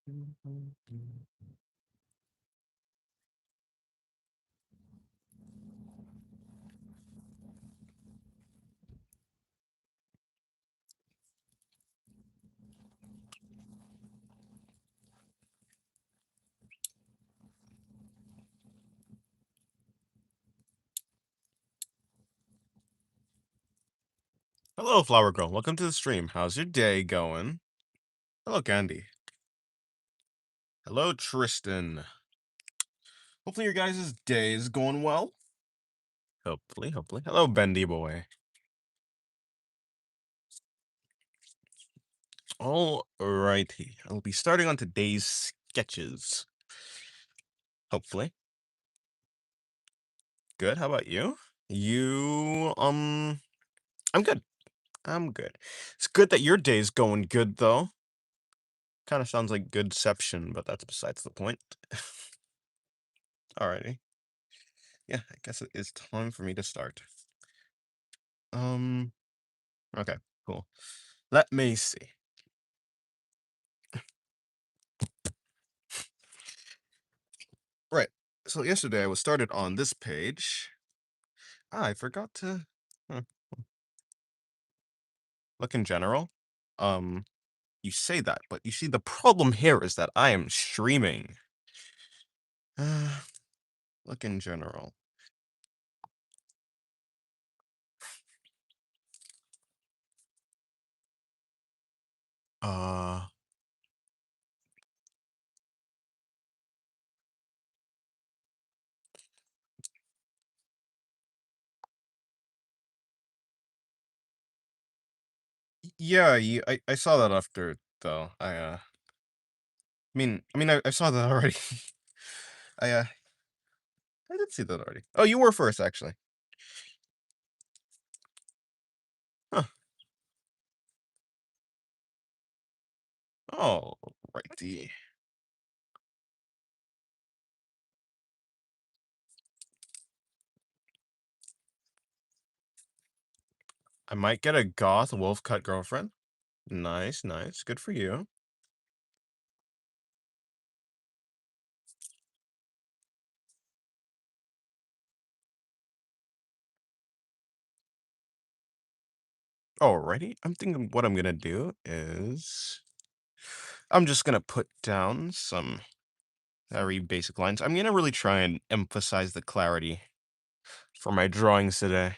Hello, Flower Girl. Welcome to the stream. How's your day going? Hello, Candy. Hello, Tristan. Hopefully your guys' day is going well. Hopefully. Hello, Bendy Boy. Alrighty. I'll be starting on today's sketches. Hopefully. Good. How about you? I'm good. I'm good. It's good that your day's going good, though. Kind of sounds like goodception, but that's besides the point. Alrighty. Yeah, I guess it is time for me to start. Um, okay, cool. Let me see. Right. So yesterday I was started on this page. I forgot to hmm, look in general. Um, you say that, but you see the problem here is that I am streaming. Uh, look in general. Uh, yeah, I saw that after though. I saw that already. I uh I did see that already. Oh, you were first actually. Huh. Oh, righty. I might get a goth wolf cut girlfriend. Nice, nice. Good for you. Alrighty. I'm thinking what I'm gonna do is I'm just gonna put down some very basic lines. I'm gonna really try and emphasize the clarity for my drawings today.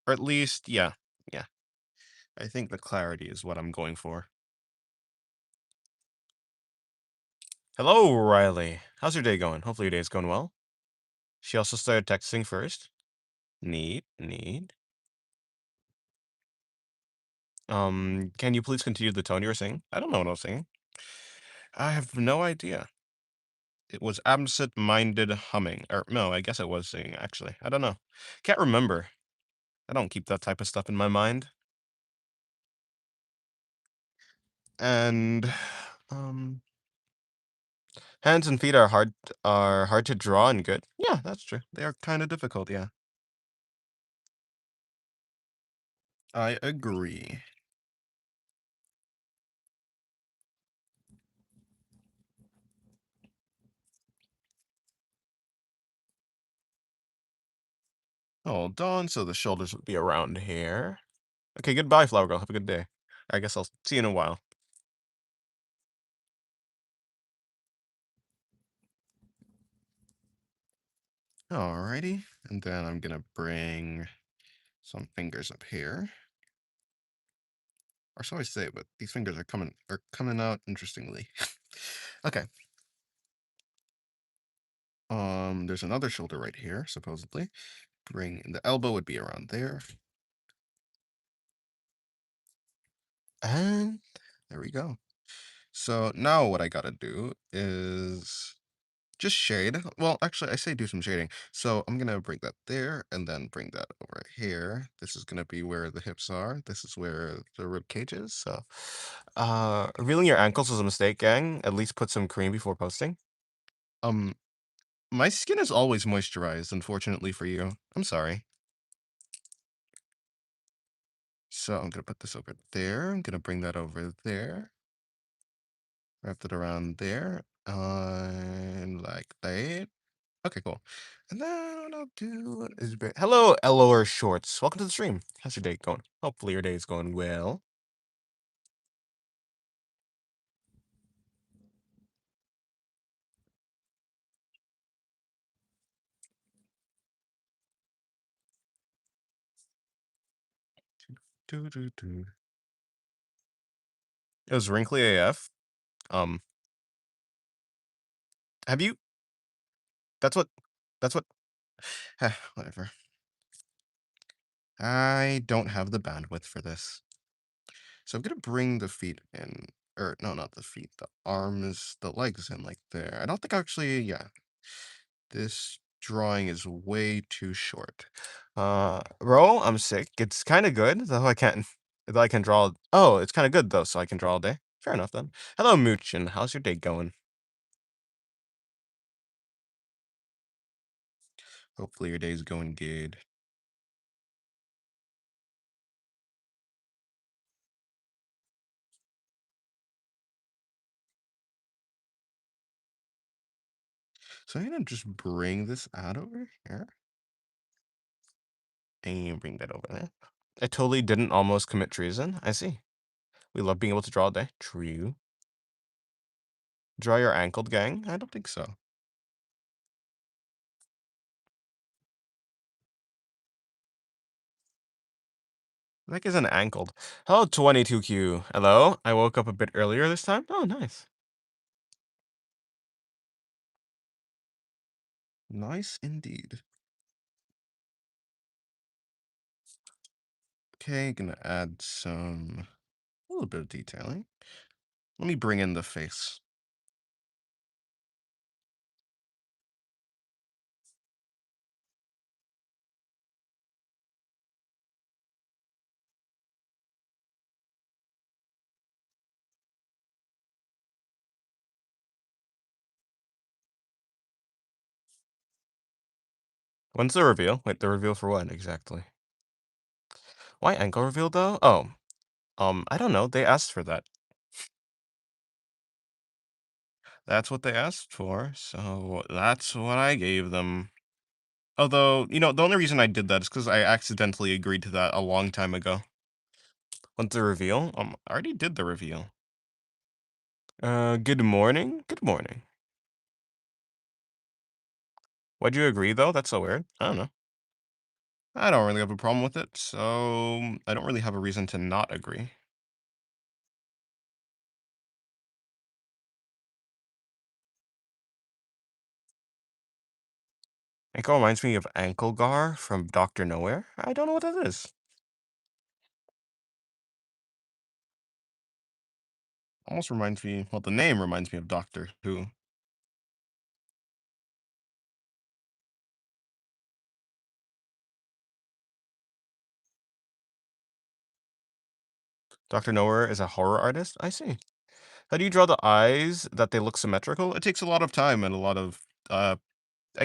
Or at least, yeah, yeah. I think the clarity is what I'm going for. Hello, Riley. How's your day going? Hopefully your day's going well. She also started texting first. Neat, neat. Can you please continue the tone you were singing? I don't know what I was singing. I have no idea. It was absent-minded humming. Or no, I guess it was singing, actually. I don't know. Can't remember. I don't keep that type of stuff in my mind. And um hands and feet are hard to draw and good. Yeah, that's true. They are kind of difficult, yeah. I agree. Hold on, so the shoulders would be around here. Okay, goodbye, Flower Girl. Have a good day. I guess I'll see you in a while. Alrighty, and then I'm gonna bring some fingers up here. Or so I say, but these fingers are coming out interestingly. Okay. There's another shoulder right here, supposedly. Bring the elbow would be around there. And there we go. So now what I gotta do is just shade. Well, actually, I say do some shading. So I'm gonna bring that there and then bring that over here. This is gonna be where the hips are. This is where the rib cage is. So, revealing your ankles was a mistake, gang. At least put some cream before posting. Um, my skin is always moisturized, unfortunately for you. I'm sorry. So I'm gonna put this over there. I'm gonna bring that over there. Wrap it around there. And like that. Okay, cool. And then what I'll do is hello, Elor Shorts. Welcome to the stream. How's your day going? Hopefully your day is going well. Doo. It was wrinkly AF. Um, have you? That's what. That's what. Whatever. I don't have the bandwidth for this. So I'm gonna bring the feet in, or no, not the feet, the arms, the legs in like there. I don't think actually, yeah, this drawing is way too short. Bro, I'm sick. It's kind of good, though though I can draw. Oh, it's kind of good though, so I can draw all day. Fair enough then. Hello, Moochin. How's your day going? Hopefully your day's going good. So I'm gonna just bring this out over here and bring that over there. I totally didn't almost commit treason. I see. We love being able to draw all day. True. Draw your ankled gang? I don't think so. That isn't ankled. Hello, 22Q. Hello. I woke up a bit earlier this time. Oh, nice. Nice indeed. Okay, gonna add a little bit of detailing. Let me bring in the face. When's the reveal? Wait, the reveal for what exactly? Why ankle reveal though? Oh, I don't know. They asked for that. That's what they asked for, so that's what I gave them. Although, the only reason I did that is because I accidentally agreed to that a long time ago. When's the reveal? I already did the reveal. Good morning? Good morning. Why'd you agree, though? That's so weird. I don't know. I don't really have a problem with it, so I don't really have a reason to not agree. Ankle reminds me of Anklegar from Doctor Nowhere. I don't know what that is. Almost reminds me, well, the name reminds me of Doctor Who. Doctor Nowhere is a horror artist? I see. How do you draw the eyes that they look symmetrical? It takes a lot of time and a lot of, I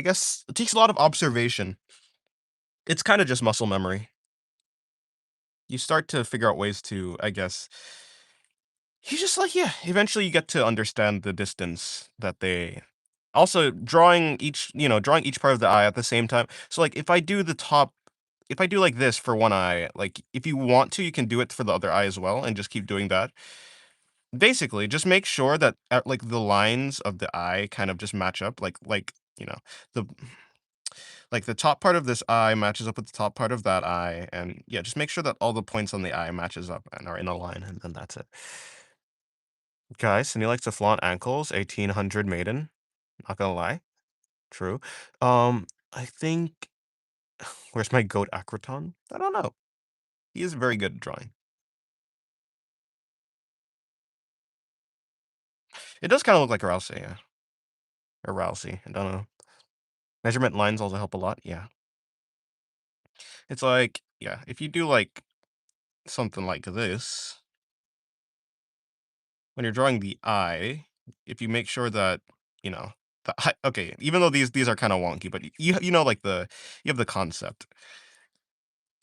guess, it takes a lot of observation. It's kind of just muscle memory. You start to figure out ways to, I guess, you just like, yeah, eventually you get to understand the distance that they also drawing each part of the eye at the same time. So like if I do like this for one eye, like if you want to, you can do it for the other eye as well and just keep doing that. Basically, just make sure that like the lines of the eye kind of just match up the like the top part of this eye matches up with the top part of that eye, and yeah, just make sure that all the points on the eye matches up and are in a line, and then that's it. Guys, and he likes to flaunt ankles, 1800 maiden. Not gonna lie. True. I think where's my goat Acroton? I don't know. He is very good at drawing. It does kind of look like a Rousey, yeah. Or Rousey. I don't know. Measurement lines also help a lot. Yeah. It's like, yeah, if you do like something like this, when you're drawing the eye, if you make sure that, you know, okay, even though these are kind of wonky, but you know like you have the concept.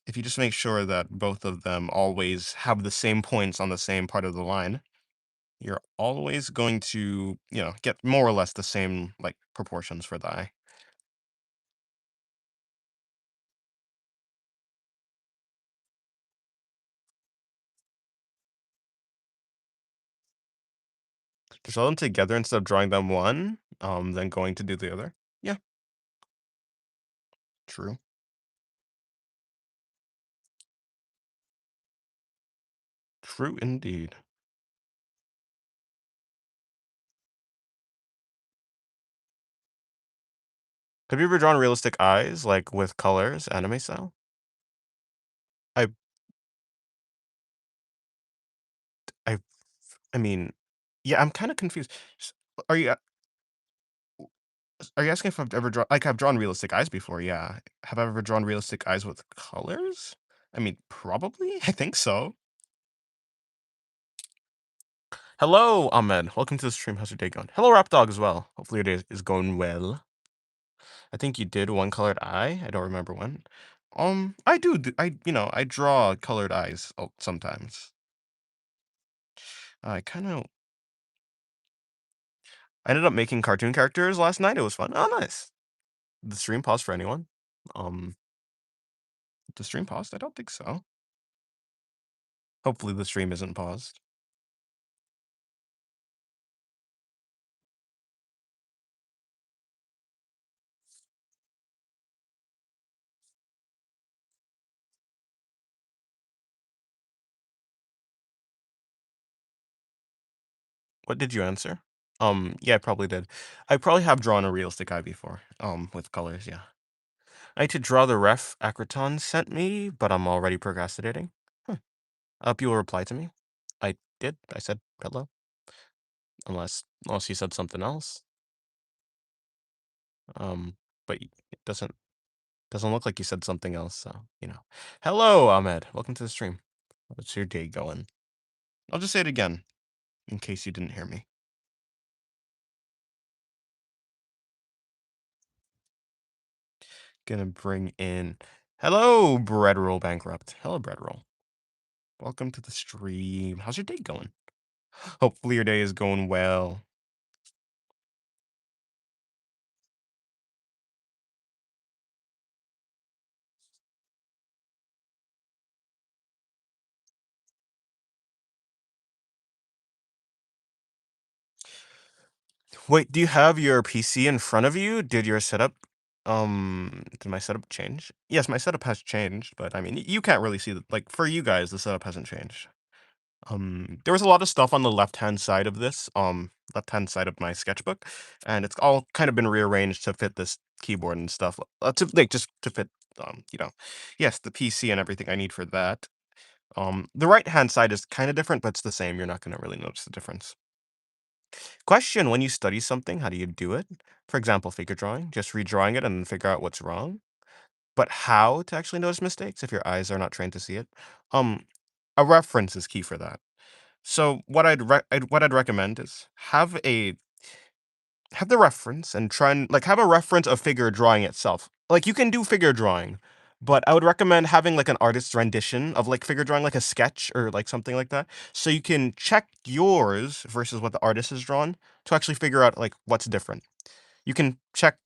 if you just make sure that both of them always have the same points on the same part of the line, you're always going to, get more or less the same like proportions for the eye. Just draw them together instead of drawing them one, then going to do the other. Yeah, true. True indeed. Have you ever drawn realistic eyes, like with colors, anime style? I, I, I mean, yeah, I'm kind of confused. S- Are you are you asking if I've ever drawn like I've drawn realistic eyes before? Yeah. Have I ever drawn realistic eyes with colors? I mean, probably. I think so. Hello, Ahmed. Welcome to the stream. How's your day going? Hello, Rap Dog as well. Hopefully your day is going well. I think you did one colored eye. I don't remember when. I do. I draw colored eyes sometimes. I kind of. I ended up making cartoon characters last night. It was fun. Oh, nice. The stream paused for anyone. Um, the stream paused. I don't think so. Hopefully the stream isn't paused. What did you answer? Yeah, I probably did. I probably have drawn a realistic eye before. With colors. Yeah. I need to draw the ref Acroton sent me, but I'm already procrastinating. Huh. I hope you will reply to me. I did. I said hello. Unless you said something else. But it doesn't look like you said something else. So. Hello, Ahmed. Welcome to the stream. How's your day going? I'll just say it again in case you didn't hear me. Gonna bring in. Hello, Bread Roll Bankrupt. Hello, Bread Roll. Welcome to the stream. How's your day going? Hopefully your day is going well. Wait, do you have your PC in front of you? Did my setup change? Yes, my setup has changed, but I mean, you can't really see like for you guys, the setup hasn't changed. There was a lot of stuff on the left-hand side of this, left-hand side of my sketchbook, and it's all kind of been rearranged to fit this keyboard and stuff, to like just to fit, yes, the PC and everything I need for that. The right-hand side is kind of different, but it's the same. You're not gonna really notice the difference. Question: when you study something, how do you do it? For example, figure drawing, just redrawing it and then figure out what's wrong. But how to actually notice mistakes if your eyes are not trained to see it? Um, a reference is key for that. So what I'd recommend is have the reference and try and like have a reference of figure drawing itself. Like you can do figure drawing, but I would recommend having like an artist's rendition of like figure drawing, like a sketch or like something like that, so you can check yours versus what the artist has drawn to actually figure out like what's different. You can check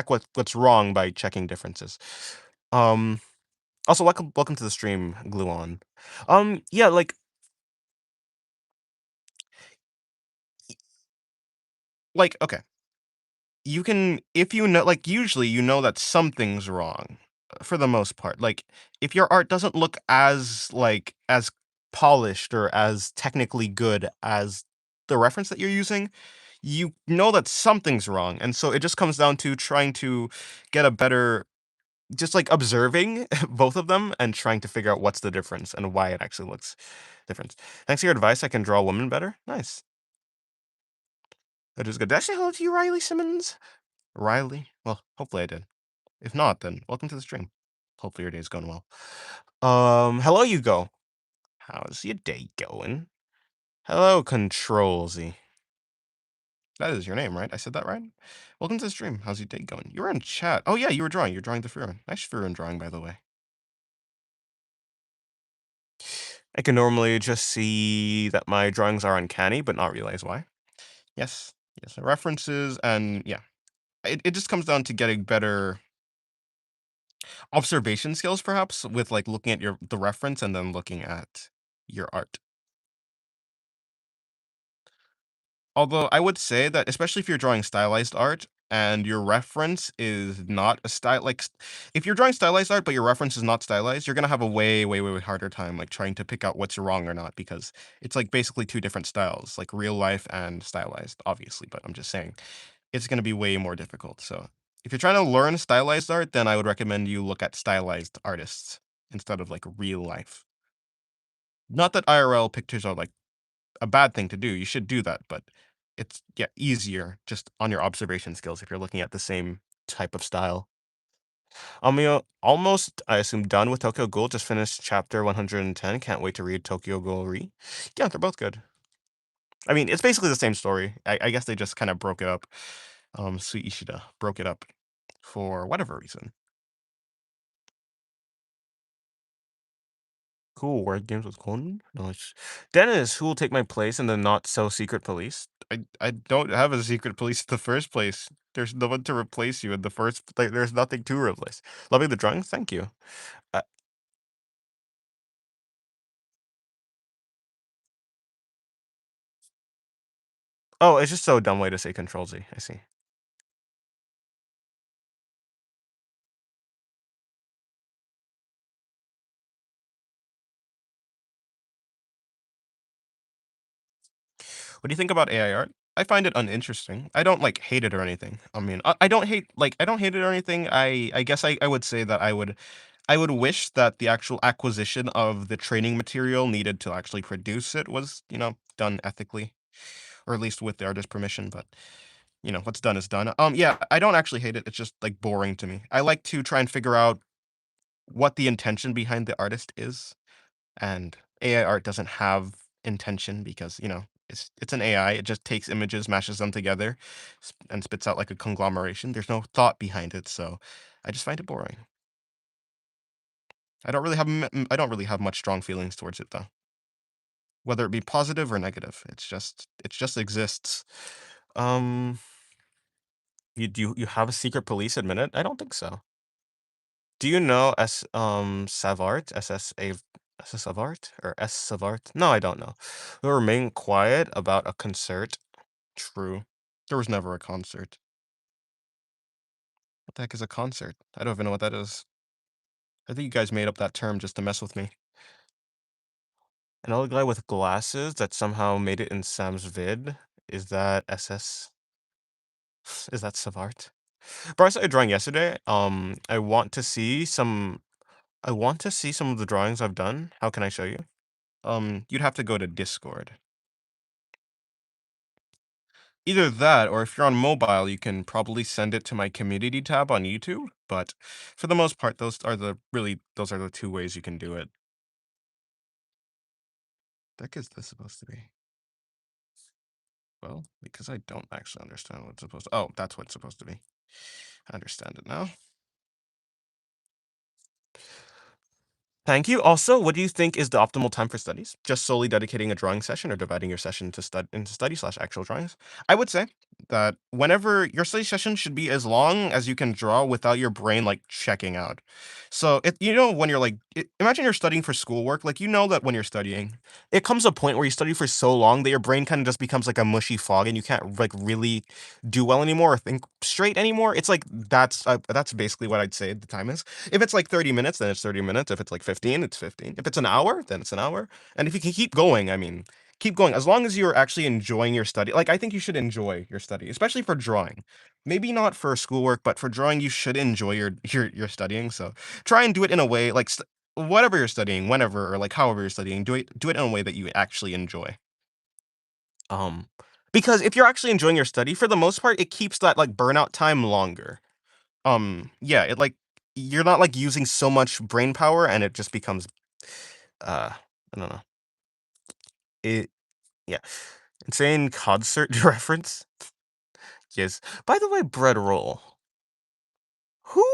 what's wrong by checking differences. Um, Also welcome to the stream, Gluon. Yeah, okay. You can if you know like usually you know that something's wrong for the most part. Like if your art doesn't look as polished or as technically good as the reference that you're using, you know that something's wrong. And so it just comes down to trying to get a better just like observing both of them and trying to figure out what's the difference and why it actually looks different. Thanks for your advice. I can draw women better. Nice. That is good. Did I say hello to you, Riley Simmons? Riley? Well, hopefully I did. If not, then welcome to the stream. Hopefully your day's going well. Hello, Hugo. How's your day going? Hello, Controlsy. That is your name, right? I said that right? Welcome to the stream. How's your day going? You were in chat. Oh, yeah, you were drawing. You're drawing the Furon. Nice Furon drawing, by the way. I can normally just see that my drawings are uncanny, but not realize why. Yes, yes, references and yeah. It just comes down to getting better observation skills, perhaps, with like looking at the reference and then looking at your art. Although I would say that especially if you're drawing stylized art and your reference is not a style if you're drawing stylized art but your reference is not stylized, you're gonna have a way, way, way, way harder time like trying to pick out what's wrong or not because it's like basically two different styles, like real life and stylized, obviously, but I'm just saying it's gonna be way more difficult. So if you're trying to learn stylized art, then I would recommend you look at stylized artists instead of like real life. Not that IRL pictures are like a bad thing to do. You should do that, but it's yeah, easier just on your observation skills if you're looking at the same type of style. Almost, I assume, done with Tokyo Ghoul. Just finished chapter 110. Can't wait to read Tokyo Ghoul Re. Yeah, they're both good. I mean, it's basically the same story. I guess they just kind of broke it up. Sweet Ishida broke it up for whatever reason. Cool. Word games with Conan? Nice. Dennis, who will take my place in the not so secret police? I don't have a secret police in the first place. There's no one to replace you in the first like there's nothing to replace. Loving the drawings? Thank you. Uh, oh, it's just so dumb way to say Control Z. I see. What do you think about AI art? I find it uninteresting. I don't like hate it or anything. I mean, I don't hate it or anything. I guess I would say that I would wish that the actual acquisition of the training material needed to actually produce it was, done ethically or at least with the artist's permission, but what's done is done. Yeah, I don't actually hate it. It's just like boring to me. I like to try and figure out what the intention behind the artist is, and AI art doesn't have intention because, it's an AI. It just takes images, mashes them together, and spits out like a conglomeration. There's no thought behind it, so I just find it boring. I don't really have much strong feelings towards it though, whether it be positive or negative. It just exists. Um, you have a secret police admit it? I don't think so. Do you know Savart? SS Savart or S Savart? No, I don't know. Who remain quiet about a concert. True. There was never a concert. What the heck is a concert? I don't even know what that is. I think you guys made up that term just to mess with me. Another guy with glasses that somehow made it in Sam's vid. Is that SS? Is that Savart? Bro, I started drawing yesterday. I want to see some of the drawings I've done. How can I show you? You'd have to go to Discord. Either that, or if you're on mobile, you can probably send it to my community tab on YouTube. But for the most part, those are the two ways you can do it. The heck is this supposed to be? Well, because I don't actually understand what it's supposed to. Oh, that's what it's supposed to be. I understand it now. Thank you. Also, what do you think is the optimal time for studies? Just solely dedicating a drawing session or dividing your session into study slash actual drawings? I would say that whenever your study session should be as long as you can draw without your brain like checking out. So when you're imagine you're studying for schoolwork, like that when you're studying, it comes a point where you study for so long that your brain kind of just becomes like a mushy fog and you can't like really do well anymore or think straight anymore. It's like that's basically what I'd say the time is. If it's like 30 minutes, then it's 30 minutes. If it's like 15, it's 15. If it's an hour, then it's an hour. And if you can keep going, I mean, keep going. As long as you're actually enjoying your study. Like I think you should enjoy your study, especially for drawing. Maybe not for schoolwork, but for drawing, you should enjoy your studying. So try and do it in a way whatever you're studying, whenever or like however you're studying, do it in a way that you actually enjoy. Um, because if you're actually enjoying your study, for the most part, it keeps that like burnout time longer. Yeah, it like you're not like using so much brain power and it just becomes I don't know. It yeah. Insane concert reference? Yes. By the way, bread roll. Who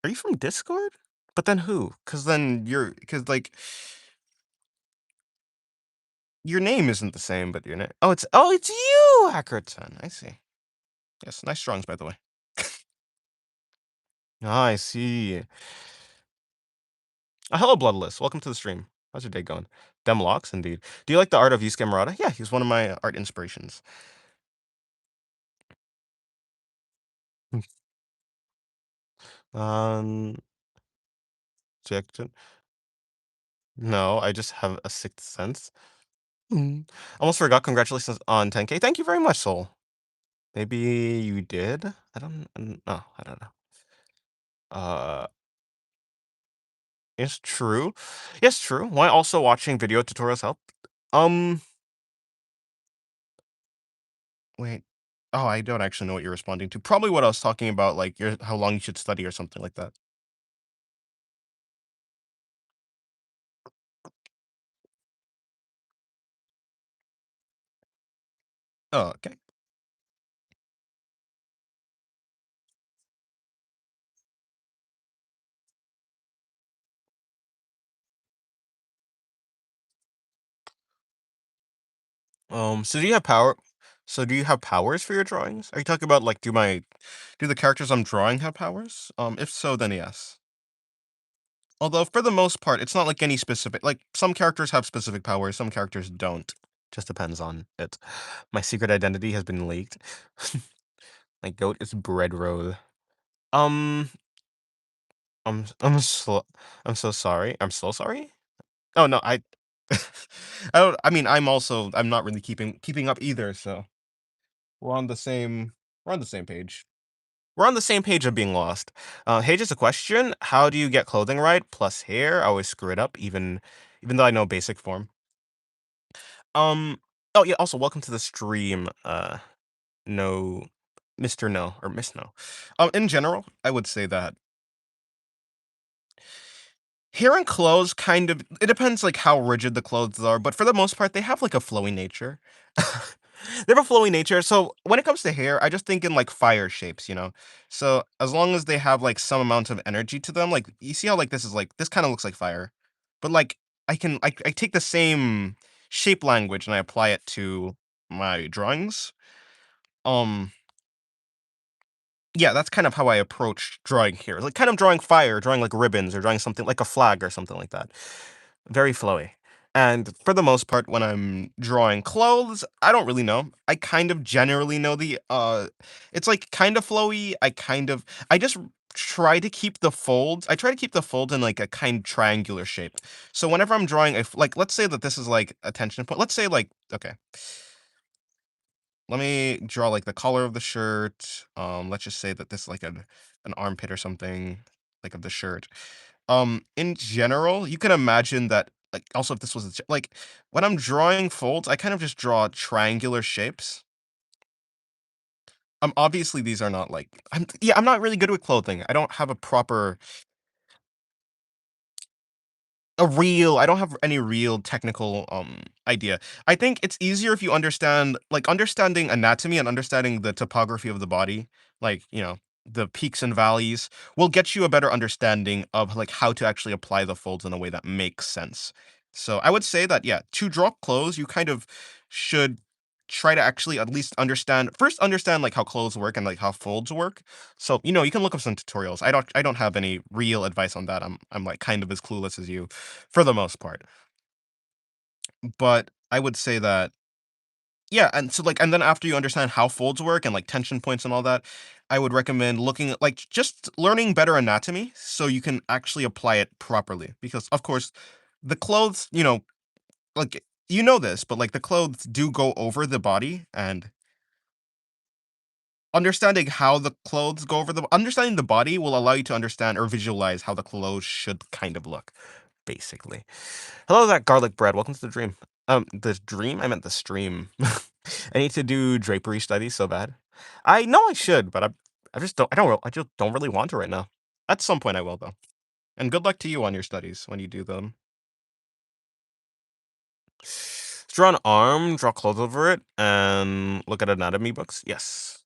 are you from Discord? But then who? Because then because like your name isn't the same, but your name. Oh, it's you, Hackerton. I see. Yes, nice drawings, by the way. Ah, I see. Hello, Bloodless. Welcome to the stream. How's your day going? Demlocks, indeed. Do you like the art of Yusuke Murata? Yeah, he's one of my art inspirations. Um, Jackson. No, I just have a sixth sense. Mm. Almost forgot. Congratulations on 10K. Thank you very much, Soul. Maybe you did. No, I don't know. Uh, it's true. Yes, true. Why also watching video tutorials help? Um, wait. Oh, I don't actually know what you're responding to. Probably what I was talking about, like how long you should study or something like that. Oh, okay. So do you have power? So do you have powers for your drawings? Are you talking about like do the characters I'm drawing have powers? If so, then yes. Although for the most part, it's not like any specific. Like some characters have specific powers, some characters don't. Just depends on it. My secret identity has been leaked. My goat is bread roll. Um, I'm so sorry. I'm so sorry. Oh no, I don't. I mean, I'm not really keeping up either. So we're on the same we're on the same page. We're on the same page of being lost. Hey, just a question. How do you get clothing right? Plus hair. I always screw it up, even though I know basic form. Um. Oh yeah. Also, welcome to the stream. No, Mister No or Miss No. In general, I would say that hair and clothes kind of it depends like how rigid the clothes are, but for the most part, they have like a flowy nature. They have a flowy nature. So when it comes to hair, I just think in like fire shapes, you know. So as long as they have like some amount of energy to them, like you see how like this kind of looks like fire, but like I take the same shape language and I apply it to my drawings. Um, yeah, that's kind of how I approach drawing here. Like kind of drawing fire, drawing like ribbons, or drawing something like a flag or something like that. Very flowy. And for the most part, when I'm drawing clothes, I don't really know. I kind of generally know it's like kind of flowy. I just try to keep the folds. I try to keep the folds in like a kind triangular shape. So whenever I'm drawing like let's say that this is like a tension point. Let's say like okay, let me draw like the collar of the shirt. Let's just say that this is like an armpit or something like of the shirt. In general, you can imagine that like also if this was like when I'm drawing folds, I kind of just draw triangular shapes. Obviously these are not like I'm not really good with clothing. I don't have I don't have any real technical idea. I think it's easier if you understand like understanding anatomy and understanding the topography of the body, like, you know, the peaks and valleys will get you a better understanding of like how to actually apply the folds in a way that makes sense. So I would say that yeah, to draw clothes, you kind of should try to actually at least understand like how clothes work and like how folds work. So, you know, you can look up some tutorials. I don't have any real advice on that. I'm like kind of as clueless as you for the most part. But I would say that yeah, and so like and then after you understand how folds work and like tension points and all that, I would recommend looking at like just learning better anatomy so you can actually apply it properly because of course the clothes, you know, like you know this, but like the clothes do go over the body and understanding how the clothes go over the understanding the body will allow you to understand or visualize how the clothes should kind of look, basically. Hello, that garlic bread. Welcome to the dream. The dream? I meant the stream. I need to do drapery studies so bad. I know I should, but I just don't. I just don't really want to right now. At some point, I will though. And good luck to you on your studies when you do them. Draw an arm, draw clothes over it, and look at anatomy books. Yes.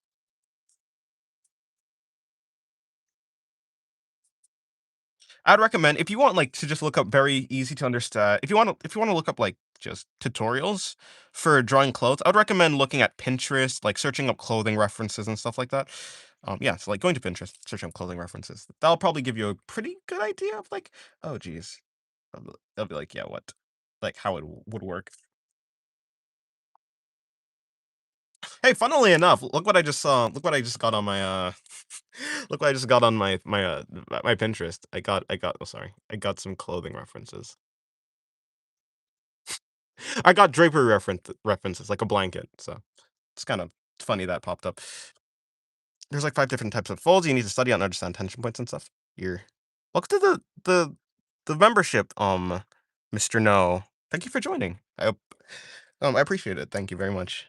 I'd recommend if you want like to just look up very easy to understand. If you want to look up like just tutorials for drawing clothes, I would recommend looking at Pinterest, like searching up clothing references and stuff like that. Yeah, so like going to Pinterest, searching up clothing references. That'll probably give you a pretty good idea of like, oh geez, they'll be like, yeah, what, like how it would work. Hey, funnily enough, look what I just saw. Look what I just got on my look what I just got on my Pinterest. I got oh sorry. I got some clothing references. I got drapery references like a blanket. So it's kind of funny that popped up. There's like 5 different types of folds you need to study out and understand tension points and stuff. You're welcome to the membership, Mr. No. Thank you for joining. I appreciate it. Thank you very much.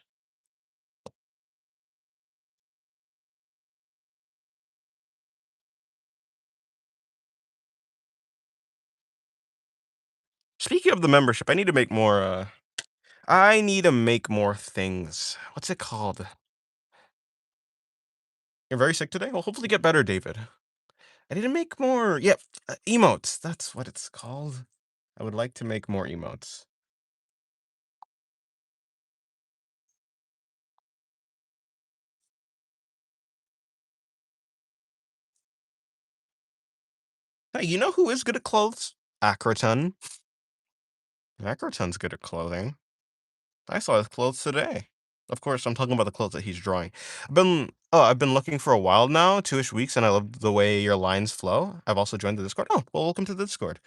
Speaking of the membership, I need to make more things. What's it called? You're very sick today? Well, hopefully get better, David. I need to make more, yeah, emotes. That's what it's called. I would like to make more emotes. Hey, you know who is good at clothes? Acroton. Acroton's good at clothing. I saw his clothes today. Of course, I'm talking about the clothes that he's drawing. I've been looking for a while now, 2-ish weeks, and I love the way your lines flow. I've also joined the Discord. Oh, well, welcome to the Discord.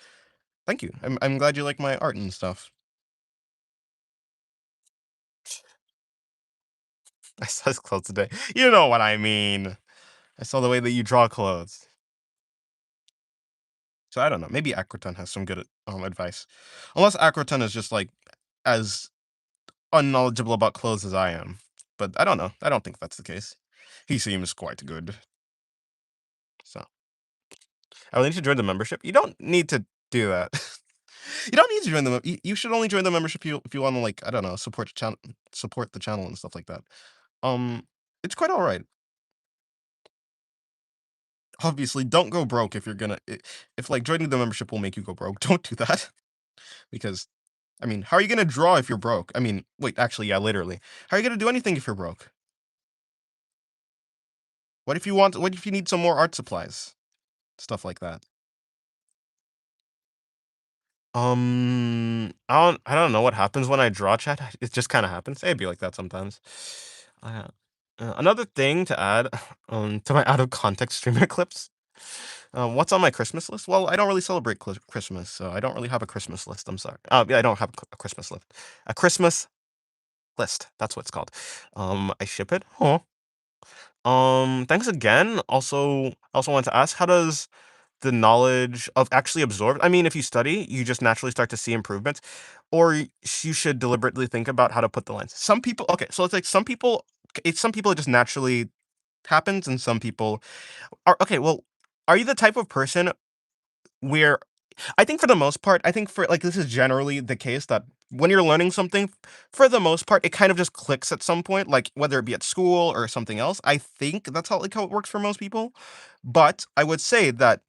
Thank you. I'm glad you like my art and stuff. I saw his clothes today. You know what I mean. I saw the way that you draw clothes. So I don't know. Maybe Acroton has some good advice. Unless Acroton is just like as unknowledgeable about clothes as I am. But I don't know. I don't think that's the case. He seems quite good. So I will need to join the membership. You don't need to do that. You don't need to join the. You should only join the membership if you want to like I don't know support the channel and stuff like that. Um, it's quite all right. Obviously, don't go broke if you're if like joining the membership will make you go broke. Don't do that because I mean, how are you gonna draw if you're broke? I mean, wait, actually, yeah, literally. How are you gonna do anything if you're broke? What if you need some more art supplies? Stuff like that. I don't know what happens when I draw chat. It just kind of happens. It'd be like that sometimes. Uh, Another thing to add to my out of context streamer clips. What's on my Christmas list? Well, I don't really celebrate Christmas, so I don't really have a Christmas list. I'm sorry. Yeah, I don't have a Christmas list. A Christmas list. That's what it's called. I ship it. Oh. Thanks again. I also wanted to ask, how does the knowledge of actually absorbed. I mean, if you study, you just naturally start to see improvements, or you should deliberately think about how to put the lines. Some people, okay, so it's like some people it just naturally happens, and some people are okay. Well, are you the type of person where I think for the most part, I think for like this is generally the case that when you're learning something, for the most part, it kind of just clicks at some point, like whether it be at school or something else. I think that's how it works for most people. But I would say that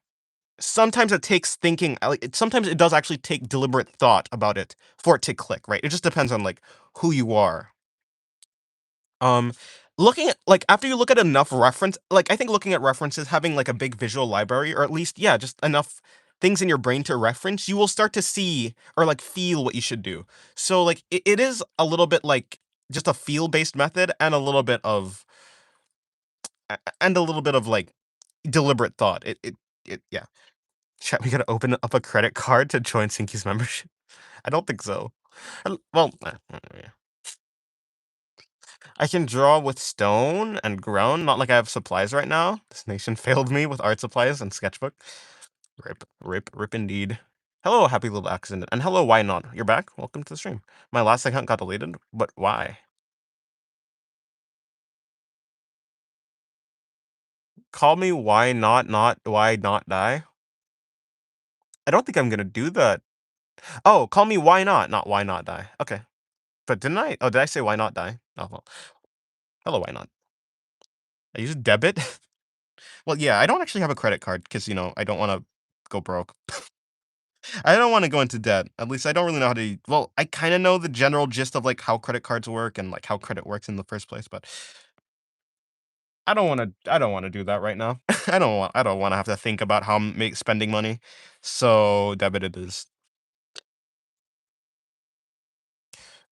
sometimes it takes thinking sometimes it does actually take deliberate thought about it for it to click, right? It just depends on, like, who you are. Um, Looking at like, after you look at enough reference like, I think looking at references, having, like, a big visual library, or at least, yeah, just enough things in your brain to reference, you will start to see or, like, feel what you should do. So, like, it is a little bit like just a feel-based method and a little bit of like, deliberate thought. It yeah. Chat, we gotta open up a credit card to join Sinky's membership? I don't think so. Well, yeah. I can draw with stone and ground, not like I have supplies right now. This nation failed me with art supplies and sketchbook. Rip, rip, rip indeed. Hello, happy little accident. And hello, why not? You're back? Welcome to the stream. My last account got deleted, but why? Call me why not die? I don't think I'm gonna do that. Oh, call me why not why not die. Okay. But didn't I? Oh, did I say why not die? Oh, well. Hello, why not? I use debit. Well, yeah, I don't actually have a credit card because I don't want to. go broke. I don't want to go into debt. At least I don't really know how to. Well, I kind of know the general gist of like how credit cards work and like how credit works in the first place, but I don't want to. I don't want to do that right now. I don't want. I don't want to have to think about how I'm make spending money. So debit it is.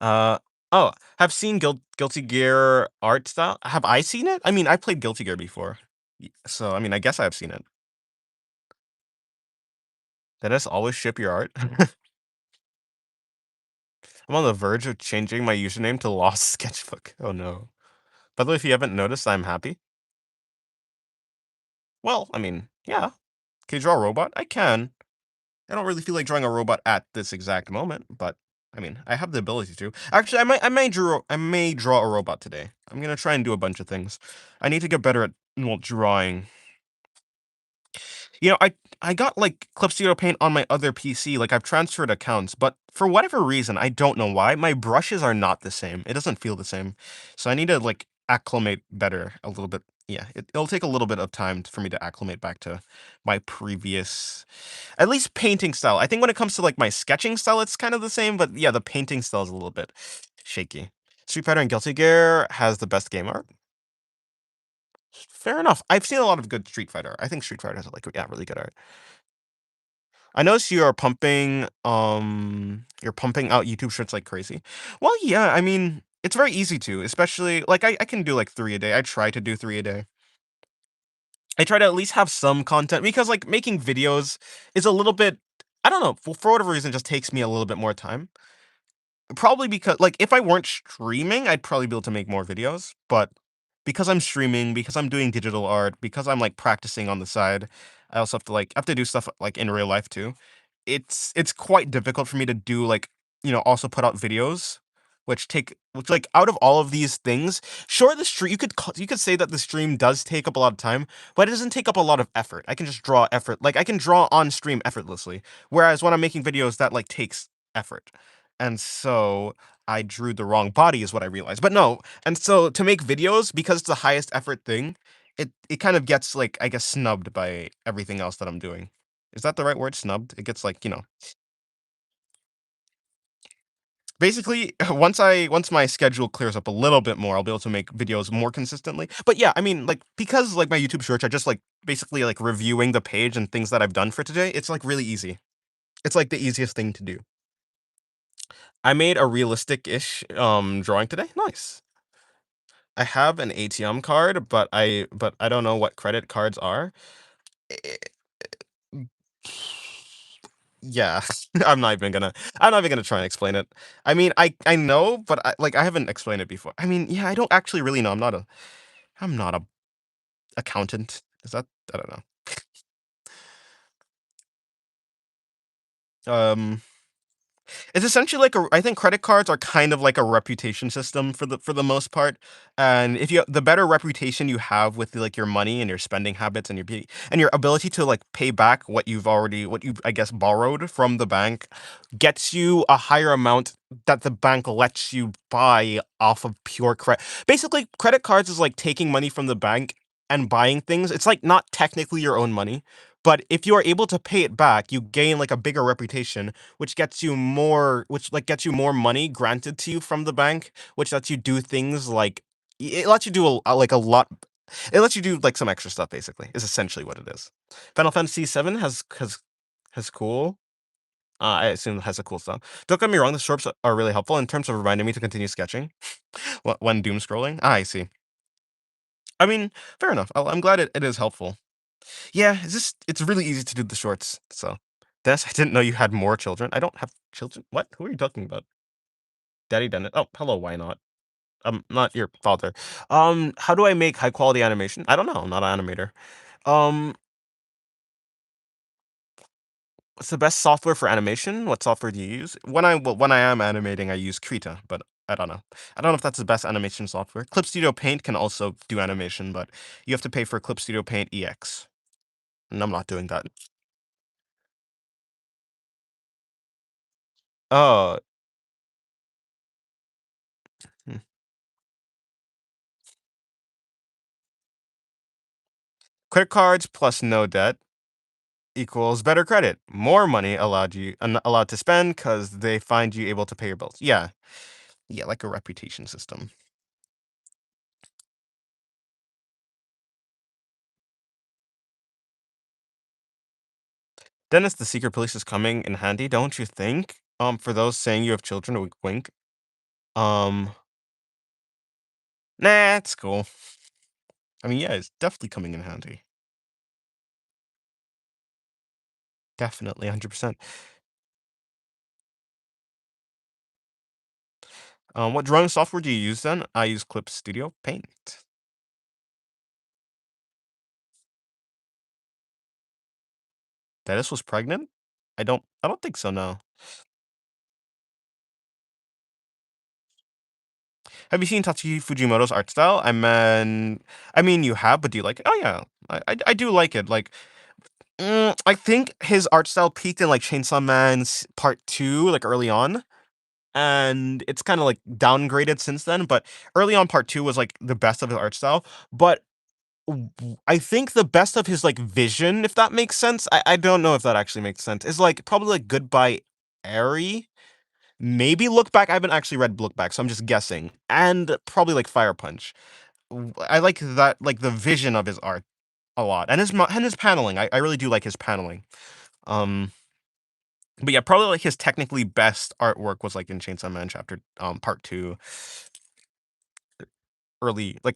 Uh oh, have seen Guilty Gear art style. Have I seen it? I mean, I played Guilty Gear before, so I mean, I guess I've seen it. Did I just always ship your art? I'm on the verge of changing my username to Lost Sketchbook. Oh no. By the way, if you haven't noticed, I'm happy. Well, I mean, yeah. Can you draw a robot? I can. I don't really feel like drawing a robot at this exact moment, but I mean, I have the ability to. Actually, I may draw a robot today. I'm gonna try and do a bunch of things. I need to get better at well drawing. I got like Clip Studio Paint on my other PC. Like I've transferred accounts, but for whatever reason, I don't know why, my brushes are not the same. It doesn't feel the same. So I need to like acclimate better a little bit. Yeah, it'll take a little bit of time for me to acclimate back to my previous, at least painting style. I think when it comes to like my sketching style, it's kind of the same, but yeah, the painting style is a little bit shaky. Street Fighter and Guilty Gear has the best game art. Fair enough. I've seen a lot of good Street Fighter. I think Street Fighter has like yeah, really good art. I noticed you're pumping out YouTube shorts like crazy. Well, yeah, I mean, it's very easy to, especially like I can do like 3 a day. I try to do 3 a day. I try to at least have some content because like making videos is a little bit I don't know, for whatever reason, it just takes me a little bit more time. Probably because like if I weren't streaming, I'd probably be able to make more videos, but because I'm streaming, because I'm doing digital art, because I'm like practicing on the side, I also have to do stuff like in real life too. It's quite difficult for me to do like, also put out videos which like out of all of these things, sure the stream you could say that the stream does take up a lot of time, but it doesn't take up a lot of effort. I can just draw effort. Like I can draw on stream effortlessly. Whereas when I'm making videos that like takes effort. And so I drew the wrong body is what I realized. But no, and so to make videos, because it's the highest effort thing, it kind of gets like I guess snubbed by everything else that I'm doing. Is that the right word? Snubbed? It gets like, basically once my schedule clears up a little bit more, I'll be able to make videos more consistently. But yeah, I mean like because like my YouTube shorts are just like basically like reviewing the page and things that I've done for today, it's like really easy. It's like the easiest thing to do. I made a realistic-ish drawing today. Nice. I have an ATM card, but I don't know what credit cards are. Eh, Yeah, I'm not even gonna try and explain it. I mean, I know, but I haven't explained it before. I mean, yeah, I don't actually really know. I'm not a accountant. Is that I don't know. Um, It's essentially like a I think credit cards are kind of like a reputation system for the most part. And if you the better reputation you have with like your money and your spending habits and and your ability to like pay back what you've I guess borrowed from the bank gets you a higher amount that the bank lets you buy off of pure credit. Basically, credit cards is like taking money from the bank and buying things. It's like not technically your own money, but if you are able to pay it back, you gain like a bigger reputation which like gets you more money granted to you from the bank, which lets you do things like it lets you do like a lot. It lets you do like some extra stuff. Basically, is essentially what it is. Final Fantasy VII has cool. I assume has a cool stuff. Don't get me wrong; the shorts are really helpful in terms of reminding me to continue sketching when doom scrolling. I see. I mean, fair enough. I'm glad it is helpful. Yeah, it's really easy to do the shorts. So, Dennis, I didn't know you had more children. I don't have children. What? Who are you talking about? Daddy Dennis. Oh, hello. Why not? Not your father. How do I make high quality animation? I don't know. I'm not an animator. Um, what's the best software for animation? What software do you use? When I am animating, I use Krita, but I don't know. I don't know if that's the best animation software. Clip Studio Paint can also do animation, but you have to pay for Clip Studio Paint EX, and I'm not doing that. Oh, hmm. Credit cards plus no debt. equals better credit. More money allowed to spend because they find you able to pay your bills. Yeah. Yeah, like a reputation system. Dennis, the secret police is coming in handy, don't you think? For those saying you have children, wink wink. Um, nah, it's cool. I mean, yeah, it's definitely coming in handy. Definitely, 100%. What drawing software do you use then? I use Clip Studio Paint. Dennis was pregnant? I don't think so, no. Have you seen Tatsuki Fujimoto's art style? I mean, you have, but do you like it? Oh yeah, I do like it. Like, I think his art style peaked in like Chainsaw Man's Part Two, like early on, and it's kind of like downgraded since then. But early on, Part Two was like the best of his art style. But I think the best of his like vision, if that makes sense. I don't know if that actually makes sense. Is like probably like Goodbye Airy. Maybe Look Back. I haven't actually read Look Back, so I'm just guessing. And probably like Fire Punch. I like that, like the vision of his art a lot, and his paneling. I really do like his paneling. Um, but yeah, probably like his technically best artwork was like in Chainsaw Man Chapter Part Two, early like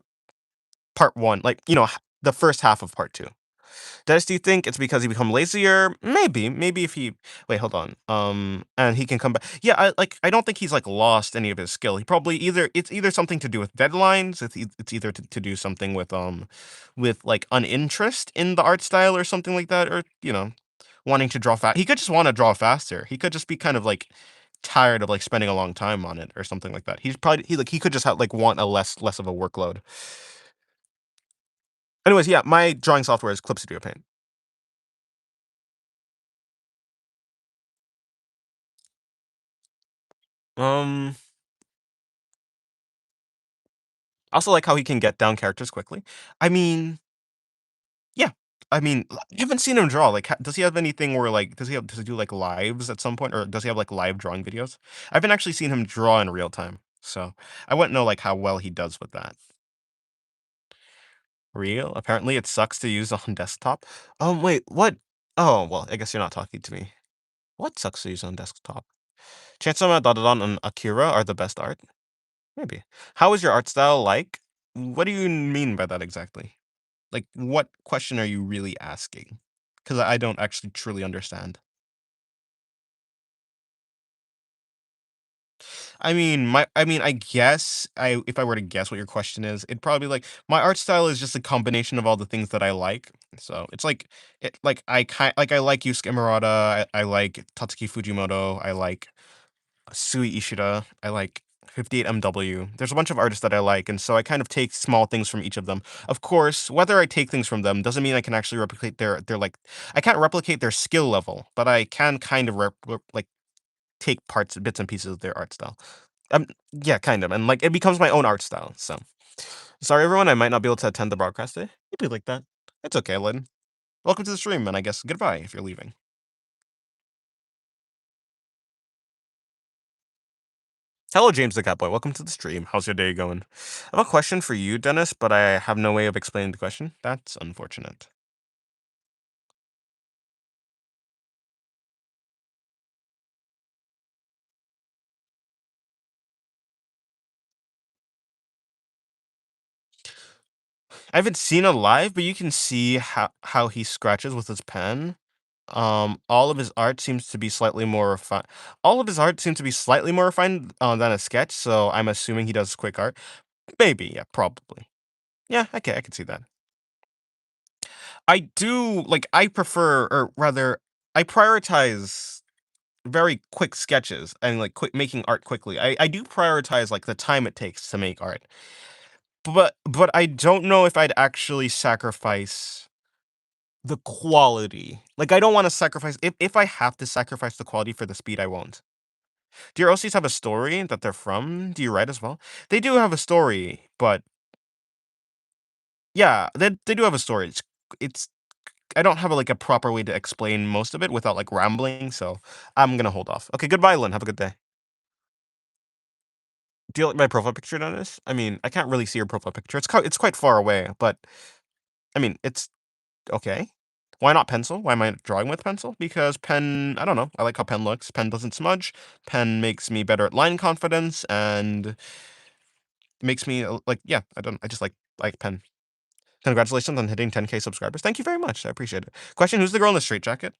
Part One, like the first half of Part Two. Do you think it's because he become lazier? Maybe if he wait, hold on. And he can come back. Yeah, I don't think he's like lost any of his skill. He probably it's either something to do with deadlines. It's either to do something with like an interest in the art style or something like that, or wanting to draw fast. He could just want to draw faster. He could just be kind of like tired of like spending a long time on it or something like that. He could just have like want a less of a workload. Anyways, yeah, my drawing software is Clip Studio Paint. Um, I also like how he can get down characters quickly. I mean, yeah. I mean, I haven't seen him draw. Like, does he have anything where like does he do like lives at some point, or does he have like live drawing videos? I haven't actually seen him draw in real time, so I wouldn't know like how well he does with that. Real? Apparently, it sucks to use on desktop. Wait, what? Oh, well, I guess you're not talking to me. What sucks to use on desktop? Chainsaw Man, Dandadan, and Akira are the best art. Maybe. How is your art style like? What do you mean by that exactly? Like, what question are you really asking? Because I don't actually truly understand. I guess if I were to guess what your question is, it'd probably be like my art style is just a combination of all the things that I like. So it's like I like Yusuke Murata, I like Tatsuki Fujimoto, I like Sui Ishida, I like 58MW. There's a bunch of artists that I like, and so I kind of take small things from each of them. Of course, whether I take things from them doesn't mean I can actually replicate their like I can't replicate their skill level, but I can kind of like take parts, bits and pieces of their art style. Yeah, kind of, and like it becomes my own art style. So sorry, everyone, I might not be able to attend the broadcast today. It'd be like that. It's okay, Lynn. Welcome to the stream, and I guess goodbye if you're leaving. Hello, James the Catboy. Welcome to the stream. How's your day going? I have a question for you, Dennis, but I have no way of explaining the question. That's unfortunate. I haven't seen it live, but you can see how he scratches with his pen. All of his art seems to be slightly more refined. All of his art seems to be slightly more refined than a sketch, so I'm assuming he does quick art. Maybe, yeah, probably. Yeah, okay, I can see that. I do like. I prefer, or rather, I prioritize very quick sketches and like quick making art quickly. I do prioritize like the time it takes to make art. But I don't know if I'd actually sacrifice the quality. Like I don't want to sacrifice if I have to sacrifice the quality for the speed, I won't. Do your OCs have a story that they're from? Do you write as well? They do have a story, but yeah, they do have a story. It's I don't have like a proper way to explain most of it without like rambling, so I'm gonna hold off. Okay, goodbye, Lynn. Have a good day. Do you like my profile picture, Dennis? I mean, I can't really see your profile picture. It's quite far away, but I mean, it's okay. Why not pencil? Why am I drawing with pencil? Because pen, I don't know. I like how pen looks. Pen doesn't smudge. Pen makes me better at line confidence and makes me like yeah. I just like pen. Congratulations on hitting 10K subscribers. Thank you very much. I appreciate it. Question: Who's the girl in the straight jacket?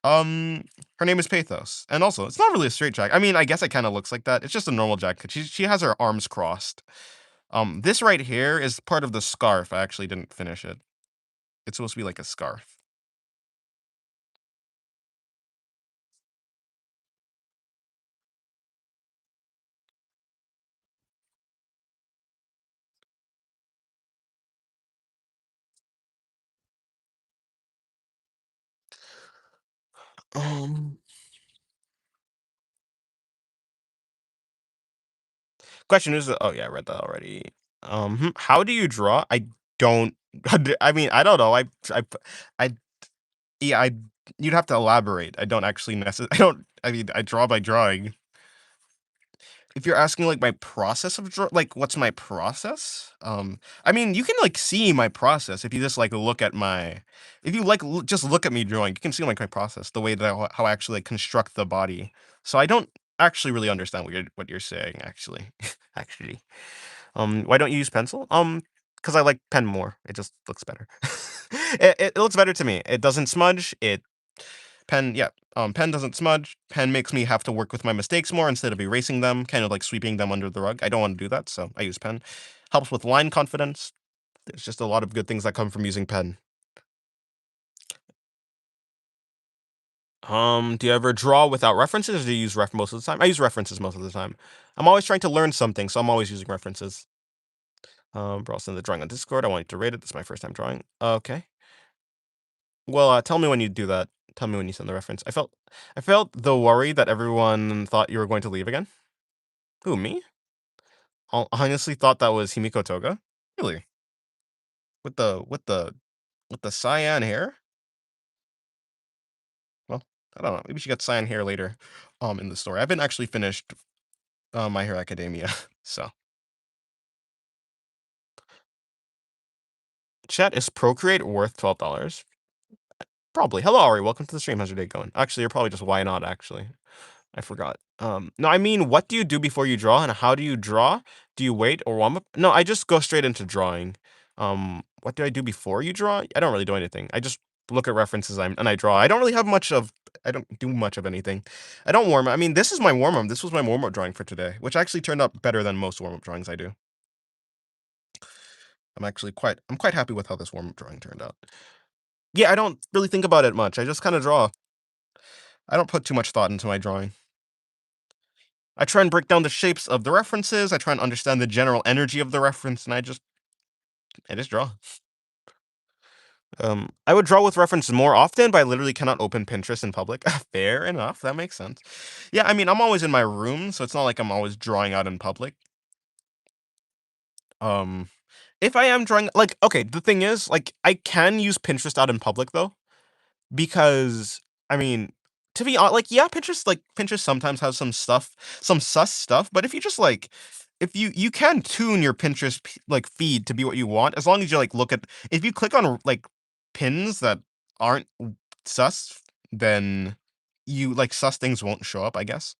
um, her name is Pathos, and also it's not really a straight jacket. I mean, I guess it kind of looks like that. It's just a normal jacket. She has her arms crossed. This right here is part of the scarf. I actually didn't finish it. It's supposed to be like a scarf. Um, Question is, oh yeah, I read that already. How do you draw? I don't. I mean, I don't know. I, yeah, I. You'd have to elaborate. I don't actually necessarily. I don't. I mean, I draw by drawing. If you're asking like my process of like what's my process? I mean, you can like see my process if you just like look at my. If you like just look at me drawing, you can see like my process, the way that how I actually like construct the body. So I don't actually really understand what you're saying. Actually, actually. Why don't you use pencil? Because I like pen more. It just looks better. It looks better to me. It doesn't smudge. Yeah. Pen doesn't smudge. Pen makes me have to work with my mistakes more instead of erasing them, kind of like sweeping them under the rug. I don't want to do that, so I use pen. Helps with line confidence. There's just a lot of good things that come from using pen. Do you ever draw without references, or do you use ref most of the time? I use references most of the time. I'm always trying to learn something, so I'm always using references. But I'll send the drawing on Discord. I want you to rate it. This is my first time drawing. Okay. Well, tell me when you do that. Tell me when you send the reference. I felt the worry that everyone thought you were going to leave again. Who, me? I honestly thought that was Himiko Toga. Really? With the cyan hair? Well, I don't know. Maybe she got cyan hair later, in the story. I haven't actually finished My Hero Academia, so. Chat, is Procreate worth $12? Probably. Hello, Ari. Welcome to the stream. How's your day going? Actually, you're probably just why not, actually. I forgot. No, I mean, what do you do before you draw, and how do you draw? Do you wait or warm up? No, I just go straight into drawing. What do I do before you draw? I don't really do anything. I just look at references and I draw. I don't really have much of. I don't do much of anything. I don't warm up. I mean, this is my warm up. This was my warm up drawing for today, which actually turned out better than most warm up drawings I do. I'm quite happy with how this warm up drawing turned out. Yeah, I don't really think about it much. I just kind of draw. I don't put too much thought into my drawing. I try and break down the shapes of the references. I try and understand the general energy of the reference, and I just draw. I would draw with references more often, but I literally cannot open Pinterest in public. Fair enough, that makes sense. Yeah, I mean, I'm always in my room, so it's not like I'm always drawing out in public. Um, if I am drawing, like, okay, the thing is, like, I can use Pinterest out in public though. Because, I mean, to be honest, like, yeah, Pinterest sometimes has some sus stuff, but if you just, like if you can tune your Pinterest like, feed to be what you want, as long as you, like, look at if you click on, like, pins that aren't sus, then like, sus things won't show up, I guess.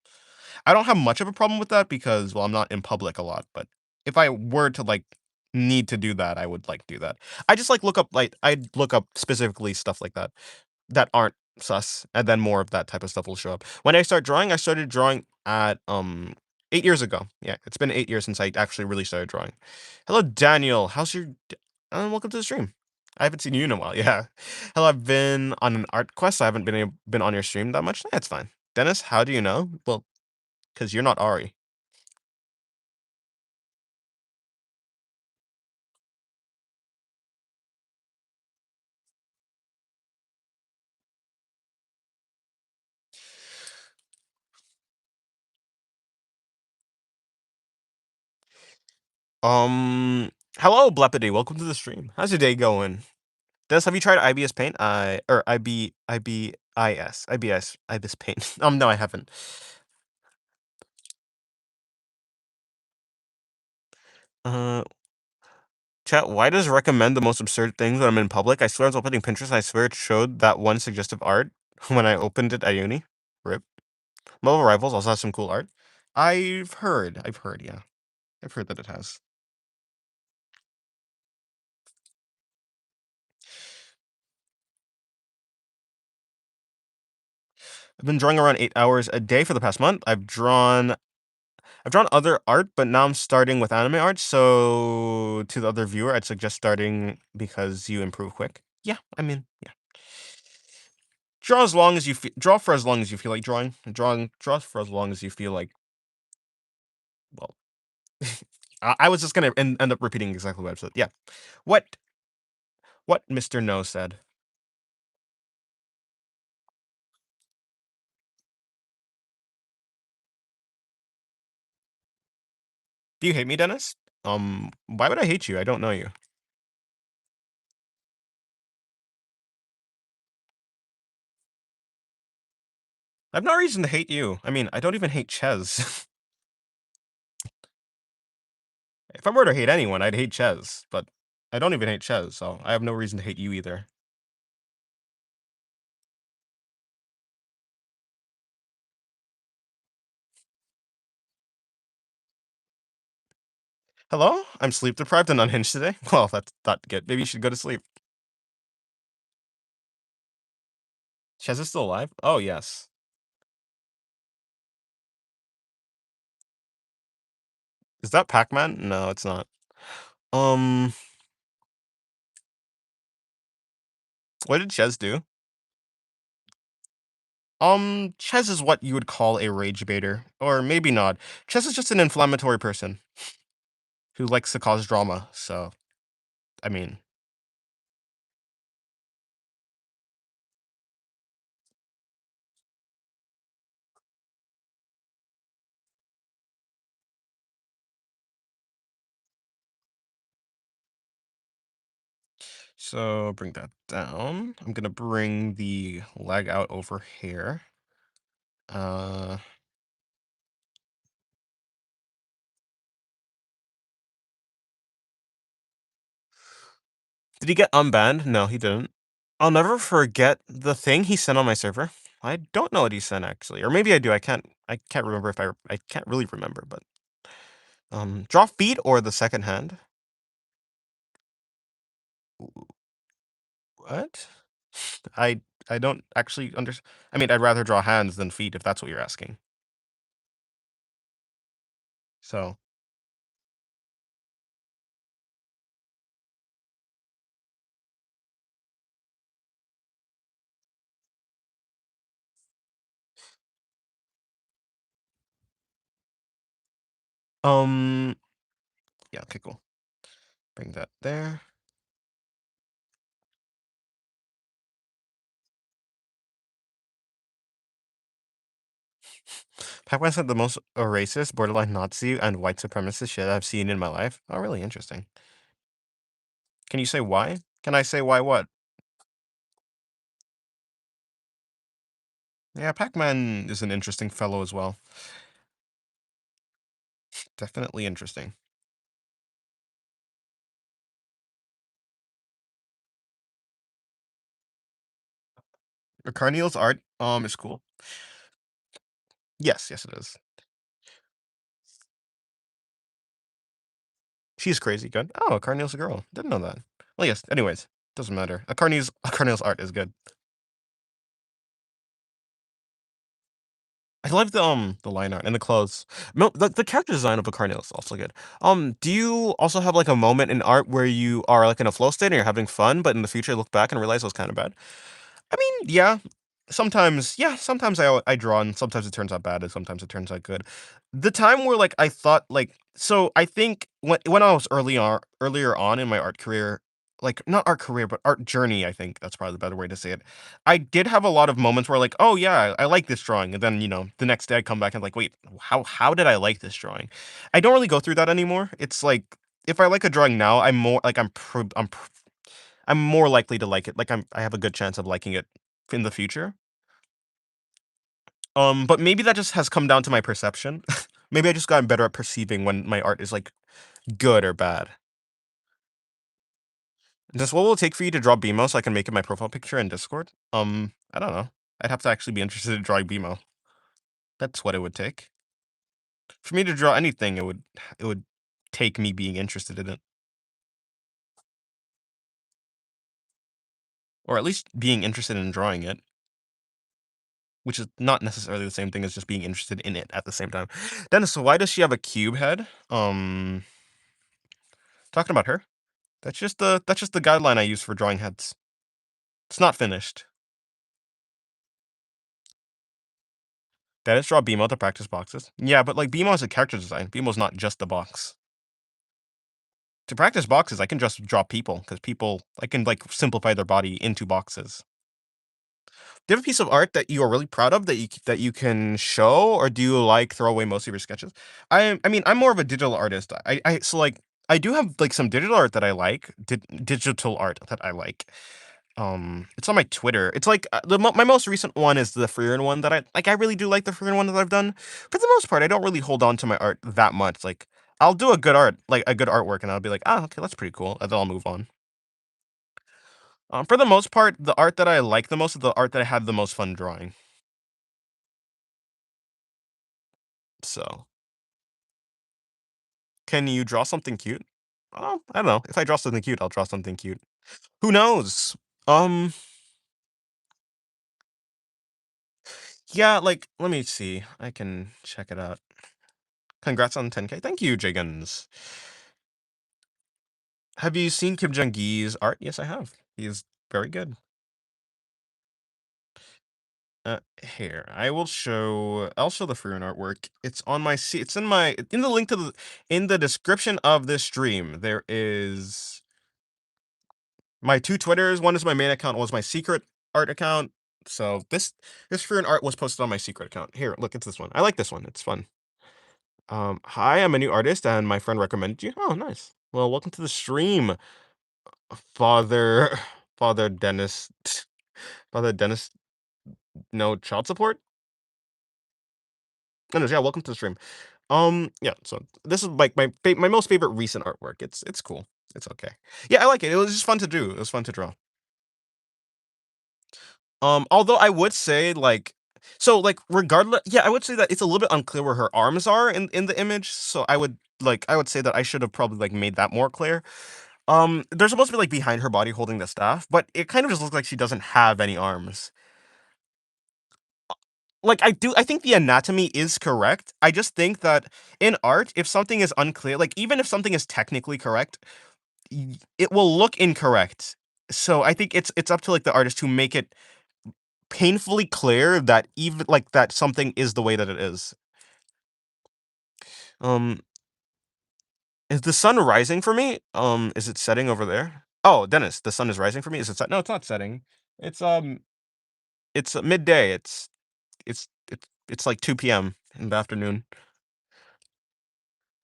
I don't have much of a problem with that because, well, I'm not in public a lot, but if I were to, like, need to do that, I would, like, do that. I just, like, I'd look up specifically stuff like that aren't sus, and then more of that type of stuff will show up. When I start drawing, I started drawing at 8 years ago. Yeah, it's been 8 years since I actually really started drawing. Hello, Daniel. Welcome to the stream. I haven't seen you in a while. Yeah. Hello, I've been on an art quest. I haven't been on your stream that much. That's fine. Dennis, how do you know? Well, because you're not Ari. Hello, Blepity. Welcome to the stream. How's your day going? Des, have you tried IBS Paint? Or IBS Paint. No, I haven't. Uh, Chat, why does recommend the most absurd things when I'm in public? I swear I was opening Pinterest and I swear it showed that one suggestive art when I opened it at uni. Rip. Marvel Rivals also has some cool art. I've heard, yeah. I've heard that it has. I've been drawing around 8 hours a day for the past month. I've drawn other art, but now I'm starting with anime art. So to the other viewer, I'd suggest starting because you improve quick. Yeah, I mean, yeah. Draw for as long as you feel like drawing. Draw for as long as you feel like. Well, I was just gonna end up repeating exactly what I said. Yeah. What what Mr. No said. Do you hate me, Dennis? Why would I hate you? I don't know you. I have no reason to hate you. I mean, I don't even hate Ches. If I were to hate anyone, I'd hate Ches, but I don't even hate Ches, so I have no reason to hate you either. Hello? I'm sleep deprived and unhinged today? Well, that's not good. Maybe you should go to sleep. Ches is still alive? Oh, yes. Is that Pac-Man? No, it's not. Um, what did Ches do? Ches is what you would call a rage baiter. Or maybe not. Ches is just an inflammatory person who likes to cause drama, so, I mean. So, bring that down. I'm gonna bring the leg out over here. Uh, did he get unbanned? No, he didn't. I'll never forget the thing he sent on my server. I don't know what he sent actually, or maybe I do. I can't remember if I can't really remember, but draw feet or the second hand. What? I I don't actually under. I mean, I'd rather draw hands than feet if that's what you're asking. So, um, yeah, okay, cool. Bring that there. Pac-Man said the most racist, borderline Nazi, and white supremacist shit I've seen in my life. Oh, really interesting. Can you say why? Can I say why what? Yeah, Pac-Man is an interesting fellow as well. Definitely interesting. Carneal's art is cool. Yes, yes it is. She's crazy good. Oh, Carneal's a girl. Didn't know that. Well, yes. Anyways, doesn't matter. A Carneal's art is good. I love the line art and the clothes. No, the character design of a Carneal is also good. Do you also have like a moment in art where you are like in a flow state and you're having fun, but in the future you look back and realize it was kind of bad? I mean, yeah. Sometimes, yeah, sometimes I draw and sometimes it turns out bad and sometimes it turns out good. The time where like I thought like so I think when I was earlier on in my art career, like not art career but art journey, I think that's probably the better way to say it. I did have a lot of moments where like, oh yeah, I like this drawing, and then the next day I come back and like, wait, how did I like this drawing? I don't really go through that anymore. It's like if I like a drawing now, I'm more like I'm more likely to like it. Like I have a good chance of liking it in the future. But maybe that just has come down to my perception. Maybe I just gotten better at perceiving when my art is like good or bad. Just what will it take for you to draw BMO so I can make it my profile picture in Discord? I don't know. I'd have to actually be interested in drawing BMO. That's what it would take. For me to draw anything, it would take me being interested in it. Or at least being interested in drawing it, which is not necessarily the same thing as just being interested in it at the same time. Dennis, so why does she have a cube head? Talking about her. That's just the guideline I use for drawing heads. It's not finished. Dennis draw BMO to practice boxes. Yeah, but like BMO is a character design. BMO's not just the box. To practice boxes, I can just draw people because people I can like simplify their body into boxes. Do you have a piece of art that you are really proud of that you can show, or do you like throw away most of your sketches? I mean I'm more of a digital artist. I so like I do have like some digital art that I like. Digital art that I like. It's on my Twitter. It's like my most recent one is the Freerin one that I like. I really do like the Freerin one that I've done. For the most part, I don't really hold on to my art that much. Like I'll do a good art, like a good artwork, and I'll be like, ah, okay, that's pretty cool, and then I'll move on. For the most part, the art that I like the most is the art that I had the most fun drawing. So, can you draw something cute? Oh, I don't know. If I draw something cute, I'll draw something cute. Who knows? Um, yeah, like let me see. I can check it out. Congrats on 10K. Thank you, Jiggins. Have you seen Kim Jong Gi's art? Yes, I have. He is very good. Here I will show. I'll show the Fruin artwork. It's on my. It's in the link to the in the description of this stream. There is my two Twitters. One is my main account. One is my secret art account. So this Fruin art was posted on my secret account. Here, look, it's this one. I like this one. It's fun. Hi, I'm a new artist, and my friend recommended you. Oh, nice. Well, welcome to the stream, Father Father Dennis. Father Dennis. No child support. Anyways, yeah, welcome to the stream. Yeah, so this is like my most favorite recent artwork. It's cool. It's okay. Yeah, I like it. It was just fun to do. It was fun to draw. Although I would say like so like regardless yeah, I would say that it's a little bit unclear where her arms are in the image. So I would say that I should have probably like made that more clear. They're supposed to be like behind her body holding the staff, but it kind of just looks like she doesn't have any arms. Like I think the anatomy is correct. I just think that in art, if something is unclear, like even if something is technically correct, it will look incorrect. So I think it's up to like the artist to make it painfully clear that even like that something is the way that it is. Um, is the sun rising for me? Is it setting over there? Oh, Dennis, the sun is rising for me. Is it set? No, it's not setting. It's midday. It's like 2 p.m. in the afternoon.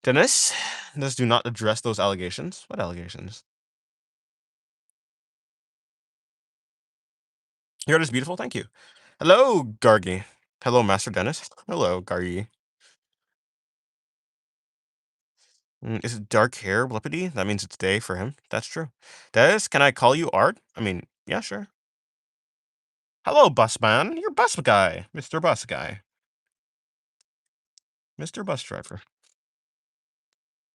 Dennis, Dennis, do not address those allegations. What allegations? Your art is beautiful. Thank you. Hello, Gargi. Hello, Master Dennis. Hello, Gargi. Is it dark hair, Blippity? That means it's day for him. That's true. Dennis, can I call you Art? I mean, yeah, sure. Hello, busman. You're bus guy. Mr. Bus Guy. Mr. Bus Driver.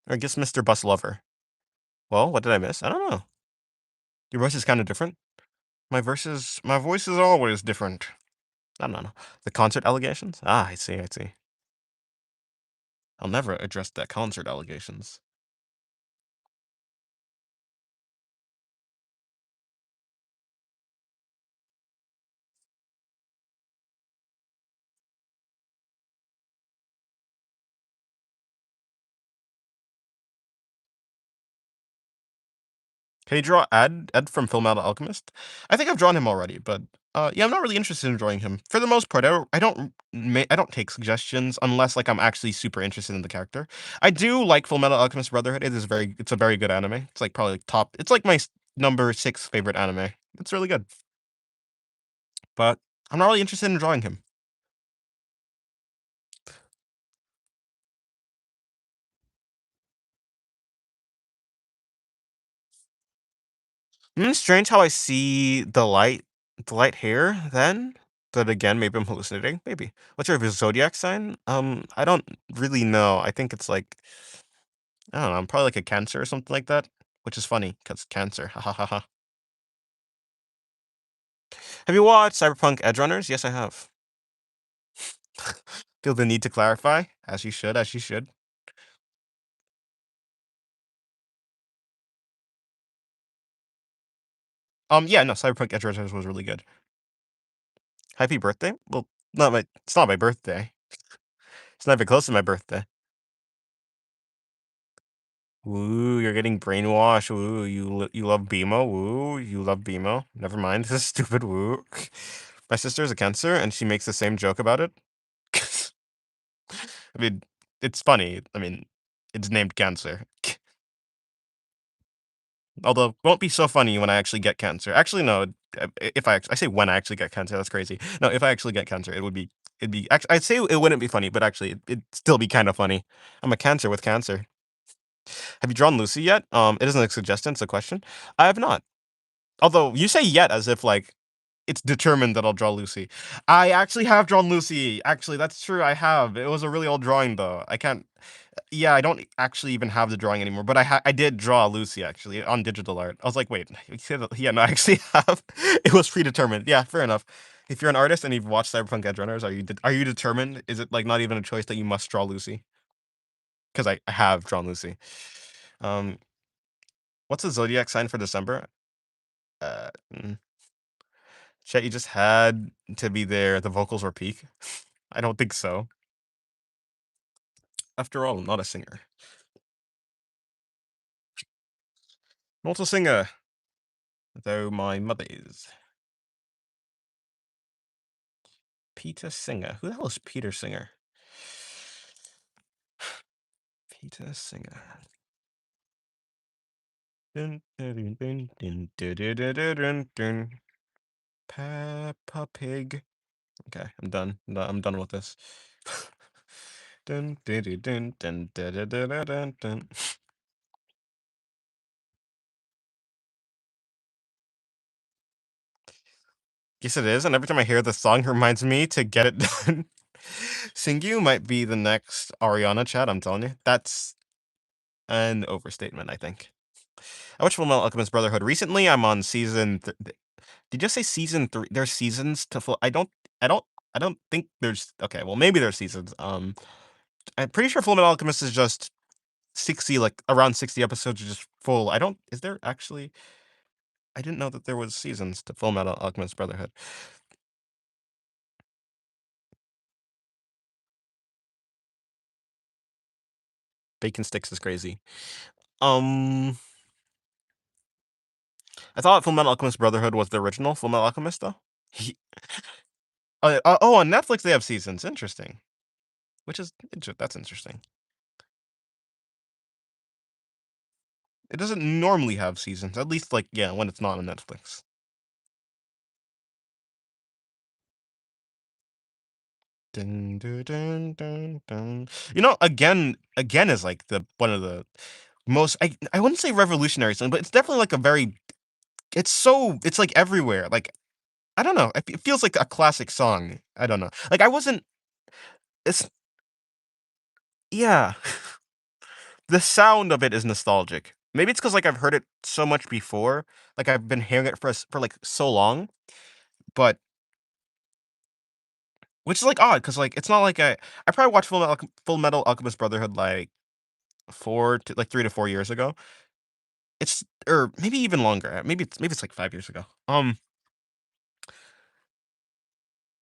Or I guess Mr. Bus Lover. Well, what did I miss? I don't know. Your voice is kind of different. My voice is always different. I don't know. The concert allegations? Ah, I see, I see. I'll never address that concert allegations. Can you draw Ed from Fullmetal Alchemist? I think I've drawn him already, but yeah, I'm not really interested in drawing him. For the most part, I don't take suggestions unless like I'm actually super interested in the character. I do like Fullmetal Alchemist Brotherhood. It's a very good anime. It's like probably top. It's like number 6 favorite anime. It's really good, but I'm not really interested in drawing him. Strange how I see the light here then, but again, maybe I'm hallucinating, maybe. What's your zodiac sign? I don't really know. I think it's like, I don't know, I'm probably like a Cancer or something like that, which is funny because Cancer. Ha ha ha ha. Have you watched Cyberpunk Edge Runners? Yes, I have. Feel the need to clarify, as you should, as you should. Yeah, no, Cyberpunk Edge Runners was really good. Happy birthday? Well, it's not my birthday. It's not even close to my birthday. Woo, you're getting brainwashed. Woo, you love BMO. Woo, you love BMO. Never mind. This is stupid. Woo. My sister is a Cancer, and she makes the same joke about it. I mean, it's funny. I mean, it's named Cancer. Although, it won't be so funny when I actually get cancer. Actually, no. If I say when I actually get cancer, that's crazy. No, if I actually get cancer, it'd be. Actually, I'd say it wouldn't be funny, but actually, it'd still be kind of funny. I'm a Cancer with cancer. Have you drawn Lucy yet? It isn't a suggestion; it's a question. I have not. Although you say yet as if like it's determined that I'll draw Lucy. I actually have drawn Lucy. Actually, that's true. I have. It was a really old drawing though. I can't. Yeah, I don't actually even have the drawing anymore, but I did draw Lucy actually on digital art. I was like, wait, you said yeah, no, I actually have. It was predetermined. Yeah, fair enough. If you're an artist and you've watched Cyberpunk Edge Runners, are you determined? Is it like not even a choice that you must draw Lucy? Because I have drawn Lucy. Um, what's the zodiac sign for December? Uh, mm, Chet, you just had to be there. The vocals were peak. I don't think so. After all, I'm not a singer. Not a singer, though my mother is. Peter Singer. Who the hell is Peter Singer? Peter Singer. Dun, dun, dun, dun, dun, dun, dun, dun, dun, dun. Peppa Pig. Okay, I'm done with this. Dun, dun, dun, dun, dun, dun, dun, dun, dun, dun, dun. Yes, it is. And every time I hear the song, it reminds me to get it done. Singyu might be the next Ariana chat. I'm telling you. That's an overstatement, I think. I watched Fullmetal Alchemist Brotherhood recently. I'm on season. Did you say season 3? There's seasons to full. I don't. I don't think there's. Okay, well maybe there's seasons. I'm pretty sure Fullmetal Alchemist is just 60, like around 60 episodes, are just full. I don't. Is there actually? I didn't know that there was seasons to Fullmetal Alchemist Brotherhood. Bacon sticks is crazy. Um, I thought Fullmetal Alchemist Brotherhood was the original Fullmetal Alchemist though. Oh, on Netflix they have seasons. Interesting. That's interesting. It doesn't normally have seasons, at least like yeah, when it's not on Netflix. Dun, dun, dun, dun, dun. You know, again is like the one of the most I wouldn't say revolutionary song, but it's definitely like a very it's like everywhere. Like I don't know, it feels like a classic song. I don't know. Like I wasn't it's yeah, the sound of it is nostalgic. Maybe it's because like I've heard it so much before. Like I've been hearing it for like so long, but which is like odd because like it's not like I probably watched Full Metal Alchemist Brotherhood like 3 to 4 years ago. It's or maybe even longer. Maybe it's like 5 years ago.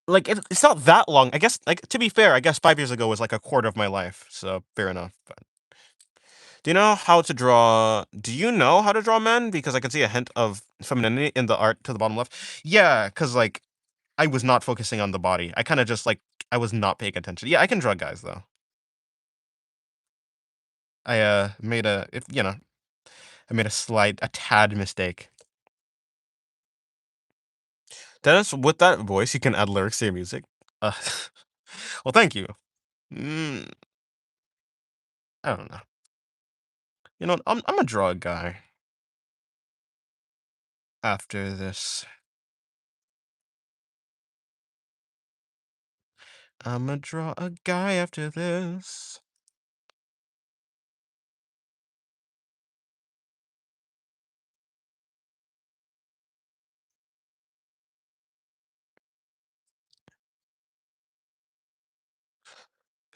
Like it's not that long. I guess like to be fair, I guess 5 years ago was like a quarter of my life. So fair enough. But do you know how to draw? Do you know how to draw men? Because I can see a hint of femininity in the art to the bottom left. Yeah, because like I was not focusing on the body. I kind of just like I was not paying attention. Yeah, I can draw guys though. I made a if you know I made a tad mistake. Dennis, with that voice, you can add lyrics to your music. Uh, well, thank you. Mm, I don't know. You know, I'm a draw a guy after this. I'ma draw a guy after this.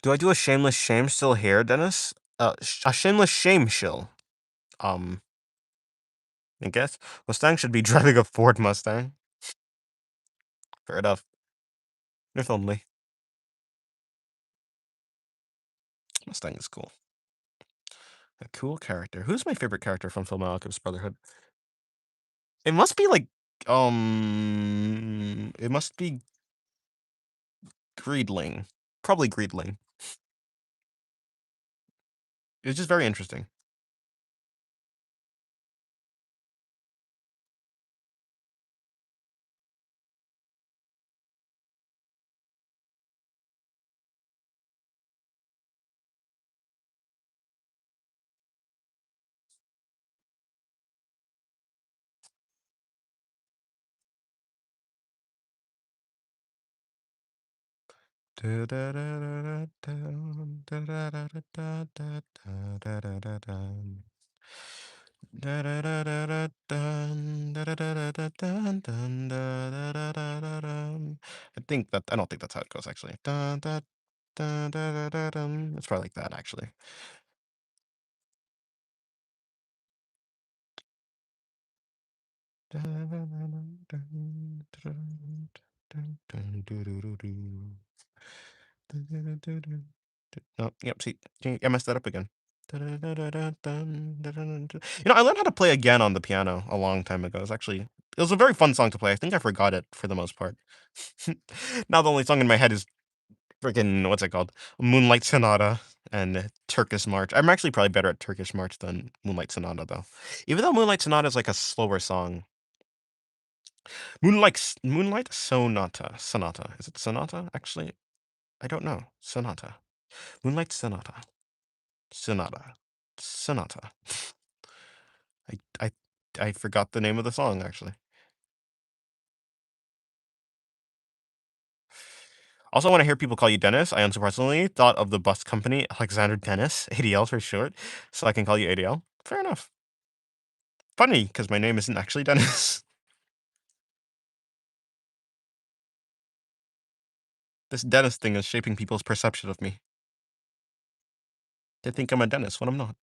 Do I do a shameless shame still here, Dennis? A shameless shame shill. Um, I guess Mustang should be driving a Ford Mustang. Fair enough. If only. Mustang is cool. A cool character. Who's my favorite character from Full Metal Alchemist Brotherhood? It must be like, it must be Greedling. Probably Greedling. It's just very interesting. I don't think that's how it goes actually. It's probably like that actually. No, yep, see, I messed that up again. You know, I learned how to play again on the piano a long time ago. It was a very fun song to play. I think I forgot it for the most part. Now the only song in my head is freaking what's it called? Moonlight Sonata and Turkish March. I'm actually probably better at Turkish March than Moonlight Sonata though. Even though Moonlight Sonata is like a slower song. Moonlight Sonata. Is it Sonata? Actually, I don't know. Sonata. Moonlight Sonata. Sonata. Sonata. I I I forgot the name of the song actually. Also, when I hear people call you Dennis, I unsurprisingly thought of the bus company Alexander Dennis, ADL for short, so I can call you ADL. Fair enough. Funny, because my name isn't actually Dennis. This Dennis thing is shaping people's perception of me. They think I'm a Dennis when I'm not.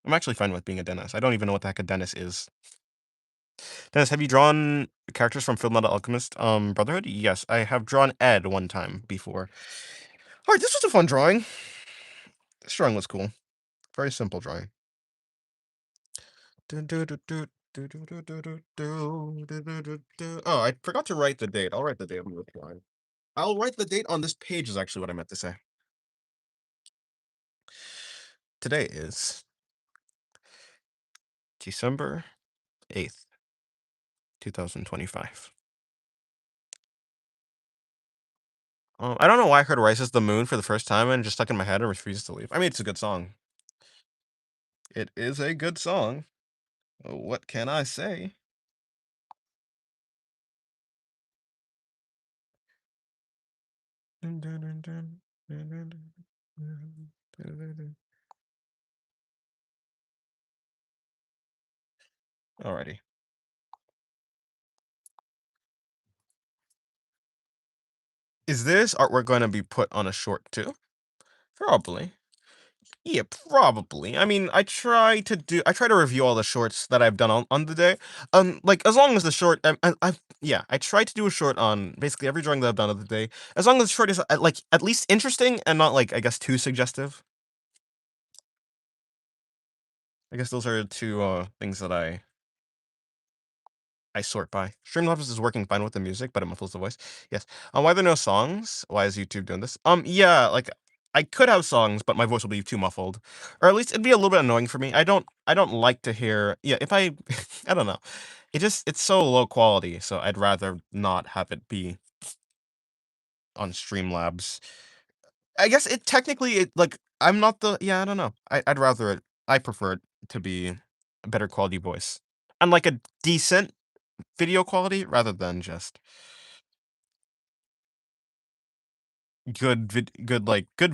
I'm actually fine with being a Dennis. I don't even know what the heck a Dennis is. Dennis, have you drawn characters from Fullmetal Alchemist Brotherhood? Yes, I have drawn Ed one time before. Alright, this was a fun drawing. This drawing was cool. Very simple drawing. Oh, I forgot to write the date. I'll write the date on the drawing. I'll write the date on this page is actually what I meant to say. Today is December 8th, 2025. I don't know why I heard Rises the Moon for the first time and it just stuck in my head and refuses to leave. I mean, it's a good song. It is a good song. What can I say? Alrighty. Is this artwork going to be put on a short too? Probably. Yeah, probably. I mean, I try to review all the shorts that I've done on the day. Like as long as the short, yeah, I try to do a short on basically every drawing that I've done of the day. As long as the short is like at least interesting and not like I guess too suggestive. I guess those are two things that I sort by. Streamlabs is working fine with the music, but it muffles the voice. Yes. Why are there no songs? Why is YouTube doing this? Yeah, like I could have songs, but my voice will be too muffled, or at least it'd be a little bit annoying for me. I don't like to hear. Yeah, if I, I don't know. it's so low quality, so I'd rather not have it be on Streamlabs. I guess it technically it like I'm not the yeah, I don't know. I'd rather I prefer it to be a better quality voice. And like a decent video quality rather than just good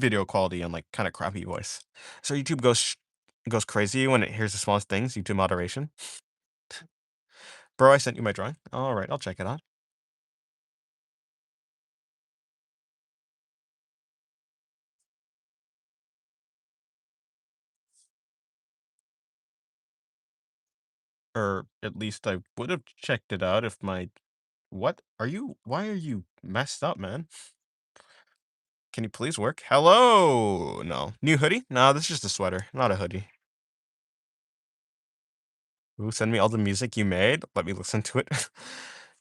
video quality and like kind of crappy voice. So YouTube goes crazy when it hears the smallest things. YouTube moderation. Bro, I sent you my drawing. All right, I'll check it out. Or at least I would have checked it out if my what are you why are you messed up, man? Can you please work? Hello. No. New hoodie? No, this is just a sweater, not a hoodie. Ooh, send me all the music you made. Let me listen to it.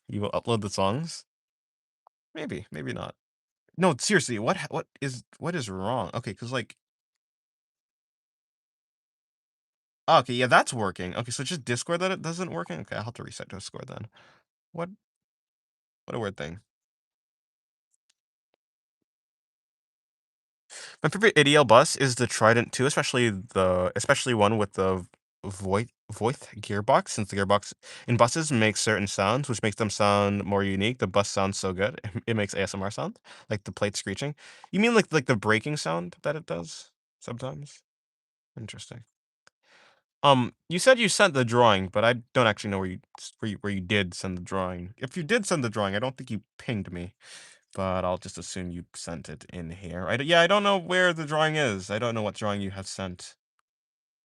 You will upload the songs? Maybe, maybe not. No, seriously, what is wrong? Okay, because like oh, okay, yeah, that's working. Okay, so just Discord that it doesn't working? Okay, I'll have to reset Discord then. What what a weird thing. My favorite ADL bus is the Trident 2, especially one with the Voith gearbox, since the gearbox in buses makes certain sounds, which makes them sound more unique. The bus sounds so good. It makes ASMR sound, like the plate screeching. You mean like the braking sound that it does sometimes? Interesting. You said you sent the drawing, but I don't actually know where you did send the drawing. If you did send the drawing, I don't think you pinged me. But I'll just assume you sent it in here. Yeah, I don't know where the drawing is. I don't know what drawing you have sent.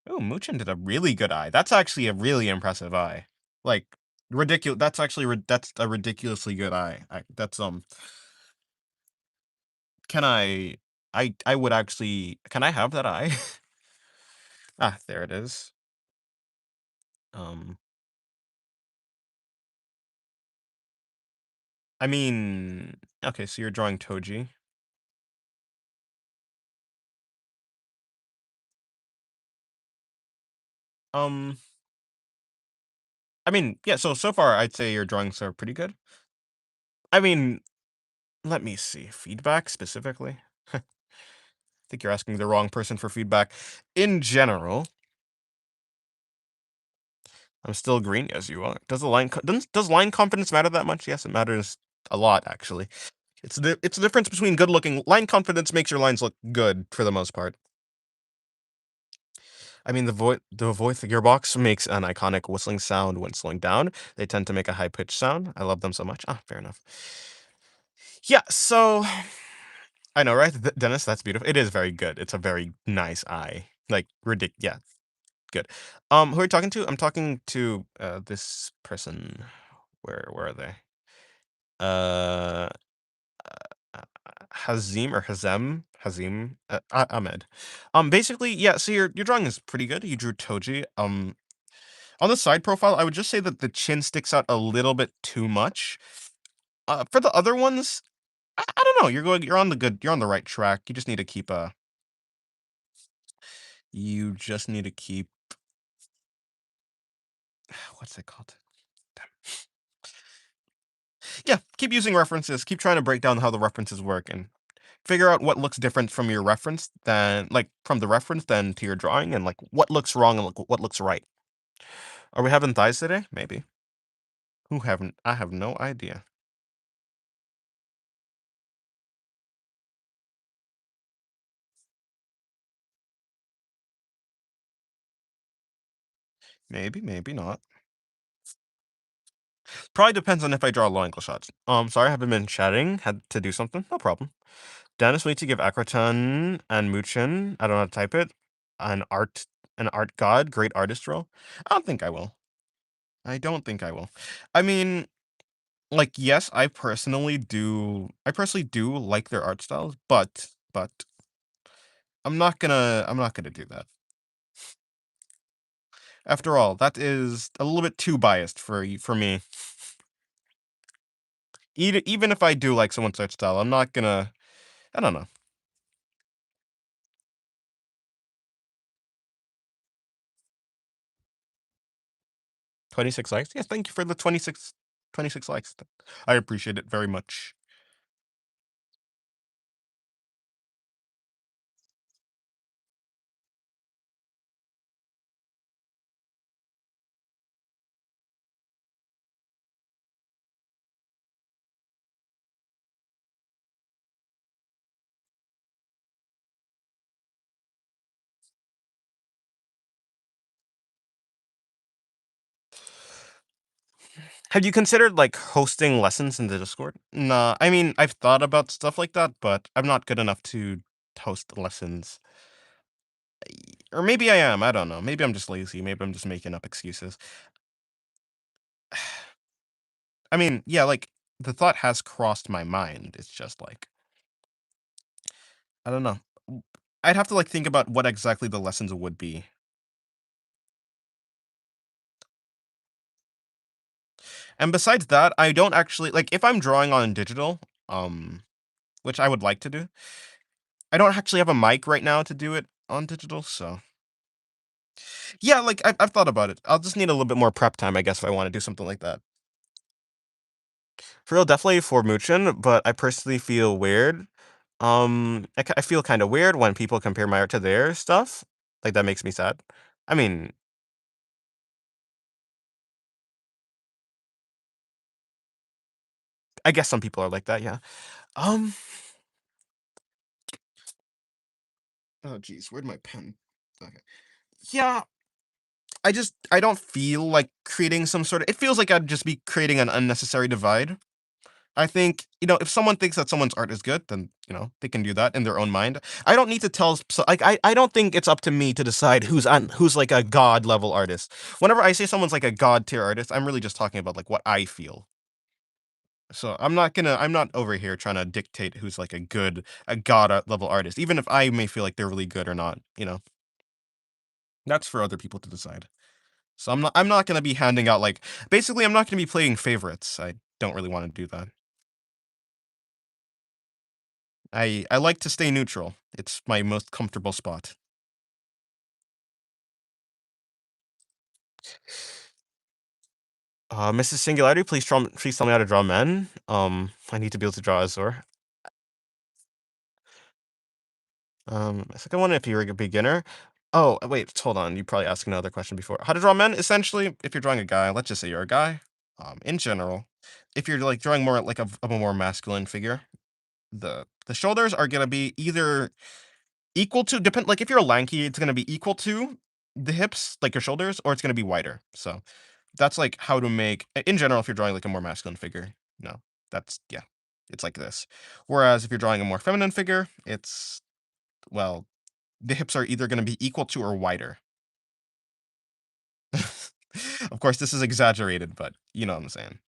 Oh, Muchin did a really good eye. That's actually a really impressive eye. Like ridiculous. That's actually that's a ridiculously good eye. That's Can I? I would actually. Can I have that eye? Ah, there it is. Um, I mean, okay, so you're drawing Toji. Um, I mean, yeah. So far, I'd say your drawings are pretty good. I mean, let me see. Feedback specifically. Think you're asking the wrong person for feedback. In general, I'm still green as you are. Does line confidence matter that much? Yes, it matters a lot actually. It's the difference between good looking line confidence makes your lines look good for the most part. I mean the voice gearbox makes an iconic whistling sound when slowing down. They tend to make a high pitched sound. I love them so much. Ah, fair enough. Yeah, so I know, right? Dennis, that's beautiful. It is very good. It's a very nice eye. Like ridiculous. Yeah, good. Who are you talking to? I'm talking to this person. Where are they? Uh, Hazim or Hazim Ahmed. Basically, yeah. So your drawing is pretty good. You drew Toji. On the side profile, I would just say that the chin sticks out a little bit too much. For the other ones, I don't know. You're on the right track. You just need to keep what's it called? Yeah, keep using references. Keep trying to break down how the references work and figure out what looks different from your reference than like from the reference than to your drawing and like what looks wrong and what looks right. Are we having thighs today? Maybe. Who haven't? I have no idea. Maybe, maybe not. Probably depends on if I draw low angle shots. Sorry, I haven't been chatting. Had to do something. No problem. Dennis, we need to give Akraton and Muchin, I don't know how to type it, an art an art god, great artist role. I don't think I will. I don't think I will. I mean, like, yes, I personally do like their art styles, but I'm not gonna do that. After all, that is a little bit too biased for me. Even if I do like someone's art style, I'm not gonna I don't know. 26 likes. Yes, thank you for the 26 likes. I appreciate it very much. Have you considered like hosting lessons in the Discord? Nah, I mean, I've thought about stuff like that, but I'm not good enough to host lessons. Or maybe I am, I don't know. Maybe I'm just lazy. Maybe I'm just making up excuses. I mean, yeah, like the thought has crossed my mind. It's just like I don't know. I'd have to like think about what exactly the lessons would be. And besides that, I don't actually like if I'm drawing on digital, which I would like to do. I don't actually have a mic right now to do it on digital, so yeah, like I've thought about it. I'll just need a little bit more prep time, I guess, if I want to do something like that. For real, definitely for Muchin, but I personally feel weird. I feel kind of weird when people compare my art to their stuff. Like that makes me sad. I mean, I guess some people are like that, yeah. Um, oh geez, where'd my pen? Okay. Yeah, I don't feel like creating some sort of. It feels like I'd just be creating an unnecessary divide. I think, if someone thinks that someone's art is good, then, they can do that in their own mind. I don't need to tell so like I don't think it's up to me to decide who's like a god level artist. Whenever I say someone's like a god tier artist, I'm really just talking about like what I feel. So I'm not over here trying to dictate who's like a god level artist, even if I may feel like they're really good or not. That's for other people to decide. So I'm not gonna be handing out like basically I'm not gonna be playing favorites. I don't really want to do that. I like to stay neutral. It's my most comfortable spot. Mrs. Singularity, please tell me how to draw men. I need to be able to draw Azor. My second one, if you're a beginner. Oh, wait, hold on. You probably asked another question before. How to draw men? Essentially, if you're drawing a guy, let's just say you're a guy. In general, if you're like drawing more like of a more masculine figure, the shoulders are gonna be either equal to depend like if you're lanky, it's gonna be equal to the hips, like your shoulders, or it's gonna be wider. So that's like how to make in general if you're drawing like a more masculine figure. No, that's yeah, it's like this. Whereas if you're drawing a more feminine figure, it's well, the hips are either gonna be equal to or wider. Of course, this is exaggerated, but you know what I'm saying.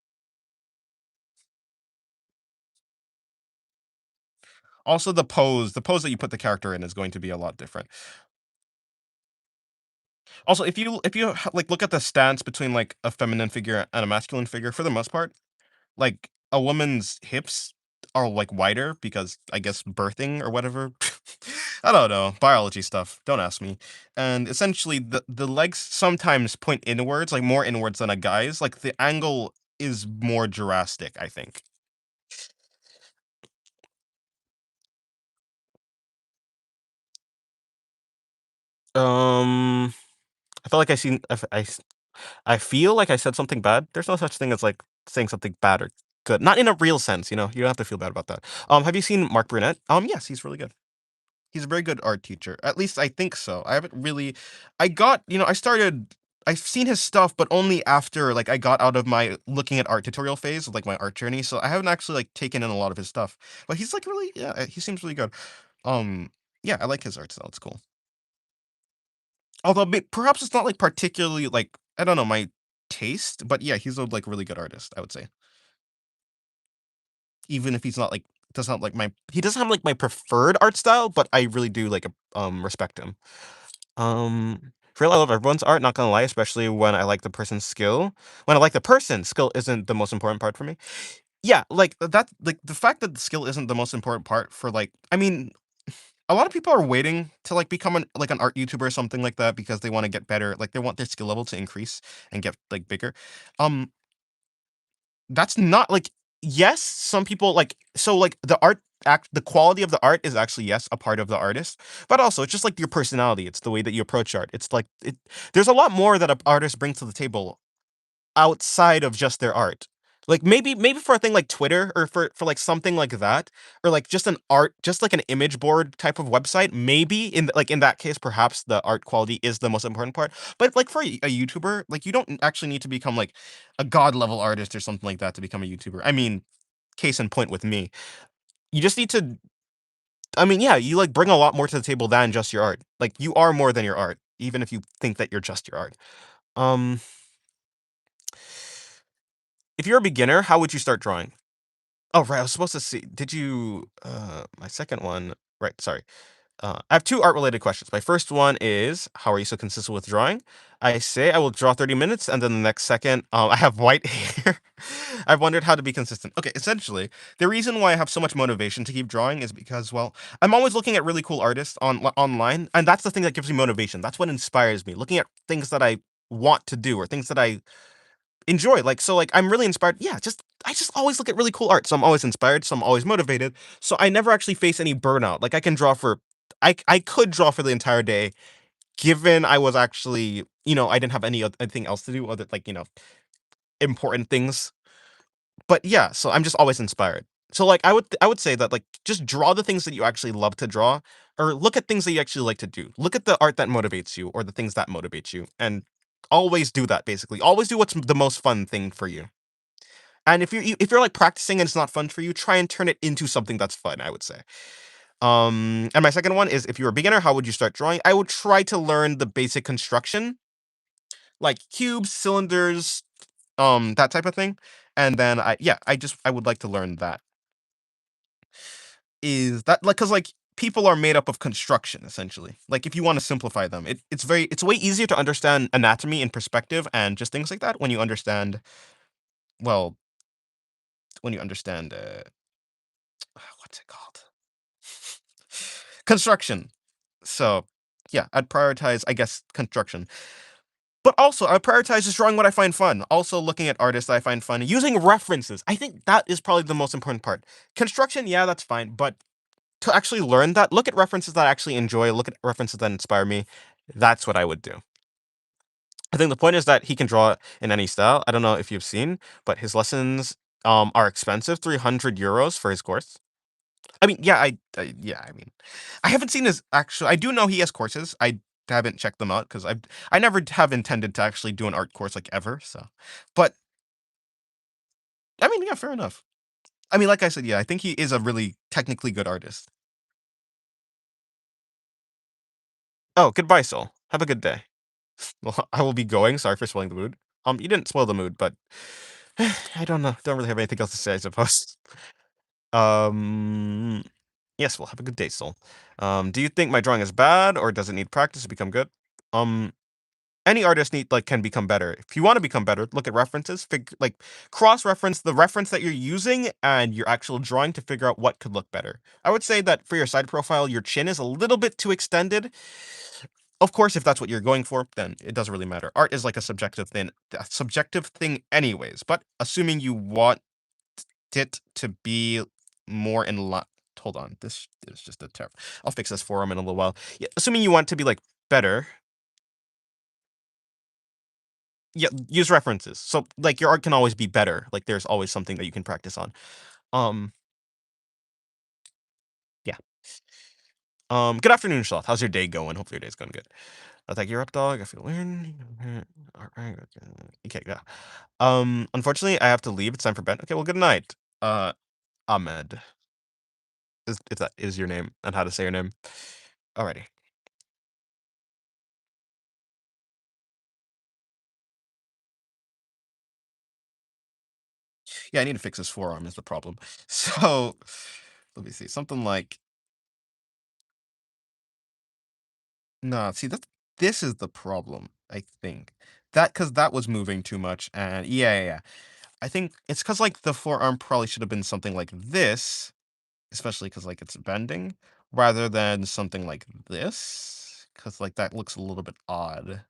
Also, the pose that you put the character in is going to be a lot different. Also, if you like look at the stance between like a feminine figure and a masculine figure, for the most part, like a woman's hips are like wider because I guess birthing or whatever. I don't know biology stuff. Don't ask me. And essentially, the legs sometimes point inwards, like more inwards than a guy's. Like the angle is more drastic. I think. Um, I felt like I feel like I said something bad. There's no such thing as like saying something bad or good. Not in a real sense. You don't have to feel bad about that. Have you seen Mark Burnett? Yes, he's really good. He's a very good art teacher. At least I think so. I haven't really I've seen his stuff, but only after like I got out of my looking at art tutorial phase of like my art journey. So I haven't actually like taken in a lot of his stuff. But he's like really yeah, he seems really good. Um yeah, I like his art style. It's cool. Although perhaps it's not like particularly like I don't know, my taste, but yeah, he's a like really good artist, I would say. Even if he's not like doesn't have like my he doesn't have like my preferred art style, but I really do like respect him. For real, I love everyone's art, not gonna lie, especially when I like the person's skill. When I like the person, skill isn't the most important part for me. Yeah, like that like the fact that the skill isn't the most important part for like I mean, a lot of people are waiting to like become an art YouTuber or something like that because they want to get better. Like they want their skill level to increase and get like bigger. Um, that's not like yes, some people like so like the art act the quality of the art is actually yes a part of the artist, but also it's just like your personality. It's the way that you approach art. It's like it. There's a lot more that an artist brings to the table outside of just their art. Like maybe for a thing like Twitter or for like something like that or like just an art just like an image board type of website, maybe in that case perhaps the art quality is the most important part. But like for a YouTuber, like you don't actually need to become like a god level artist or something like that to become a YouTuber. I mean, case in point with me. You just need to I mean, yeah, you like bring a lot more to the table than just your art. Like you are more than your art, even if you think that you're just your art. Um if you're a beginner, how would you start drawing? Oh, right, I was supposed to see did you my second one right, sorry. I have 2 art-related questions. My first one is, how are you so consistent with drawing? I say I will draw 30 minutes, and then the next second, I have white hair. I've wondered how to be consistent. Okay, essentially, the reason why I have so much motivation to keep drawing is because, well, I'm always looking at really cool artists online, and that's the thing that gives me motivation. That's what inspires me. Looking at things that I want to do or things that I enjoy. Like so like I'm really inspired. Yeah, just I just always look at really cool art. So I'm always inspired, so I'm always motivated. So I never actually face any burnout. Like I can draw for I could draw for the entire day given I was actually, I didn't have anything else to do other like, important things. But yeah, so I'm just always inspired. So like I would say that like just draw the things that you actually love to draw or look at things that you actually like to do. Look at the art that motivates you or the things that motivate you and always do that basically. Always do what's the most fun thing for you. And if you're like practicing and it's not fun for you, try and turn it into something that's fun, I would say. And my second one is if you're a beginner, how would you start drawing? I would try to learn the basic construction, like cubes, cylinders, that type of thing. And then I would like to learn that. Is that like cuz like people are made up of construction essentially. Like if you want to simplify them, it's way easier to understand anatomy and perspective and just things like that when you understand well, when you understand what's it called? Construction. So, yeah, I'd prioritize, I guess, construction. But also, I prioritize just drawing what I find fun. Also, looking at artists that I find fun, using references. I think that is probably the most important part. Construction, yeah, that's fine. But to actually learn that, look at references that I actually enjoy, look at references that inspire me. That's what I would do. I think the point is that he can draw in any style. I don't know if you've seen, but his lessons are expensive, €300 for his course. I mean, yeah, I mean, I haven't seen his actual I do know he has courses. I haven't checked them out because I never have intended to actually do an art course, like, ever, so but, I mean, yeah, fair enough. I mean, like I said, yeah, I think he is a really technically good artist. Oh, goodbye, soul. Have a good day. Well, I will be going, sorry for spoiling the mood. You didn't spoil the mood, but I don't know, don't really have anything else to say, I suppose. Um, yes, well, have a good day, soul. Do you think my drawing is bad, or does it need practice to become good? Um any artist can become better. If you want to become better, look at references, cross reference the reference that you're using and your actual drawing to figure out what could look better. I would say that for your side profile, your chin is a little bit too extended. Of course, if that's what you're going for, then it doesn't really matter. Art is like a subjective thing anyways. But assuming you want it to be more in line. Hold on, this is just a terrible. I'll fix this forum in a little while. Yeah, assuming you want to be like better, yeah, use references. So like your art can always be better. Like there's always something that you can practice on. Um, yeah. Good afternoon, Sloth. How's your day going? Hopefully your day's going good. I'll take your up, dog. I feel weird. Alright, okay, yeah. Unfortunately, I have to leave. It's time for bed. Okay, well, good night. Ahmed, if that is your name and how to say your name. Alrighty. Yeah, I need to fix this forearm is the problem. So let me see. Something like no, see this is the problem, I think. That because that was moving too much and yeah. I think it's because like the forearm probably should have been something like this, especially because like it's bending. rather than something like this, because like that looks a little bit odd.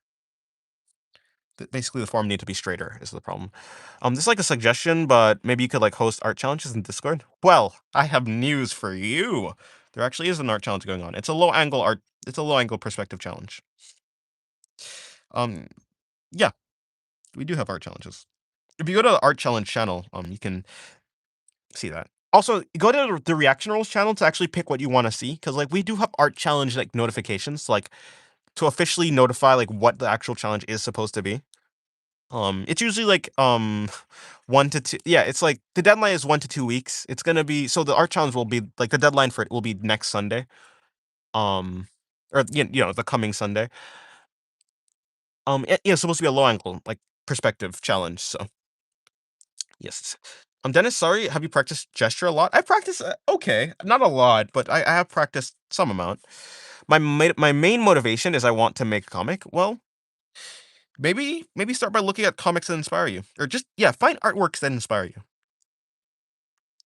Basically, the form need to be straighter is the problem. This is like a suggestion, but maybe you could like host art challenges in Discord. Well, I have news for you. There actually is an art challenge going on. It's a low angle art. It's a low angle perspective challenge. Um, yeah, we do have art challenges. If you go to the art challenge channel, you can see that. Also, go to the reaction rules channel to actually pick what you want to see, because like we do have art challenge like notifications, like to officially notify like what the actual challenge is supposed to be. It's usually like 1 to 2. Yeah, it's like the deadline is 1 to 2 weeks. It's gonna be so the art challenge will be like the deadline for it will be next Sunday. Um, or the coming Sunday. It's supposed to be a low angle like perspective challenge. So yes. Dennis, sorry, have you practiced gesture a lot? I practice okay, not a lot, but I have practiced some amount. My main motivation is I want to make a comic. Well, maybe start by looking at comics that inspire you, or just find artworks that inspire you.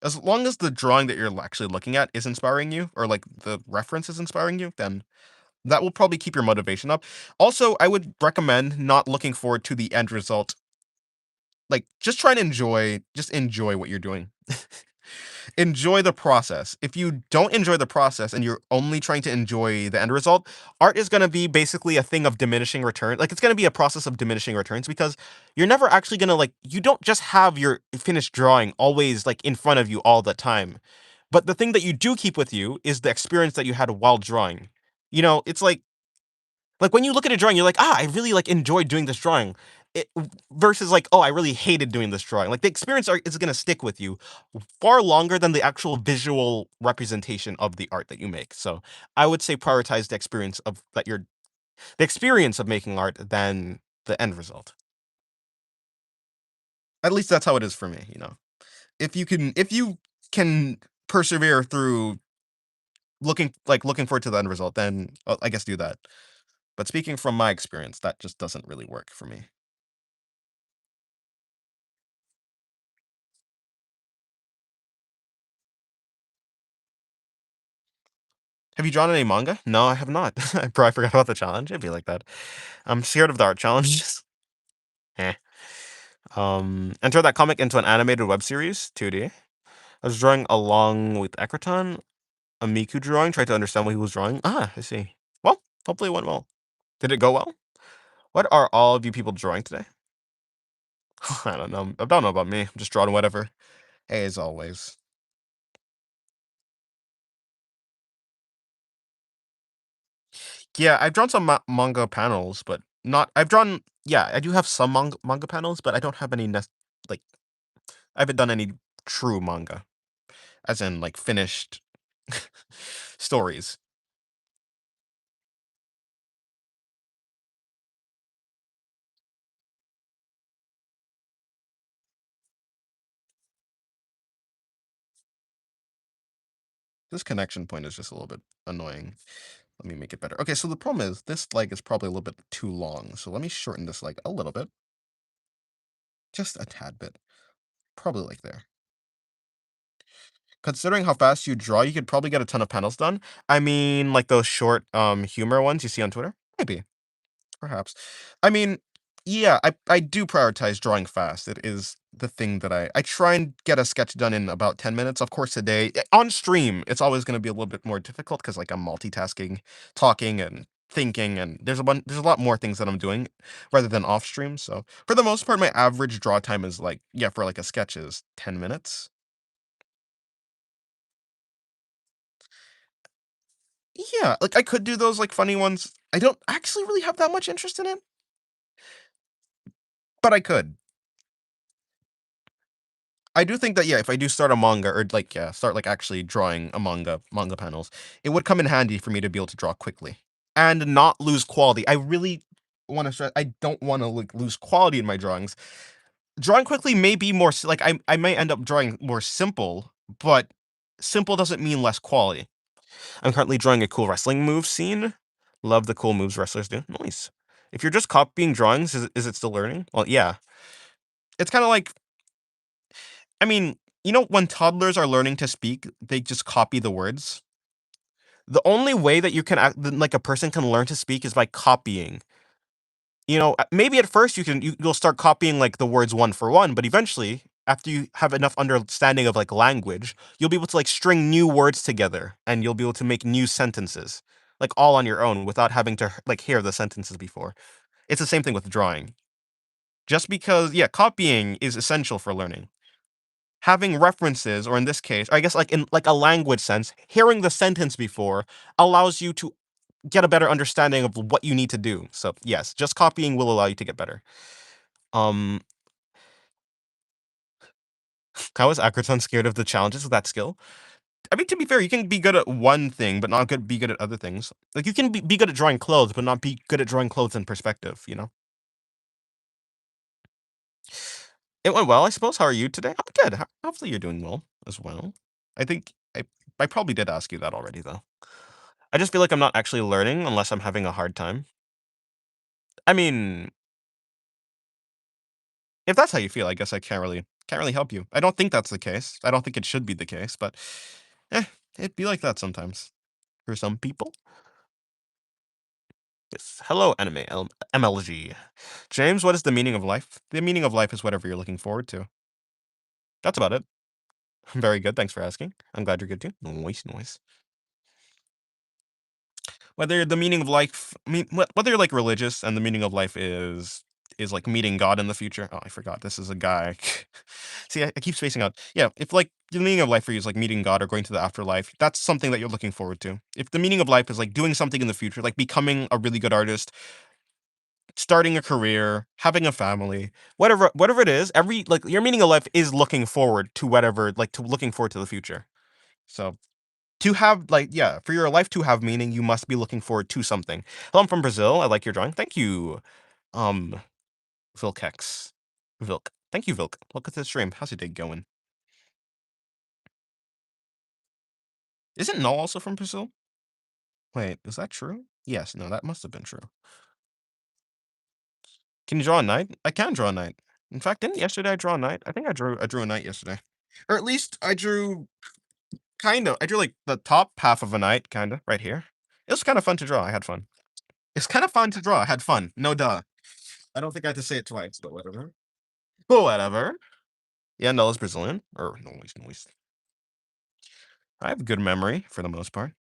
As long as the drawing that you're actually looking at is inspiring you, or like the reference is inspiring you, then that will probably keep your motivation up. Also, I would recommend not looking forward to the end result. Like, just try to enjoy what you're doing. Enjoy the process. If you don't enjoy the process and you're only trying to enjoy the end result, art is going to be basically a thing of diminishing return. Like it's going to be a process of diminishing returns because you're never actually going to like you don't just have your finished drawing always like in front of you all the time. But the thing that you do keep with you is the experience that you had while drawing. It's like when you look at a drawing, you're like, I really like enjoyed doing this drawing. It, versus like, oh, I really hated doing this drawing. Like the experience is going to stick with you far longer than the actual visual representation of the art that you make. So I would say prioritize the experience of making art than the end result. At least that's how it is for me. If you can persevere through looking forward to the end result, then I guess do that. But speaking from my experience, that just doesn't really work for me. Have you drawn any manga? No, I have not. I probably forgot about the challenge. It'd be like that. I'm scared of the art challenges. Eh. Enter that comic into an animated web series, 2D. I was drawing along with Ekroton, a Miku drawing, tried to understand what he was drawing. Ah, I see. Well, hopefully it went well. Did it go well? What are all of you people drawing today? I don't know. I don't know about me. I'm just drawing whatever. Hey, as always. Yeah, I've drawn some manga panels, but not. I've drawn. Yeah, I do have some manga panels, but I don't have any. Like, I haven't done any true manga, as in like finished stories. This connection point is just a little bit annoying. Let me make it better. Okay, so the problem is this leg is probably a little bit too long. So let me shorten this leg a little bit, just a tad bit, probably like there. Considering how fast you draw, you could probably get a ton of panels done. I mean, like those short humor ones you see on Twitter. Maybe. Perhaps. I mean, yeah, I do prioritize drawing fast. It is the thing that I try and get a sketch done in about 10 minutes. Of course, a day. On stream, it's always going to be a little bit more difficult because like I'm multitasking, talking and thinking, and there's a lot more things that I'm doing rather than off stream. So for the most part, my average draw time is like, yeah, for like a sketch is 10 minutes. Yeah, like I could do those like funny ones. I don't actually really have that much interest in it, but I could. I do think that if I do start a manga or like start like actually drawing a manga panels, it would come in handy for me to be able to draw quickly and not lose quality. I really want to stress I don't want to like lose quality in my drawings. Drawing quickly may be more like I might end up drawing more simple, but simple doesn't mean less quality. I'm currently drawing a cool wrestling move scene. Love the cool moves wrestlers do. Nice. If you're just copying drawings, is it still learning? Well, yeah. It's kind of like I mean, when toddlers are learning to speak, they just copy the words. The only way that you can act like a person can learn to speak is by copying. Maybe at first you'll start copying like the words one for one, but eventually, after you have enough understanding of like language, you'll be able to like string new words together and you'll be able to make new sentences, like all on your own without having to like hear the sentences before. It's the same thing with drawing. Just because, yeah, copying is essential for learning. Having references, or in this case, or I guess like in like a language sense, hearing the sentence before allows you to get a better understanding of what you need to do. So yes, just copying will allow you to get better. Um, how is Akkerton scared of the challenges with that skill? I mean, to be fair, you can be good at one thing, but not be good at other things. Like you can be good at drawing clothes, but not be good at drawing clothes in perspective. It went well, I suppose. How are you today? I'm good. Hopefully, you're doing well as well. I think I probably did ask you that already, though. I just feel like I'm not actually learning unless I'm having a hard time. I mean, if that's how you feel, I guess I can't really help you. I don't think that's the case. I don't think it should be the case, but eh, it'd be like that sometimes for some people. Yes. Hello, MLG. James, what is the meaning of life? The meaning of life is whatever you're looking forward to. That's about it. Very good. Thanks for asking. I'm glad you're good too. Noise, noise. Whether the meaning of life, whether you're like religious and the meaning of life is like meeting God in the future. Oh, I forgot. This is a guy. See, I keep spacing out. Yeah, if like the meaning of life for you is like meeting God or going to the afterlife, that's something that you're looking forward to. If the meaning of life is like doing something in the future, like becoming a really good artist, starting a career, having a family, whatever it is, every like your meaning of life is looking forward to whatever, like to looking forward to the future. So to have like yeah, for your life to have meaning, you must be looking forward to something. Hello, I'm from Brazil. I like your drawing. Thank you. Um, Vilkex. Vilk. Thank you, Vilk. Look at the stream. How's your day going? Isn't Null also from Brazil? Wait, is that true? Yes, no, that must have been true. Can you draw a knight? I can draw a knight. In fact, didn't yesterday I draw a knight? I think I drew a knight yesterday. Or at least I drew kind of. I drew like the top half of a knight, kind of, right here. It was kind of fun to draw. I had fun. It's kind of fun to draw. I had fun. No duh. I don't think I had to say it twice, but whatever. But whatever. Yeah, Null is Brazilian. Or noise. I have good memory for the most part.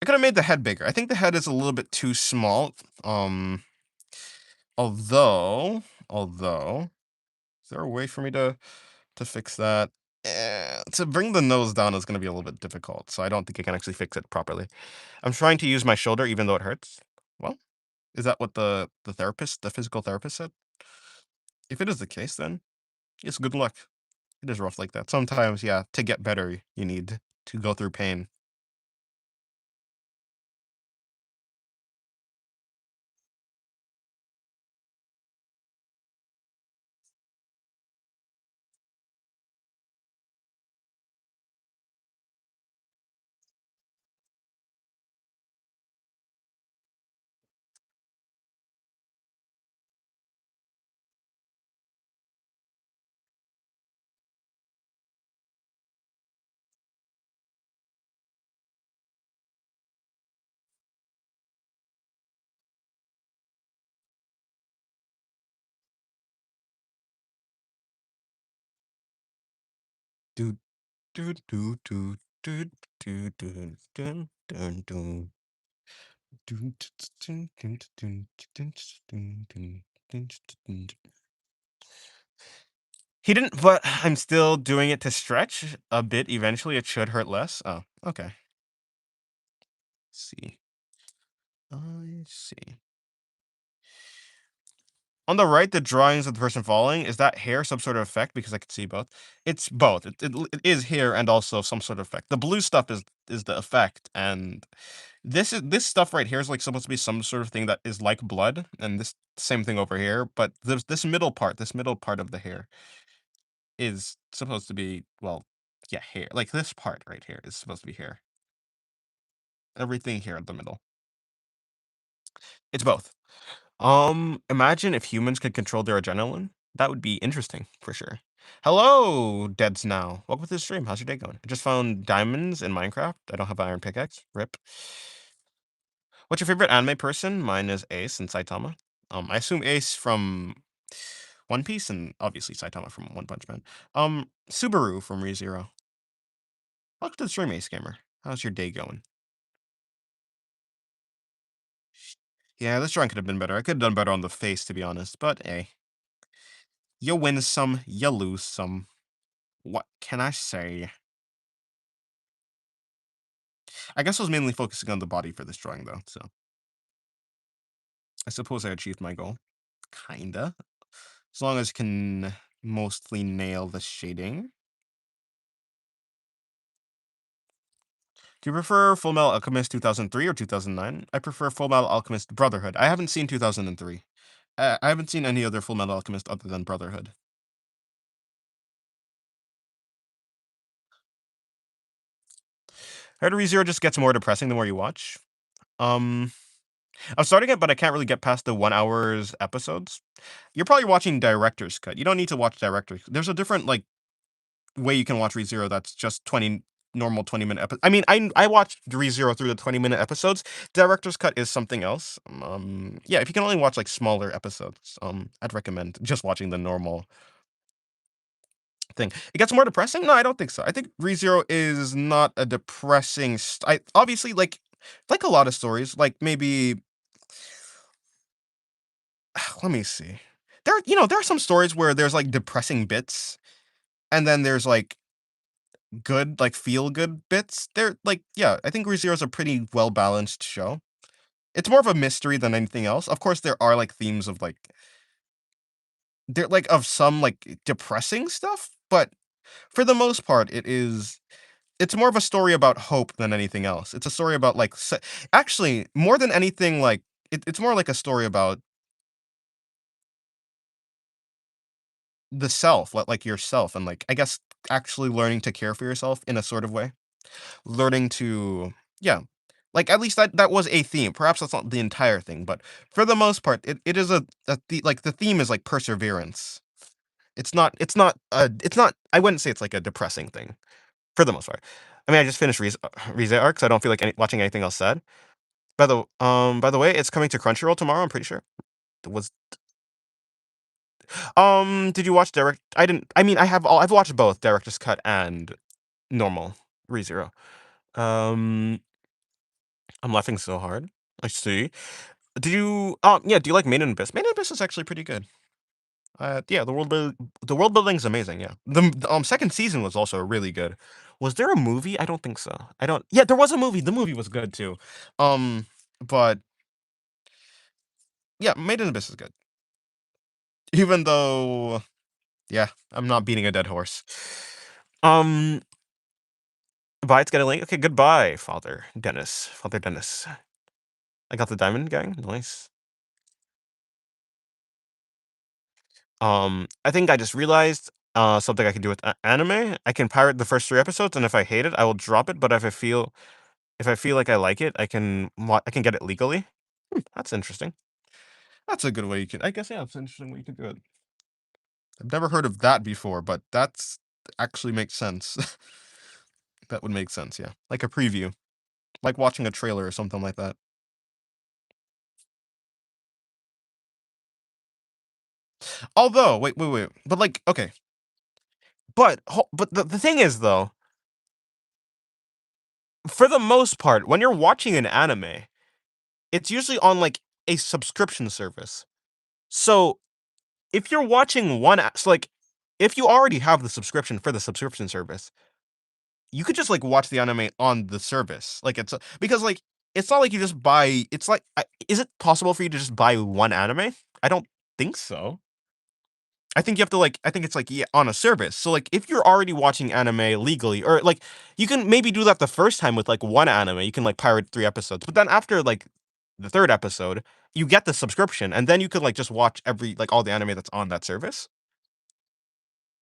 I could have made the head bigger. I think the head is a little bit too small. Um, although, is there a way for me to fix that? To bring the nose down is going to be a little bit difficult, so I don't think I can actually fix it properly. I'm trying to use my shoulder, even though it hurts. Well, is that what the physical therapist said? If it is the case, then it's good luck. It is rough like that. Sometimes, yeah, to get better, you need to go through pain. Do do do do do do do do do do. He didn't, but I'm still doing it to stretch a bit. Eventually, it should hurt less. Oh, okay. See, I see. On the right, the drawings of the person falling, is that hair some sort of effect? Because I could see both. It's both. It is hair and also some sort of effect. The blue stuff is the effect, and This stuff right here is like supposed to be some sort of thing that is like blood, and this same thing over here. But there's this middle part of the hair is supposed to be, well, yeah, hair. Like this part right here is supposed to be hair. Everything here in the middle. It's both. Imagine if humans could control their adrenaline. That would be interesting for sure. Hello, Deads now. Welcome to the stream. How's your day going? I just found diamonds in Minecraft. I don't have an iron pickaxe. Rip. What's your favorite anime person? Mine is Ace and Saitama. I assume Ace from One Piece and obviously Saitama from One Punch Man. Subaru from ReZero. Welcome to the stream, Ace Gamer. How's your day going? Yeah, this drawing could have been better. I could have done better on the face, to be honest. But hey, you win some, you lose some. What can I say? I guess I was mainly focusing on the body for this drawing, though. So I suppose I achieved my goal. Kinda. As long as I can mostly nail the shading. Do you prefer Full Metal Alchemist 2003 or 2009? I prefer Full Metal Alchemist Brotherhood. I haven't seen 2003. I haven't seen any other Full Metal Alchemist other than Brotherhood. Heard ReZero just gets more depressing the more you watch. Um, I'm starting it, but I can't really get past the 1 hour's episodes. You're probably watching director's cut. You don't need to watch director's. There's a different like way you can watch ReZero that's just 20 normal 20-minute episodes. I mean, I watched ReZero through the 20-minute episodes. Director's cut is something else. Yeah, if you can only watch like smaller episodes, I'd recommend just watching the normal thing. It gets more depressing? No, I don't think so. I think ReZero is not a depressing I obviously like a lot of stories, like maybe let me see. There are some stories where there's like depressing bits and then there's like good, like feel good bits. They're like, yeah, I think ReZero is a pretty well balanced show. It's more of a mystery than anything else. Of course, there are like themes of like there like of some like depressing stuff, but for the most part, it's more of a story about hope than anything else. It's a story about like actually more than anything like it's more like a story about the self, like yourself, and like I guess actually learning to care for yourself in a sort of way. Learning to yeah, like at least that was a theme. Perhaps that's not the entire thing, but for the most part, it is like the theme is like perseverance. It's not I wouldn't say it's like a depressing thing for the most part. I mean, I just finished Rize arc, so I don't feel like watching anything else said. By the way, it's coming to Crunchyroll tomorrow. I'm pretty sure. It was did you watch direct? I didn't. I mean, I've watched both director's cut and normal ReZero. Um, I'm laughing so hard. I see. Yeah, do you like Main and Abyss? Main and Abyss is actually pretty good. Yeah, the world building is amazing. Yeah, the second season was also really good. Was there a movie? I don't think so. I don't. Yeah, there was a movie. The movie was good too. Um, but yeah, Maiden Abyss is good. Even though, yeah, I'm not beating a dead horse. Um, bye. It's getting late. Okay, goodbye, Father Dennis. Father Dennis. I got the diamond gang. Nice. I think I just realized something I can do with anime. I can pirate the first 3 episodes, and if I hate it, I will drop it. But if I feel like I like it, I can get it legally. That's interesting. That's a good way you can. I guess yeah, it's an interesting way you can do it. I've never heard of that before, but that's actually makes sense. That would make sense. Yeah, like a preview, like watching a trailer or something like that. Although, wait, but like okay, but the thing is though, for the most part, when you're watching an anime, it's usually on like a subscription service. So if you're watching so like if you already have the subscription for the subscription service, you could just like watch the anime on the service. Like because like it's not like you just buy. It's like is it possible for you to just buy one anime? I don't think so. I think you have to like I think it's like yeah, on a service. So like if you're already watching anime legally or like you can maybe do that the first time with like one anime. You can like pirate 3 episodes. But then after like the 3rd episode, you get the subscription and then you can like just watch every like all the anime that's on that service.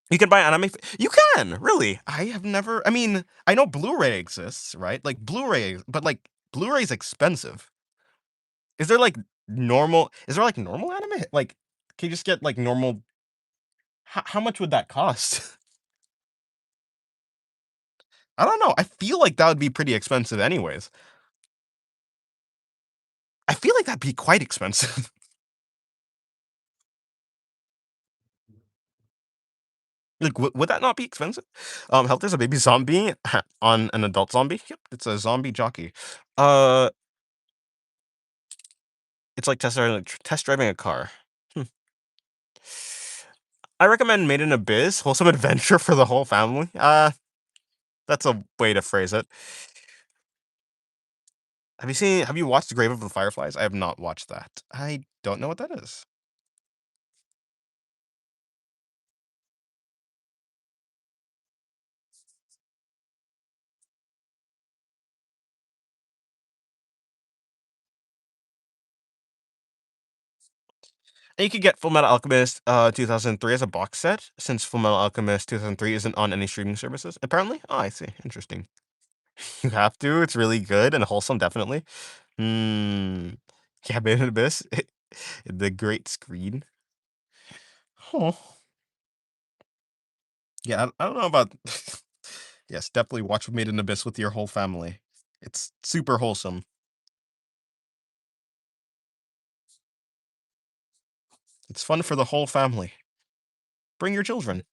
You can buy anime you can, really. I have never I mean, I know Blu-ray exists, right? Like Blu-ray, but like Blu-ray is expensive. Is there like is there like normal anime? Like can you just get like normal how much would that cost? I don't know. I feel like that would be pretty expensive anyways. I feel like that'd be quite expensive. Like, would that not be expensive? Help, there's a baby zombie on an adult zombie. Yep, it's a zombie jockey. Uh, it's like test driving a car. Hmm. I recommend Made in Abyss, wholesome adventure for the whole family. That's a way to phrase it. Have you watched Grave of the Fireflies? I have not watched that. I don't know what that is. And you could get Full Metal Alchemist 2003 as a box set, since Full Metal Alchemist 2003 isn't on any streaming services, apparently. Oh, I see. Interesting. You have to. It's really good and wholesome, definitely. Hmm. Cabin in Abyss. The Great Screen. Oh. Yeah, I don't know about. Yes, definitely watch Made in Abyss with your whole family. It's super wholesome. It's fun for the whole family. Bring your children.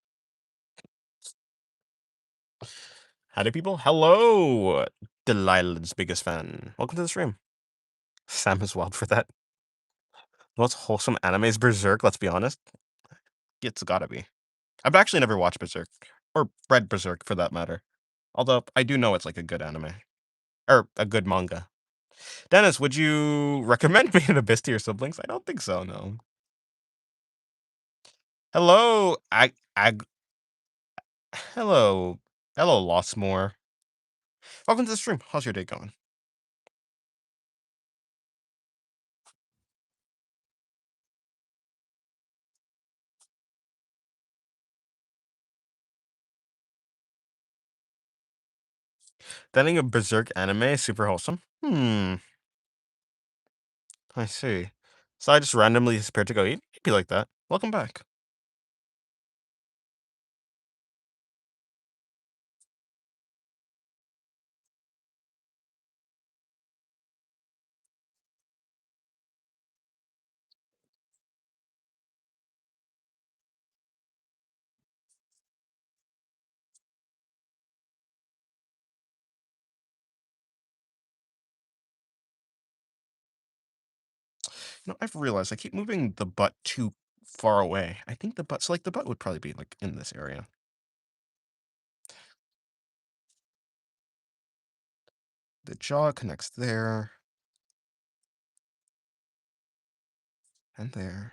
Howdy, people. Hello, Delilah's biggest fan. Welcome to the stream. Sam is wild for that. The most wholesome anime is Berserk, let's be honest. It's gotta be. I've actually never watched Berserk, or read Berserk for that matter. Although, I do know it's like a good anime. Or a good manga. Dennis, would you recommend Made in Abyss to your siblings? I don't think so, no. Hello, hello. Hello, Lossmore. Welcome to the stream. How's your day going? The ending of Berserk anime is super wholesome. I see. So I just randomly disappeared to go eat? Be like that. Welcome back. No, I've realized I keep moving the butt too far away. I think the butt would probably be like in this area. The jaw connects there and there.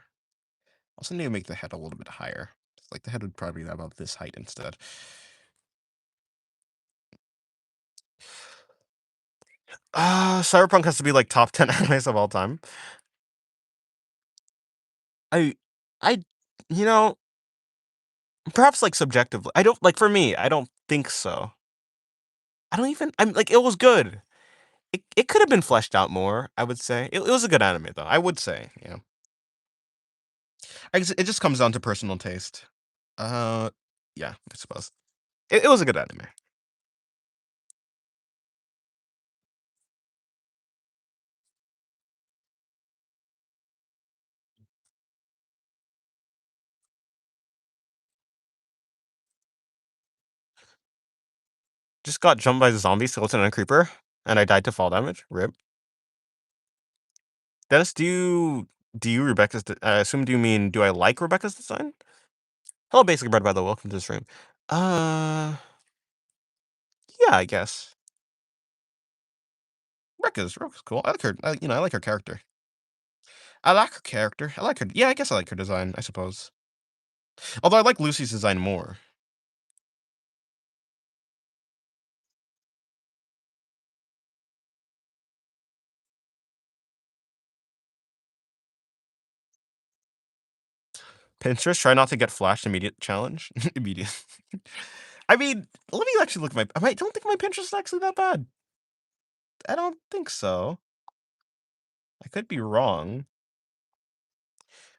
Also need to make the head a little bit higher. Like the head would probably be about this height instead. Cyberpunk has to be like top 10 animes of all time. I, I, you know, perhaps like subjectively. I don't like for me. I don't think so. I don't even. I'm like it was good. It could have been fleshed out more. I would say it was a good anime though. I would say I guess it just comes down to personal taste. Uh, yeah, I suppose it was a good anime. Just got jumped by the zombie skeleton and a creeper, and I died to fall damage. Rip. Dennis, do you Rebecca's? I assume do you mean do I like Rebecca's design? Hello, basically bread by the way. Welcome to the stream. Uh, yeah, I guess Rebecca's cool. I like her. I like her character. I like her character. I like her. Yeah, I guess I like her design. I suppose. Although I like Lucy's design more. Pinterest, try not to get flashed immediate challenge. Immediate. I mean, let me actually look at my I don't think my Pinterest is actually that bad. I don't think so. I could be wrong.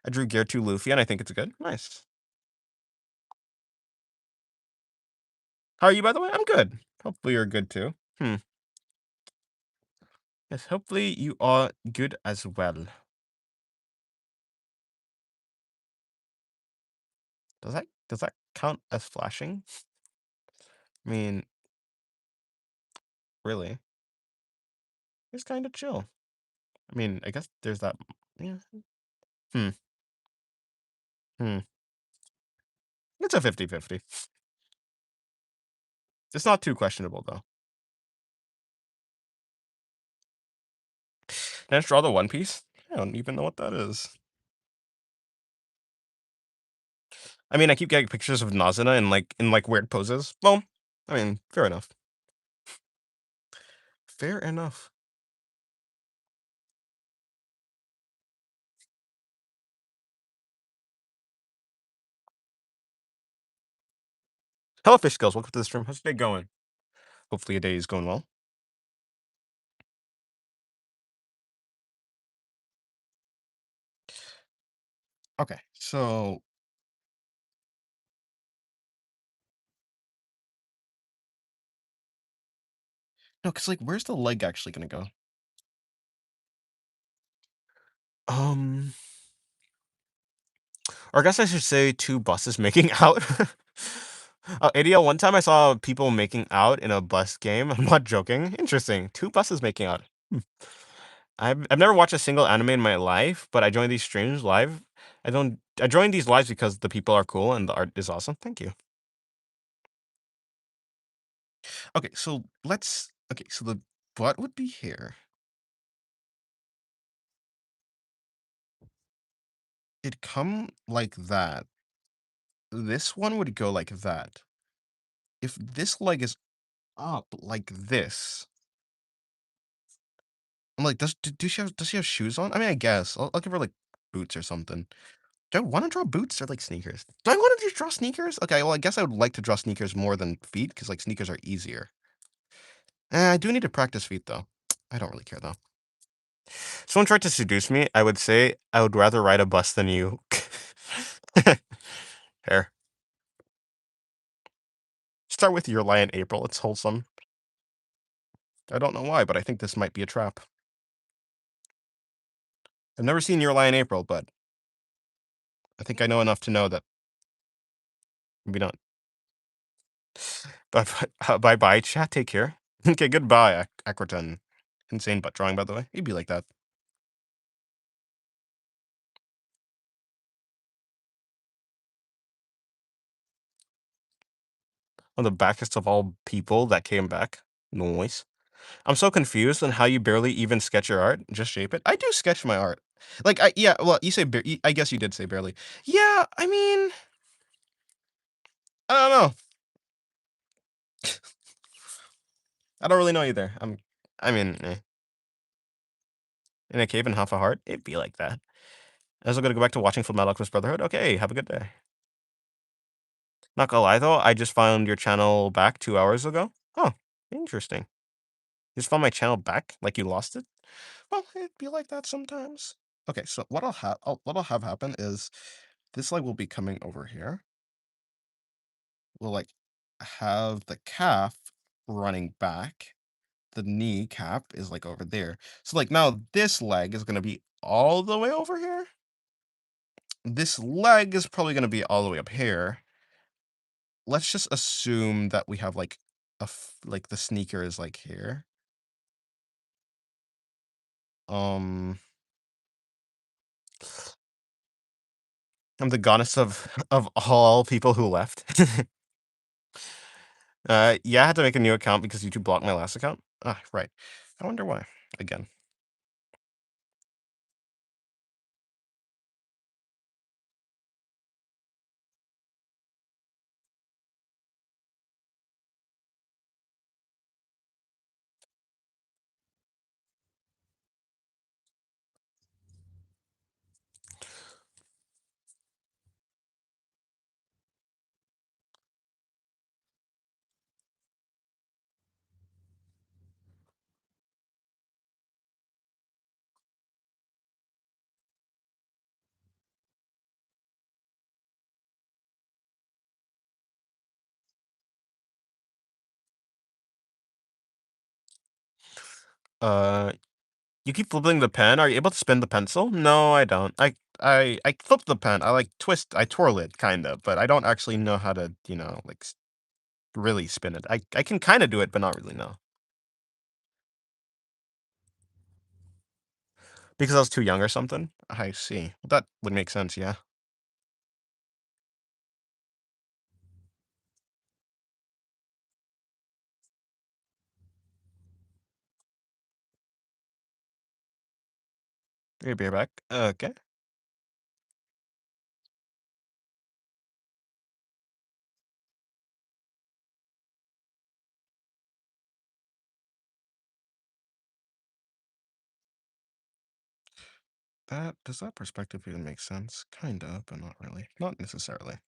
I drew Gear 2 Luffy and I think it's good. Nice. How are you, by the way? I'm good. Hopefully you're good too. Hmm. Yes, hopefully you are good as well. Does that count as flashing? I mean, really? It's kind of chill. I mean, I guess there's that. Yeah. Hmm. Hmm. It's a 50-50. It's not too questionable though. Can I just draw the One Piece? I don't even know what that is. I mean, I keep getting pictures of Nazuna in weird poses. Well, I mean, fair enough. Fair enough. Hello, Fish Skills. Welcome to the stream. How's your day going? Hopefully, your day is going well. Okay, so no, because like, where's the leg actually gonna go? Um, or I guess I should say two buses making out. ADL, one time I saw people making out in a bus game. I'm not joking. Interesting. Two buses making out. Hmm. I've never watched a single anime in my life, but I joined these streams live. I joined these lives because the people are cool and the art is awesome. Thank you. Okay, so the butt would be here. It'd come like that. This one would go like that. If this leg is up like this, I'm like, does she have shoes on? I mean, I guess I'll give her like boots or something. Do I want to draw boots or like sneakers? Do I want to just draw sneakers? Okay, well, I guess I would like to draw sneakers more than feet because like sneakers are easier. I do need to practice feet though. I don't really care though. Someone tried to seduce me. I would say I would rather ride a bus than you. Hair. Start with your lie in April. It's wholesome. I don't know why, but I think this might be a trap. I've never seen your lie in April, but I think I know enough to know that maybe not. Bye bye, chat. Take care. Okay, goodbye, Aquaton. Insane butt drawing, by the way. You'd be like that. On the backest of all people that came back. Noise. I'm so confused on how you barely even sketch your art. Just shape it. I do sketch my art. Like, yeah, well, you say, I guess you did say barely. Yeah, I mean, I don't know. I don't really know either. I mean, in a cave and half a heart, it'd be like that. I was gonna go back to watching Full Metal Alchemist Brotherhood. Okay, have a good day. Not gonna lie though, I just found your channel back 2 hours ago. Oh, interesting. You just found my channel back, like you lost it. Well, it'd be like that sometimes. Okay, so what I'll have happen is this leg will be coming over here. We'll like have the calf running back. The knee cap is like over there. So like now this leg is gonna be all the way over here. This leg is probably gonna be all the way up here. Let's just assume that we have like like the sneaker is like here. Um, I'm the goddess of all people who left. Yeah, I had to make a new account because YouTube blocked my last account. Ah, right. I wonder why. Again. Uh, you keep flipping the pen. Are you able to spin the pencil? No, I don't. I flip the pen. I twirl it kind of, but I don't actually know how to, really spin it. I can kind of do it, but not really, no. Because I was too young or something? I see. That would make sense, yeah. Be right back. Okay. Does that perspective even make sense? Kinda, but not really. Not necessarily.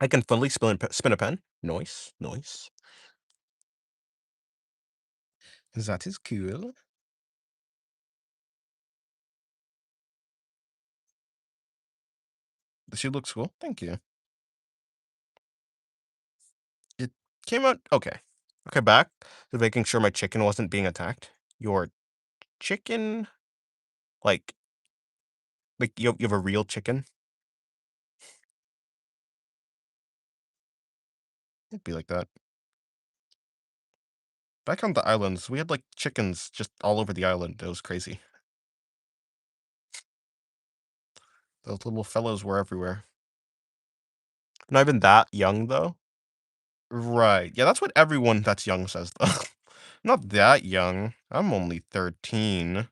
I can fully spin a pen. Nice, nice. That is cool. The shoe looks cool. Thank you. It came out okay. Okay, back to making sure my chicken wasn't being attacked. Your chicken, like you have a real chicken? It'd be like that. Back on the islands, we had like chickens just all over the island. It was crazy. Those little fellows were everywhere. Not even that young though. Right. Yeah, that's what everyone that's young says though. Not that young. I'm only 13.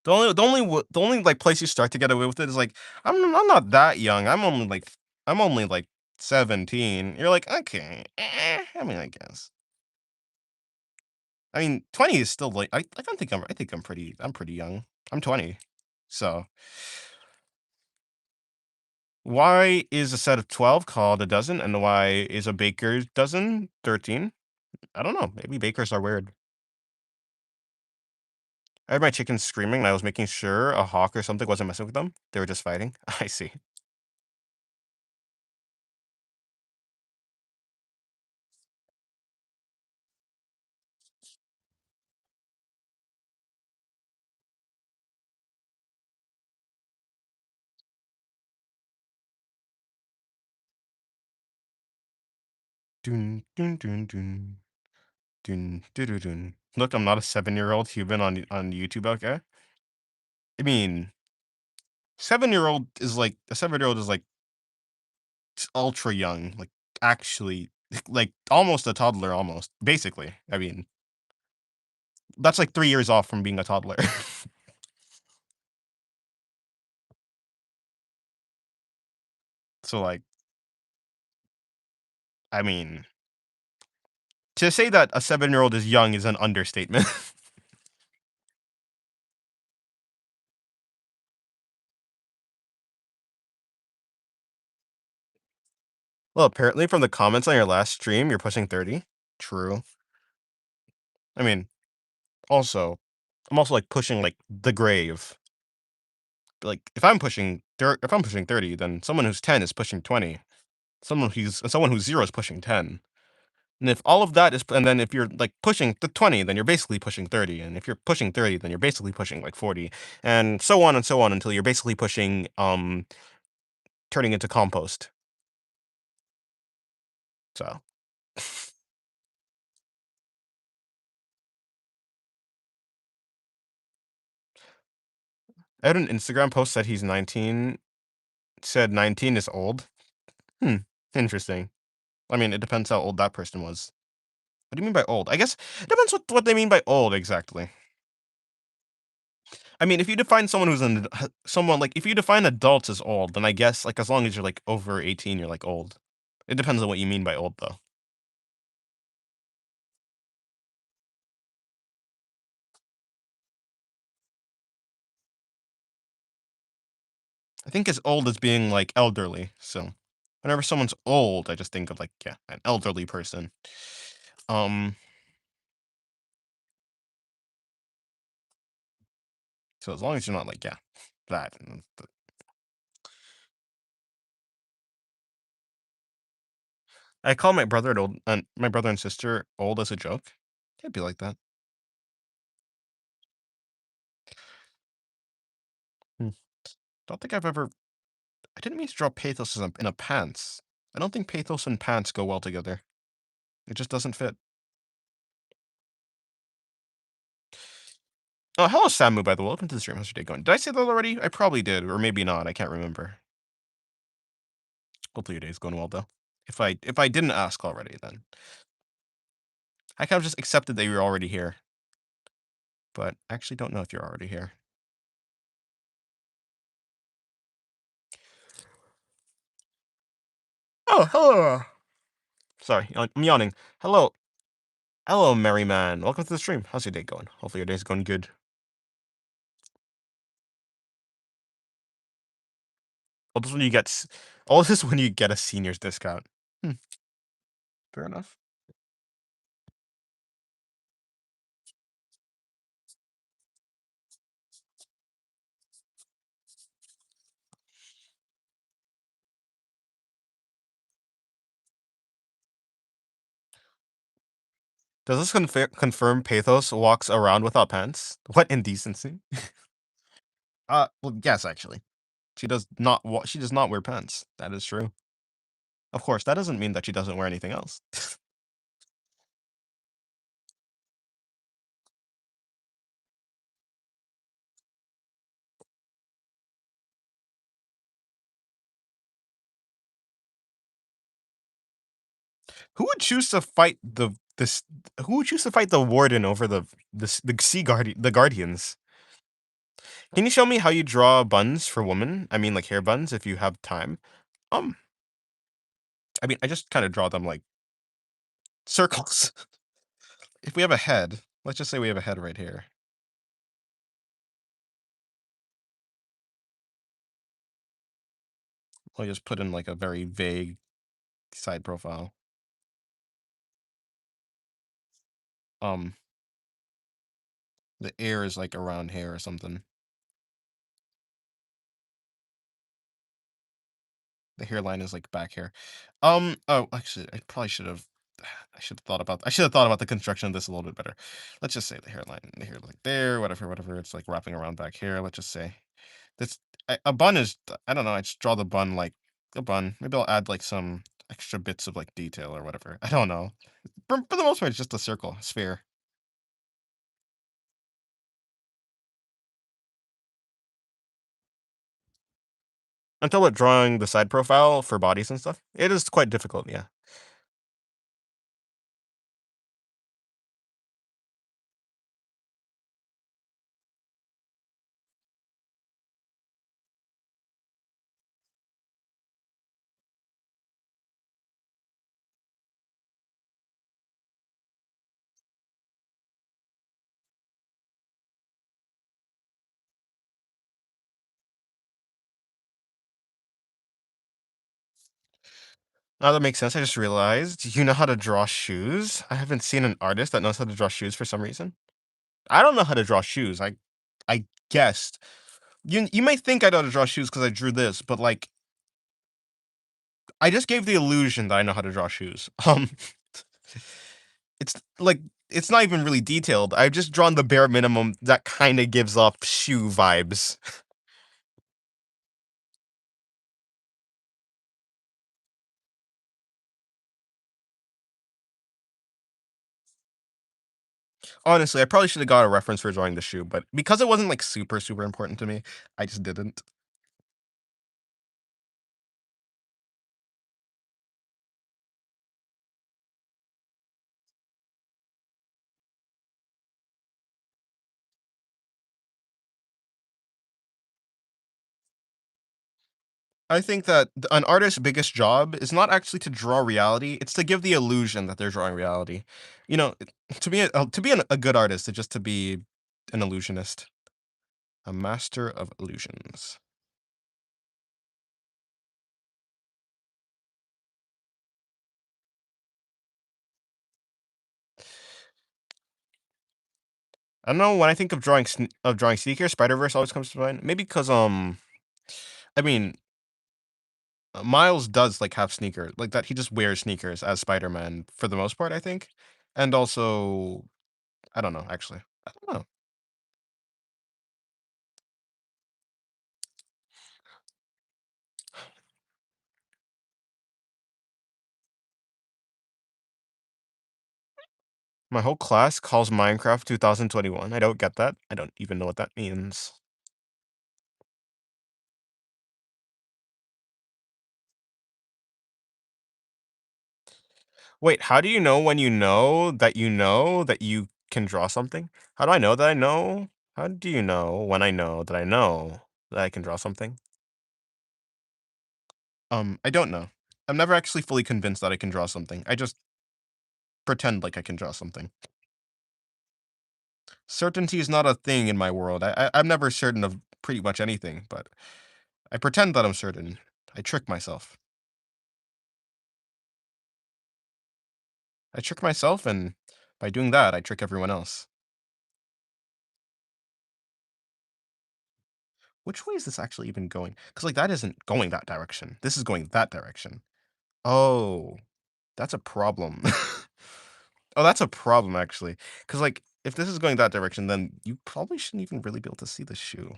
The only like place you start to get away with it is like I'm not that young. I'm only like 17. You're like, okay. I mean, I guess. I mean, 20 is still like I don't think I'm pretty young. I'm 20. So, why is a set of 12 called a dozen and why is a baker's dozen 13? I don't know. Maybe bakers are weird. I heard my chickens screaming and I was making sure a hawk or something wasn't messing with them. They were just fighting. I see. Dun, dun, dun, dun, dun, dun, dun, dun. Look, I'm not a 7-year-old human on YouTube, okay? I mean, 7-year-old is like ultra young, like actually like almost a toddler almost. Basically. I mean, that's like 3 years off from being a toddler. So like, I mean, to say that a 7-year-old is young is an understatement. Well, apparently from the comments on your last stream, you're pushing 30. True. I mean, also, I'm also like pushing like the grave. Like if I'm pushing 30, then someone who's 10 is pushing 20. Someone who's 0 is pushing 10. And if all of that is and then if you're like pushing the 20, then you're basically pushing 30. And if you're pushing 30, then you're basically pushing like 40. And so on until you're basically pushing turning into compost. So I had an Instagram post said he's 19, said 19 is old. Hmm. Interesting. I mean, it depends how old that person was. What do you mean by old? I guess it depends what they mean by old exactly. I mean, if you define someone who's someone like if you define adults as old, then I guess like as long as you're like over 18, you're like old. It depends on what you mean by old though. I think as old as being like elderly. So whenever someone's old, I just think of like yeah, an elderly person. Um So as long as you're not like, yeah, that. I call my brother and sister old as a joke. It'd be like that. Hmm. Don't think I've ever. I didn't mean to draw pathos in a pants. I don't think pathos and pants go well together. It just doesn't fit. Oh, hello, Samu, by the way. Welcome to the stream. How's your day going? Did I say that already? I probably did, or maybe not. I can't remember. Hopefully your day's going well, though. If I didn't ask already, then I kind of just accepted that you were already here, but I actually don't know if you're already here. Oh, hello. Sorry, I'm yawning. Hello, hello, merry man. Welcome to the stream. How's your day going? Hopefully your day's going good. All this when you get, all this when you get a senior's discount. Hmm, fair enough. Does this confirm Pathos walks around without pants? What indecency? Well, yes, actually. She does not wear pants. That is true. Of course, that doesn't mean that she doesn't wear anything else. Who would choose to fight this who would choose to fight the warden over the guardians? Can you show me how you draw buns for women? I mean like hair buns if you have time. Um I mean I just kind of draw them like circles. If we have a head, let's just say we have a head right here. I'll just put in like a very vague side profile. Um the ear is like around here or something. The hairline is like back here. Oh, actually, I should have thought about. I should have thought about the construction of this a little bit better. Let's just say the hair like there, whatever, whatever. It's like wrapping around back here. Let's just say this. A bun is. I don't know. I just draw the bun like a bun. Maybe I'll add like some extra bits of like detail or whatever. I don't know. For the most part, it's just a circle, sphere. Until it drawing the side profile for bodies and stuff, it is quite difficult. Yeah. Now that makes sense. I just realized you know how to draw shoes. I haven't seen an artist that knows how to draw shoes for some reason. I don't know how to draw shoes. I guessed. You may think I know how to draw shoes because I drew this, but like I just gave the illusion that I know how to draw shoes. It's like it's not even really detailed. I've just drawn the bare minimum that kind of gives off shoe vibes. Honestly, I probably should have got a reference for drawing the shoe, but because it wasn't like super important to me, I just didn't. I think that an artist's biggest job is not actually to draw reality; it's to give the illusion that they're drawing reality. You know, to be a good artist is just to be an illusionist, a master of illusions. I don't know, when I think of drawing sneakers, Spider-Verse always comes to mind. Maybe because I mean, Miles does, like, have sneakers like, that he just wears sneakers as Spider-Man for the most part, I think, and also I don't know, actually. I don't know. My whole class calls Minecraft 2021. I don't get that. I don't even know what that means. Wait, how do you know when you know that you can draw something? How do I know that I know? How do you know when I know that I can draw something? I don't know. I'm never actually fully convinced that I can draw something. I just pretend like I can draw something. Certainty is not a thing in my world. I'm never certain of pretty much anything, but I pretend that I'm certain. I trick myself. I trick myself, and by doing that, I trick everyone else. Which way is this actually even going? Because like that isn't going that direction. This is going that direction. Oh, that's a problem. Oh, that's a problem actually. Because like if this is going that direction, then you probably shouldn't even really be able to see the shoe.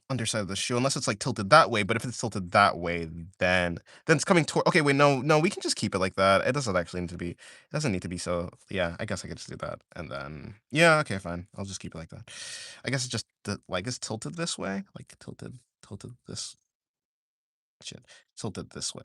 Underside of the shoe, unless it's like tilted that way. But if it's tilted that way, then it's coming toward. Okay, wait, no, we can just keep it like that. It doesn't actually need to be. It doesn't need to be so. Yeah, I guess I could just do that, and then yeah, okay, fine. I'll just keep it like that. I guess it's just the like it's tilted this way, like tilted this shit, tilted this way.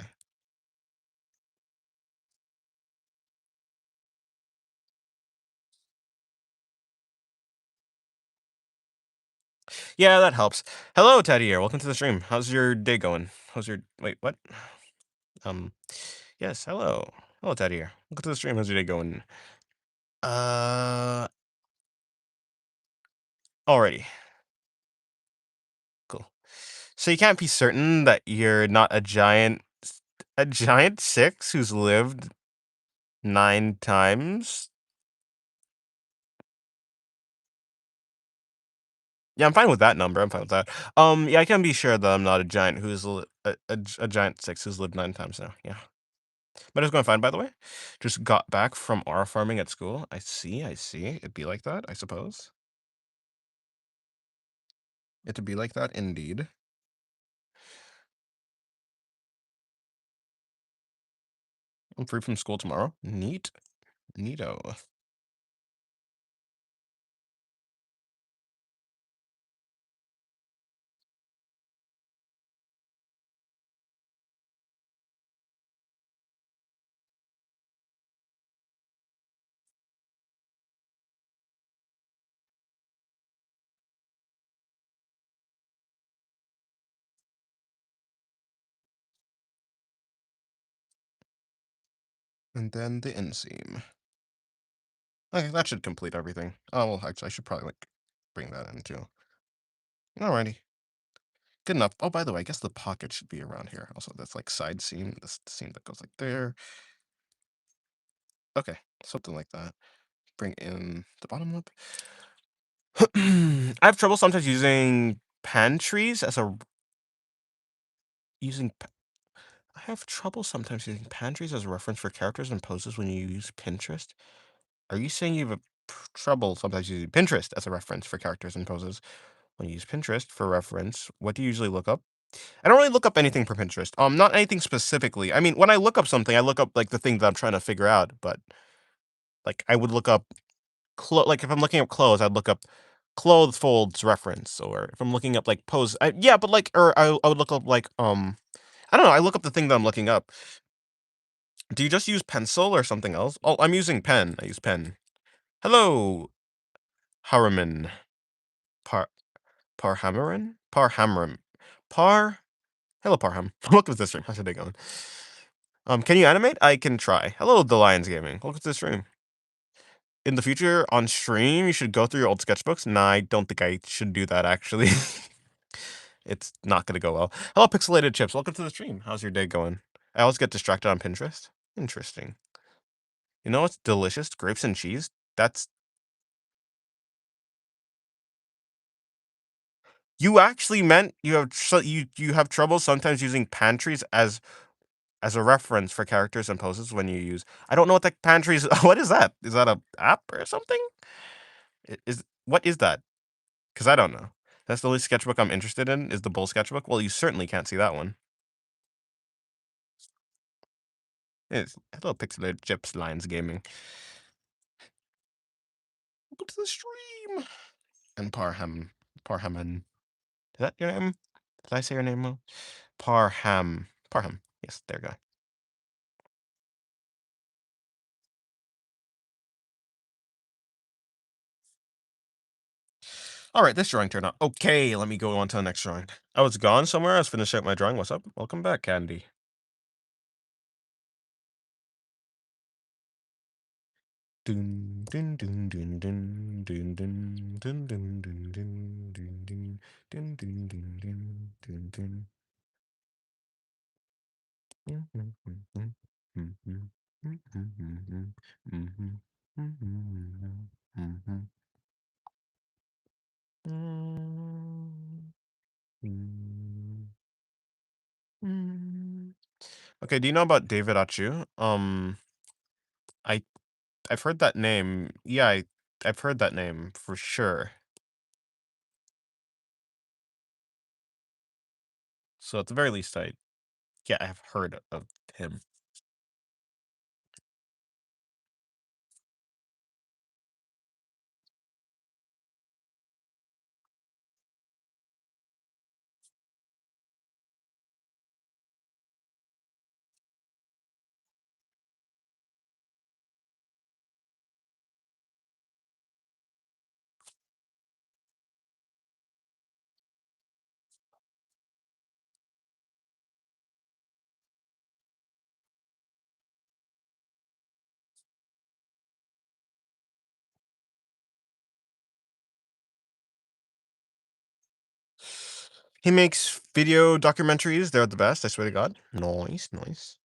Yeah, that helps. Hello, Teddy here. Welcome to the stream. How's your day going? How's your wait? What? Um, yes. Hello, hello, Teddy here. Welcome to the stream. How's your day going? Uh, alrighty. Cool. So you can't be certain that you're not a giant six who's lived 9 times? Yeah, I'm fine with that number. I'm fine with that. Yeah, I can be sure that I'm not a giant a giant six who's lived 9 times now. Yeah, but it's going fine, by the way. Just got back from R farming at school. I see. I see. It'd be like that, I suppose. It'd be like that, indeed. I'm free from school tomorrow. Neat. Neato. And then the inseam. Okay, that should complete everything. Oh, well, actually, I should probably, like, bring that in, too. Alrighty. Good enough. Oh, by the way, I guess the pocket should be around here. Also, that's, like, side seam. This seam that goes, like, there. Okay, something like that. Bring in the bottom lip. I have trouble sometimes using pantries as a using pa I have trouble sometimes using pantries as a reference for characters and poses when you use Pinterest. Are you saying you have a trouble sometimes using Pinterest as a reference for characters and poses? When you use Pinterest for reference, what do you usually look up? I don't really look up anything for Pinterest. Not anything specifically. I mean, when I look up something, I look up like the thing that I'm trying to figure out. But like, I would look up like if I'm looking up clothes, I'd look up clothes folds reference, or if I'm looking up like pose, yeah, but like, or I would look up like I don't know. I look up the thing that I'm looking up. Do you just use pencil or something else? Oh, I'm using pen. I use pen. Hello, Harriman. Par Parhamarin? Parhamram. Par Hello, Parham. Welcome to the stream. How's your day going? Can you animate? I can try. Hello, The Lions Gaming. Welcome to the stream. In the future, on stream, you should go through your old sketchbooks. Nah, I don't think I should do that, actually. It's not gonna go well. Hello, Pixelated Chips. Welcome to the stream. How's your day going? I always get distracted on Pinterest. Interesting. You know what's delicious? Grapes and cheese? That's You actually meant you have trouble sometimes using pantries as a reference for characters and poses when you use. I don't know what the pantries. What is that? Is that a app or something? Is what is that? Because I don't know. That's the only sketchbook I'm interested in. Is the bull sketchbook? Well, you certainly can't see that one. It's hello, pixelated chips lines gaming. Welcome to the stream. And Parhaman. Is that your name? Did I say your name well? Parham. Yes, there you go. All right, this drawing turned out. Okay, let me go on to the next drawing. I was gone somewhere. I was finishing up my drawing. What's up? Welcome back, Candy. Dun dun dun dun dun dun dun dun dun dun dun dun dun dun dun dun dun dun dun. Okay, do you know about David Achu? I I've heard that name. Yeah, I've heard that name for sure. So at the very least, yeah, I have heard of him. He makes video documentaries. They're the best. I swear to God. Nice, nice.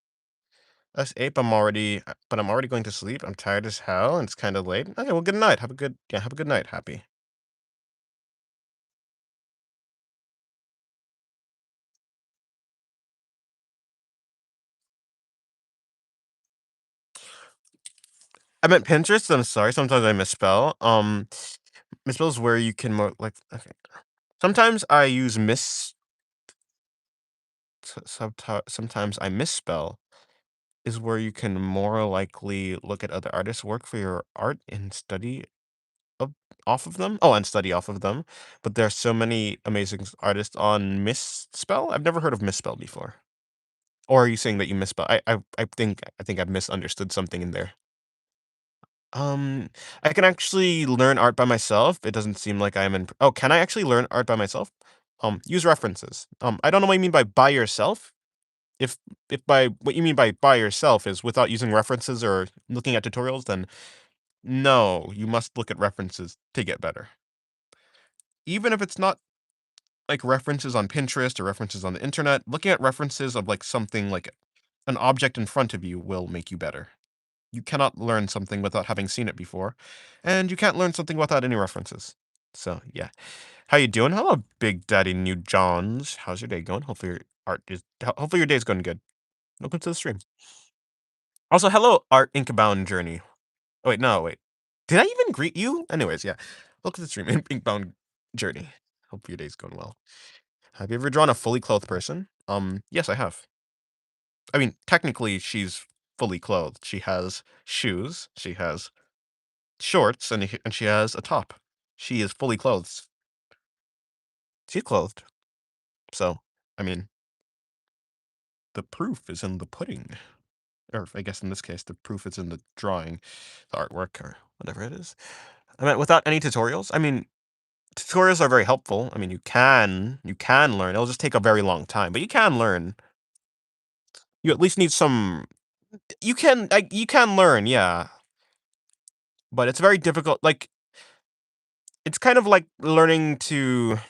That's ape. But I'm already going to sleep. I'm tired as hell, and it's kind of late. Okay, well, good night. Have a good night. Happy. I meant Pinterest. I'm sorry. Sometimes I misspell. Misspell is where you can like. Okay. Sometimes I use sometimes I misspell is where you can more likely look at other artists' work for your art and study of off of them. Oh, and study off of them. But there are so many amazing artists on misspell. I've never heard of misspell before. Or are you saying that you misspell? I think I've misunderstood something in there. Um, I can actually learn art by myself. It doesn't seem like I'm in. Oh, can I actually learn art by myself? Use references. I don't know what you mean by yourself. If if by what you mean by yourself is without using references or looking at tutorials, then no, you must look at references to get better. Even if it's not like references on Pinterest or references on the internet, looking at references of like something like an object in front of you will make you better. You cannot learn something without having seen it before, and you can't learn something without any references. So yeah, how you doing? Hello, Big Daddy New Johns. How's your day going? Hopefully your day's going good. Welcome to the stream. Also, hello, Art Inkbound Journey. Oh wait, no, wait. Did I even greet you? Anyways, yeah. Welcome to the stream, Inkbound Journey. Hope your day's going well. Have you ever drawn a fully clothed person? Yes, I have. I mean, technically, she's fully clothed. She has shoes, she has shorts, and she has a top. She is fully clothed. She's clothed. So, I mean, the proof is in the pudding. Or I guess in this case, the proof is in the drawing, the artwork, or whatever it is. I mean, without any tutorials. I mean, tutorials are very helpful. I mean, you can learn. It'll just take a very long time, but you can learn. You at least need some. You can learn, yeah, but it's very difficult. Like it's kind of like learning to.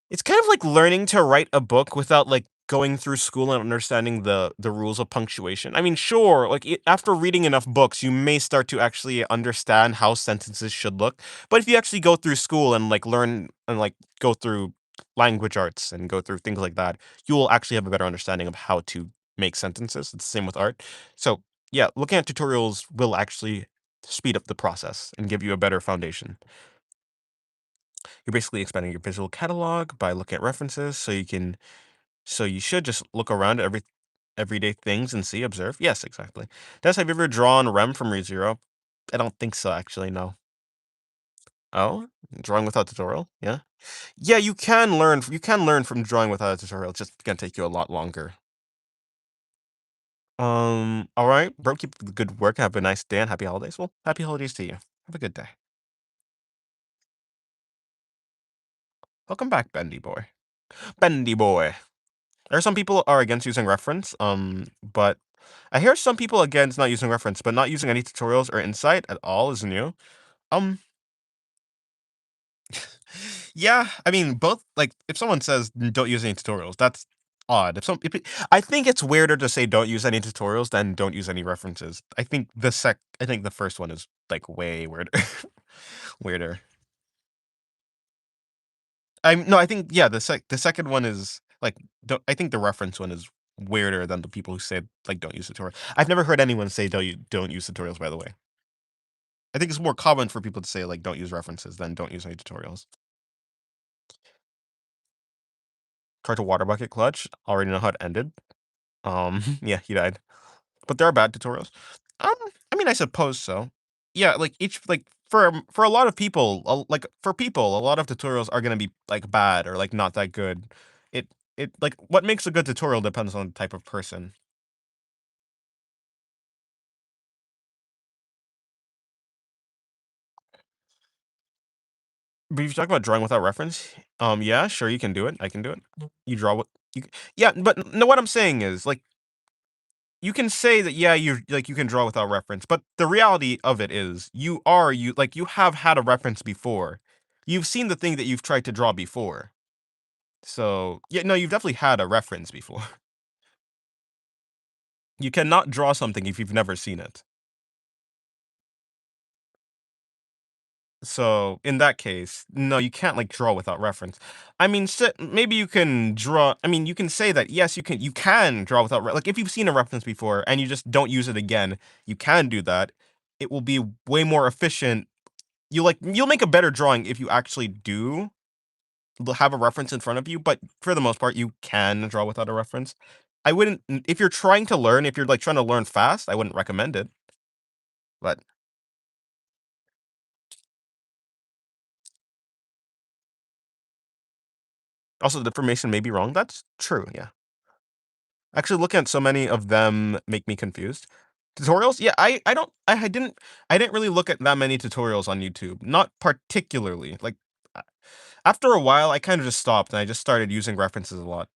It's kind of like learning to write a book without like going through school and understanding the rules of punctuation. I mean, sure, like after reading enough books, you may start to actually understand how sentences should look. But if you actually go through school and like learn and like go through language arts and go through things like that, you will actually have a better understanding of how to make sentences. It's the same with art. So yeah, looking at tutorials will actually speed up the process and give you a better foundation. You're basically expanding your visual catalog by looking at references so you should just look around at everyday things and see, observe. Yes, exactly. Des, have you ever drawn Rem from ReZero? I don't think so, actually, no. Oh? Drawing without tutorial? Yeah. Yeah, you can learn from drawing without a tutorial. It's just gonna take you a lot longer. All right, bro, keep the good work. Have a nice day and happy holidays. Well, happy holidays to you. Have a good day. Welcome back, Bendy boy. Bendy boy. There are some people are against using reference, but I hear some people against not using reference, but not using any tutorials or insight at all is new. Um, yeah, I mean, both. Like, if someone says don't use any tutorials, that's odd. I think it's weirder to say don't use any tutorials than don't use any references. I think the first one is like way weirder. Weirder. I think yeah, the second one is like I think the reference one is weirder than the people who say like don't use tutorials. I've never heard anyone say don't use tutorials. By the way, I think it's more common for people to say like don't use references than don't use any tutorials. Tried to water bucket clutch. Already know how it ended. Yeah, he died. But there are bad tutorials. Um, I mean, I suppose so. Yeah, like each like for a lot of people, like for people, a lot of tutorials are gonna be like bad or like not that good. It it like what makes a good tutorial depends on the type of person. But if you talk about drawing without reference, yeah, sure, you can do it. I can do it. You draw what yeah, but no, what I'm saying is like you can say that yeah, you can draw without reference, but the reality of it is you have had a reference before. You've seen the thing that you've tried to draw before. So, yeah, no, you've definitely had a reference before. You cannot draw something if you've never seen it. So, in that case, no, you can't like draw without reference. I mean, maybe you can draw. I mean, you can say that yes, you can draw without like if you've seen a reference before and you just don't use it again, you can do that. It will be way more efficient. You'll make a better drawing if you actually do have a reference in front of you, but for the most part, you can draw without a reference. I wouldn't if you're trying to learn, if you're like trying to learn fast, I wouldn't recommend it. But also the information may be wrong. That's true, yeah. Actually, looking at so many of them make me confused. Tutorials? Yeah, I don't I didn't really look at that many tutorials on YouTube. Not particularly. Like after a while, I kind of just stopped and I just started using references a lot.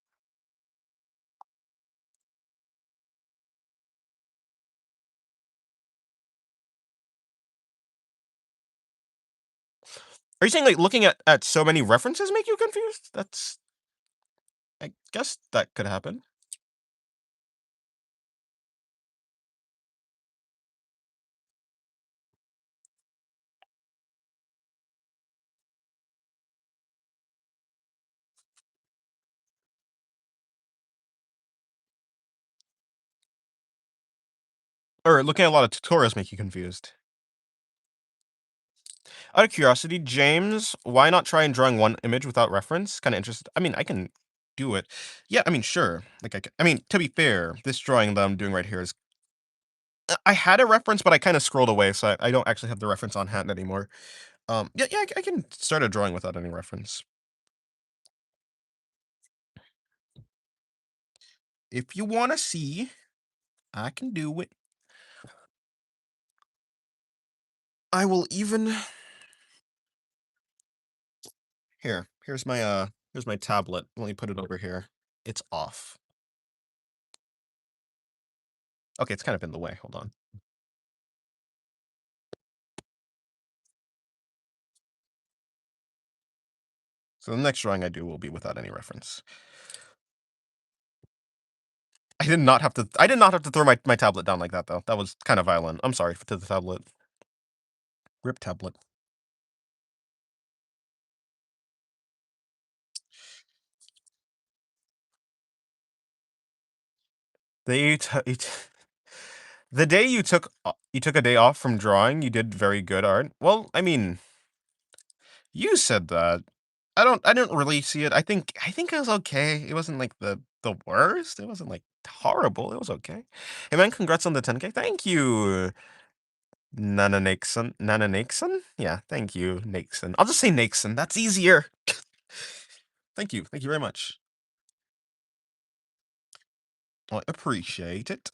Are you saying like looking at so many references make you confused? That's I guess that could happen. Or looking at a lot of tutorials make you confused. Out of curiosity, James, why not try and drawing one image without reference? Kind of interested. I mean, I can do it. Yeah, I mean, sure. I mean, to be fair, this drawing that I'm doing right here is. I had a reference, but I kind of scrolled away, so I don't actually have the reference on hand anymore. Yeah, yeah, I can start a drawing without any reference. If you want to see, I can do it. I will even here's my tablet. Let me put it over here. It's off. Okay, it's kind of in the way. Hold on. So the next drawing I do will be without any reference. I did not have to throw my tablet down like that though. That was kind of violent. I'm sorry to the tablet. Rip tablet. They the day you took a day off from drawing, you did very good art. Well, I mean, you said that. I didn't really see it. I think it was okay. It wasn't like the worst. It wasn't like horrible. It was okay. Hey man, congrats on the 10K. Thank you. Nana Nixon. Nana Nixon? Yeah, thank you, Nixon. I'll just say Nixon. That's easier. Thank you. Thank you very much. I appreciate it.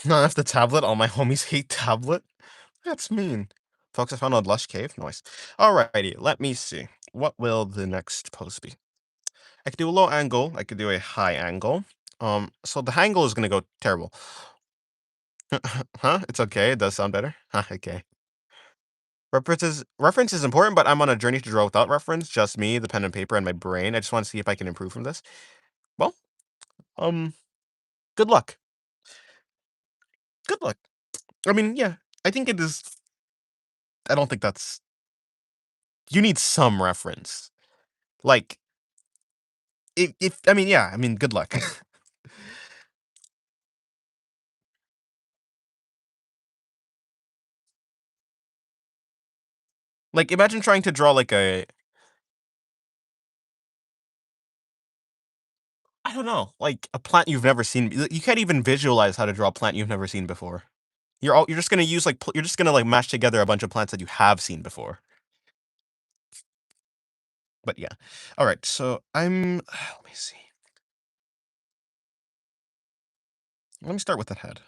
Not have the tablet. All my homies hate tablet. That's mean. Folks, I found a lush cave. Nice. Alrighty, let me see. What will the next post be? I could do a low angle. I could do a high angle. So the angle is gonna go terrible. Huh? It's okay. It does sound better. Huh, okay. Reference is important, but I'm on a journey to draw without reference. Just me, the pen and paper, and my brain. I just want to see if I can improve from this. Well, um, good luck. Good luck. I mean, yeah. I think it is. I don't think that's. You need some reference. Like, if I mean, yeah. I mean, good luck. Like, imagine trying to draw like a. I don't know, like a plant you've never seen. You can't even visualize how to draw a plant you've never seen before. You're just gonna use like you're just gonna like mash together a bunch of plants that you have seen before. But yeah. All right. So I'm. Let me see. Let me start with the head.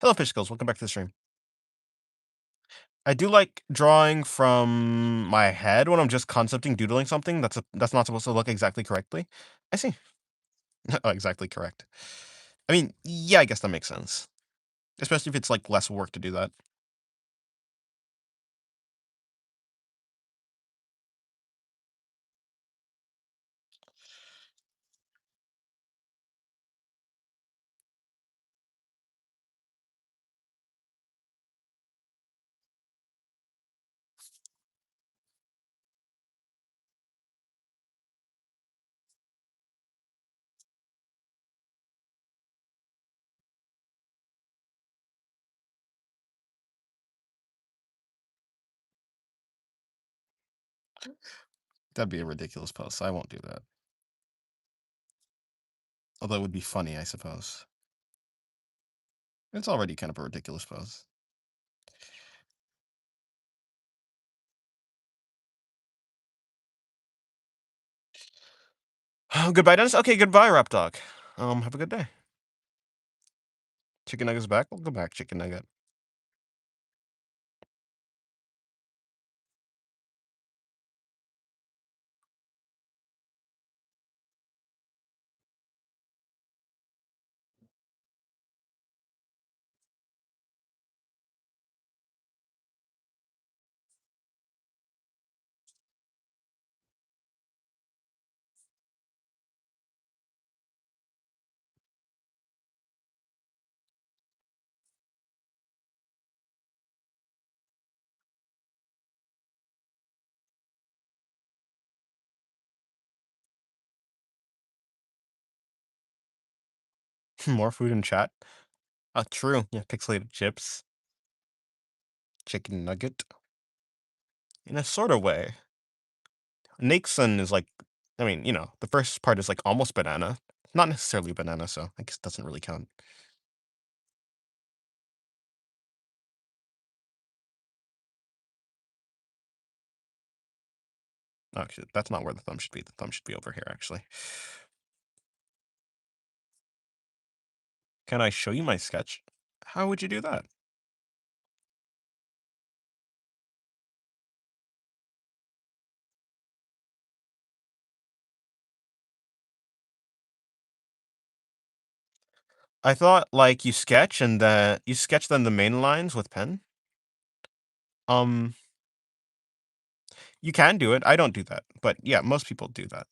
Hello, fish skills. Welcome back to the stream. I do like drawing from my head when I'm just concepting, doodling something that's not supposed to look exactly correctly. I see. Oh, exactly correct. I mean, yeah, I guess that makes sense. Especially if it's like less work to do that. That'd be a ridiculous post. So I won't do that. Although it would be funny, I suppose. It's already kind of a ridiculous pose. Oh, goodbye, Dennis. Okay, goodbye, Rap Dog. Have a good day. Chicken Nugget's back. We'll go back, Chicken Nugget. More food in chat. True. Yeah, pixelated chips, chicken nugget. In a sort of way, Nixon is like, I mean, the first part is like almost banana, not necessarily banana, so I guess it doesn't really count. Actually, that's not where the thumb should be. The thumb should be over here, actually. Can I show you my sketch? How would you do that? I thought like you sketch then the main lines with pen. Um, you can do it. I don't do that, but yeah, most people do that.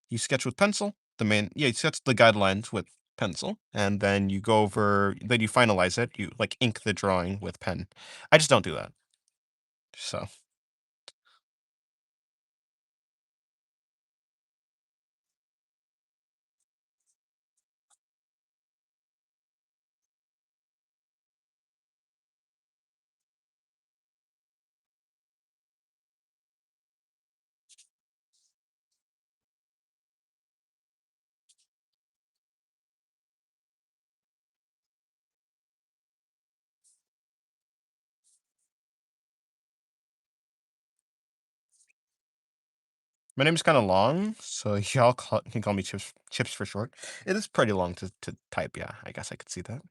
You sketch with pencil. You sketch the guidelines with pencil, and then you go over. Then you finalize it. You like ink the drawing with pen. I just don't do that. So, my name's kind of long, so can call me Chips for short. It is pretty long to type. Yeah, I guess I could see that.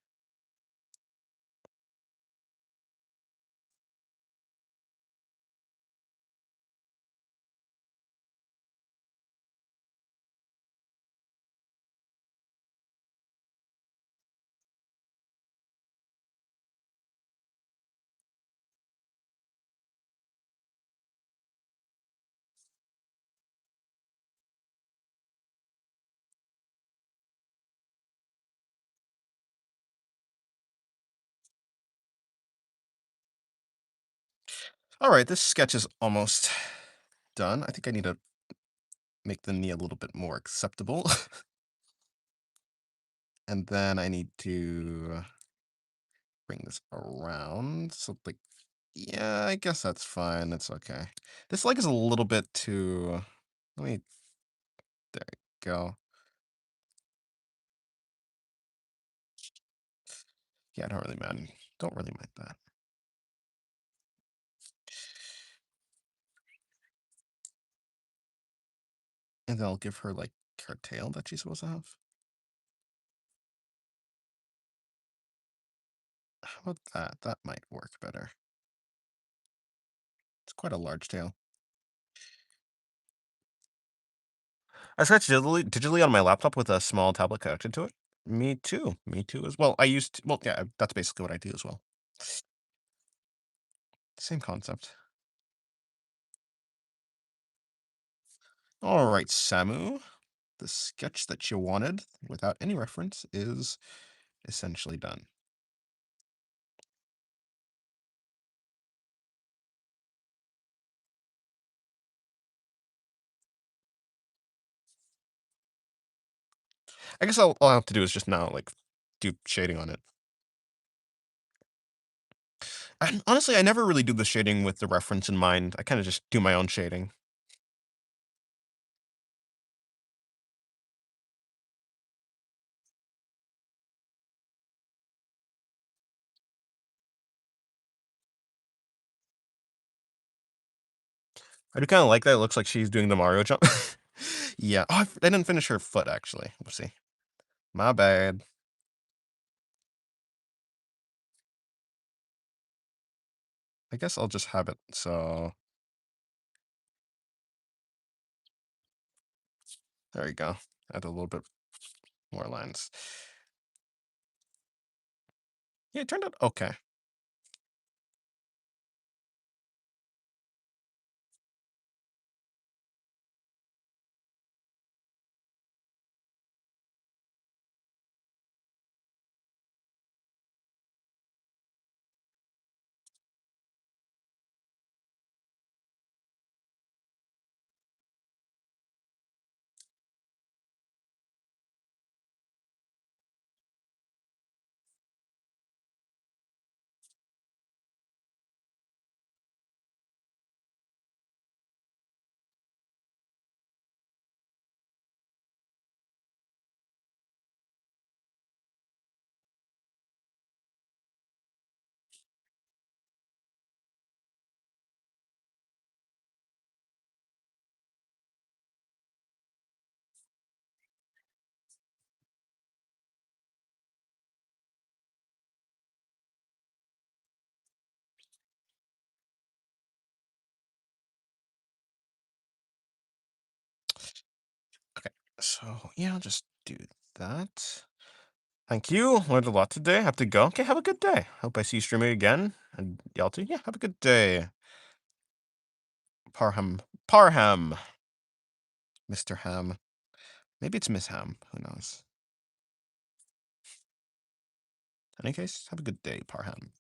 All right, this sketch is almost done. I think I need to make the knee a little bit more acceptable, and then I need to bring this around. So like, yeah, I guess that's fine. That's okay. This leg is a little bit too. Let me. There you go. Yeah, I don't really mind. Don't really mind that. And then I'll give her like her tail that she's supposed to have. How about that? That might work better. It's quite a large tail. I sketched digitally on my laptop with a small tablet connected to it. Me too. Me too as well. Well, yeah, that's basically what I do as well. Same concept. All right, Samu. The sketch that you wanted without any reference is essentially done. I guess all I have to do is just now like do shading on it. And honestly, I never really do the shading with the reference in mind. I kind of just do my own shading. I do kind of like that. It looks like she's doing the Mario jump. Yeah. Oh, I didn't finish her foot actually. Let's see. My bad. I guess I'll just have it. So there you go. Add a little bit more lines. Yeah, it turned out okay. So yeah, I'll just do that. Thank you. Learned a lot today. Have to go. Okay, have a good day. Hope I see you streaming again. And y'all too. Yeah, have a good day. Parham. Parham. Mr. Ham. Maybe it's Miss Ham. Who knows? In any case, have a good day, Parham.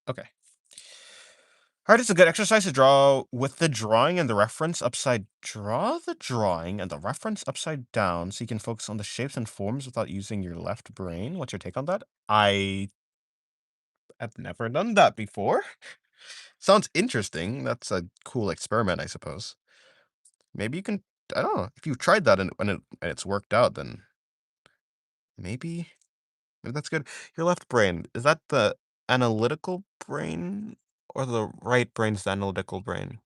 Okay. All right, it's a good exercise to draw with the drawing and the reference upside. Draw the drawing and the reference upside down so you can focus on the shapes and forms without using your left brain. What's your take on that? I have never done that before. Sounds interesting. That's a cool experiment, I suppose. Maybe you can. I don't know if you've tried that and it's worked out. Then maybe that's good. Your left brain, is that the analytical brain or the right brain's the analytical brain?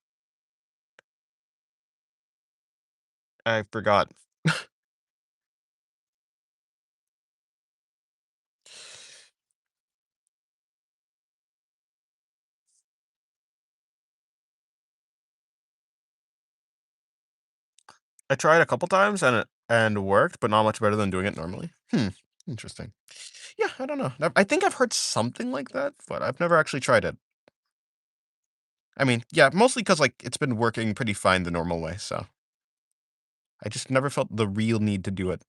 I forgot. I tried a couple times and worked, but not much better than doing it normally. Interesting. Yeah, I don't know. I think I've heard something like that, but I've never actually tried it. I mean, yeah, mostly because like it's been working pretty fine the normal way, so I just never felt the real need to do it.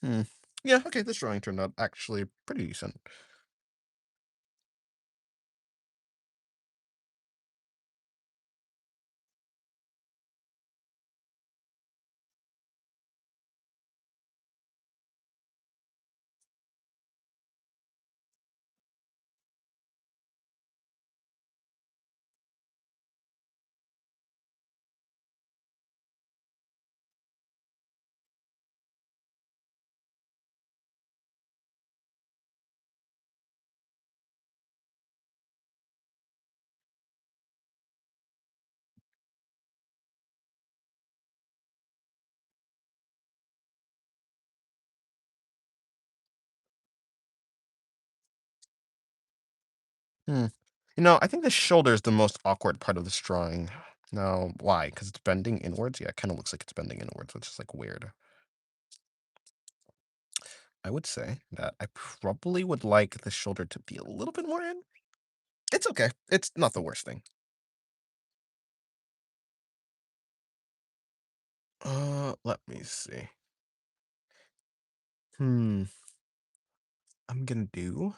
Hmm. Yeah, okay, this drawing turned out actually pretty decent. Hmm. I think the shoulder is the most awkward part of this drawing. No, why? Because it's bending inwards? Yeah, it kind of looks like it's bending inwards, which is like weird. I would say that I probably would like the shoulder to be a little bit more in. It's okay. It's not the worst thing. Let me see. Hmm. I'm gonna do.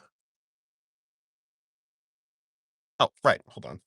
Oh, right. Hold on.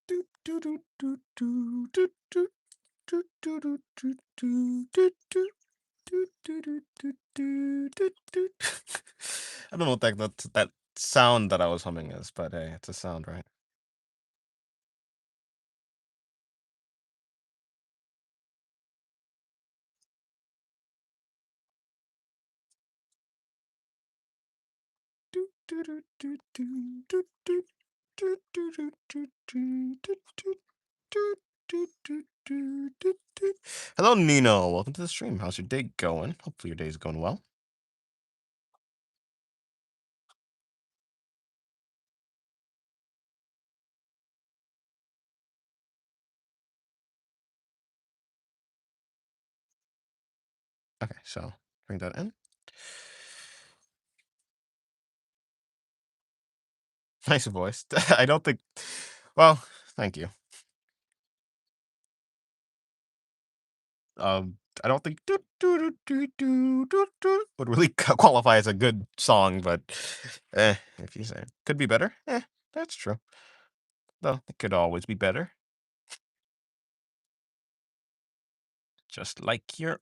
Doot, doot, doot, doot, doot, doot, doot, doot, doot, doot, doot, doot, doot, doot. Doot, doot, doot, doot, doot, doot, doot. I don't know what that sound that I was humming is, but hey, it's a sound, right? Doot, doot, doot, doot, doot, doot, doot. Doot, doot, doot, doot, doot, doot, doot. Doot, doot, doot, doot, doot, doot. Hello, Nino. Welcome to the stream. How's your day going? Hopefully your day's going well. Okay, so bring that in. Nice voice. I don't think. Well, thank you. I don't think "Doo, doo, doo, doo, doo, doo, doo" would really qualify as a good song, but if you say could be better, that's true. Though it could always be better. Just like your,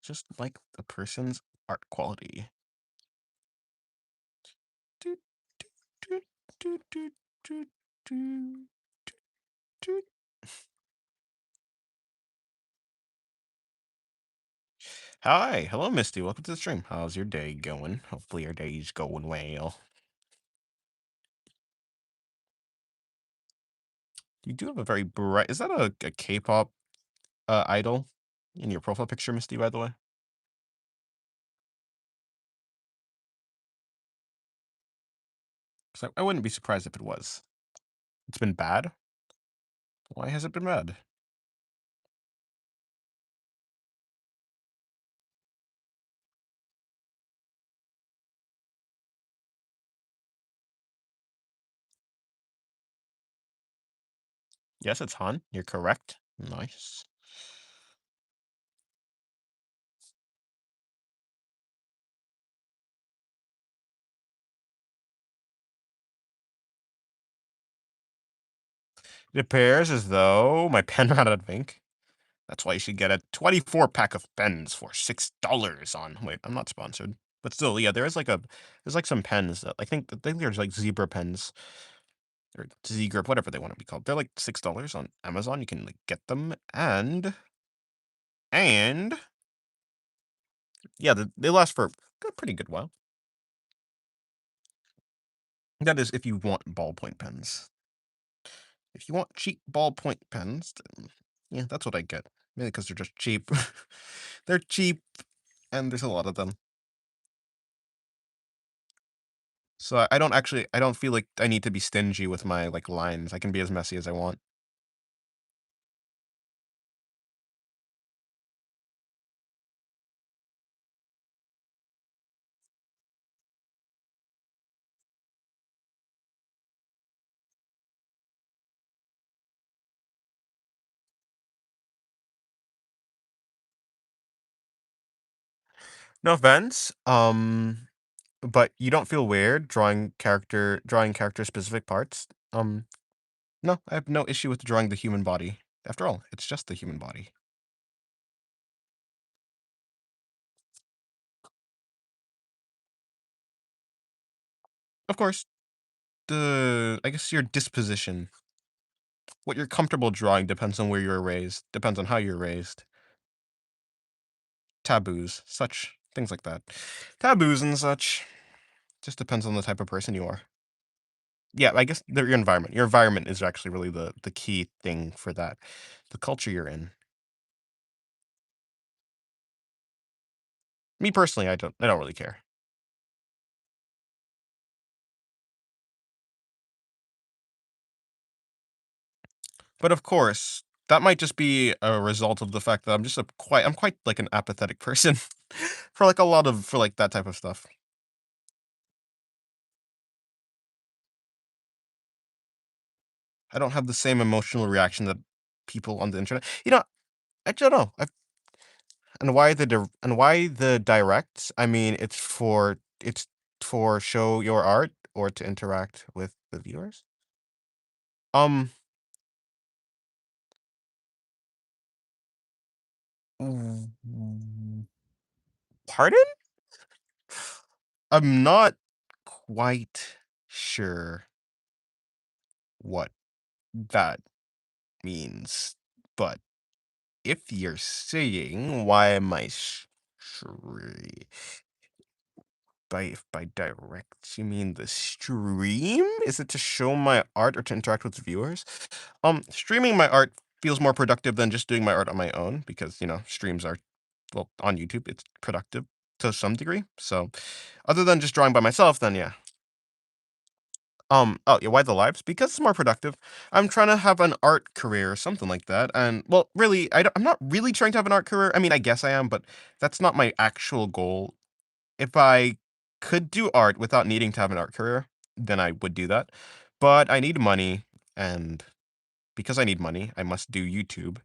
just like the person's art quality. Doo, doo, doo, doo, doo, doo, doo, doo. Hi, hello, Misty. Welcome to the stream. How's your day going? Hopefully, your day's going well. You do have a very bright. Is that a K-pop idol in your profile picture, Misty? By the way, 'cause I wouldn't be surprised if it was. It's been bad. Why has it been bad? Yes, it's Han. You're correct. Nice. It appears as though my pen ran out of ink. That's why you should get a 24 pack of pens for $6 on. Wait, I'm not sponsored, but still, yeah, there's like some pens that I think there's like zebra pens or Z grip, whatever they want to be called. They're like $6 on Amazon. You can like get them, and yeah, they last for a pretty good while. That is if you want ballpoint pens. If you want cheap ballpoint pens, then yeah, that's what I get. Mainly because they're just cheap. They're cheap, and there's a lot of them. So I don't feel like I need to be stingy with my like lines. I can be as messy as I want. No offense. But you don't feel weird drawing character specific parts? No, I have no issue with drawing the human body. After all, it's just the human body. Of course, the I guess your disposition, what you're comfortable drawing depends on where you're raised, depends on how you're raised. Taboos, such things like that. Taboos and such. Just depends on the type of person you are. Yeah, I guess your environment. Your environment is actually really the key thing for that. The culture you're in. Me personally, I don't really care. But of course, that might just be a result of the fact that I'm quite like an apathetic person for like a lot of for like that type of stuff. I don't have the same emotional reaction that people on the internet. I don't know. And why the directs? I mean, it's for show your art or to interact with the viewers. Um, w- pardon? I'm not quite sure what that means, but if you're saying why am I by if by direct you mean the stream? Is it to show my art or to interact with viewers? Streaming my art feels more productive than just doing my art on my own because, streams are well, on YouTube, it's productive to some degree. So, other than just drawing by myself, then yeah. Oh, yeah, why the lives? Because it's more productive. I'm trying to have an art career or something like that. And well, really, I'm not really trying to have an art career. I mean, I guess I am, but that's not my actual goal. If I could do art without needing to have an art career, then I would do that. But I need money, and because I need money, I must do YouTube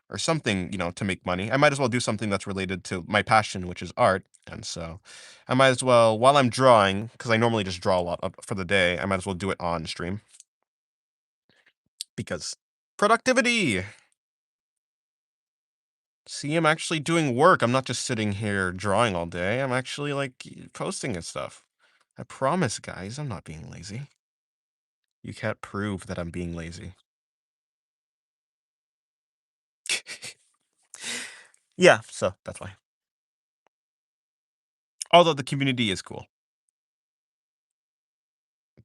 or something, to make money. I might as well do something that's related to my passion, which is art. And so I might as well, while I'm drawing, because I normally just draw a lot for the day, I might as well do it on stream because productivity. See, I'm actually doing work. I'm not just sitting here drawing all day. I'm actually like posting and stuff. I promise, guys, I'm not being lazy. You can't prove that I'm being lazy. Yeah, so that's why. Although the community is cool.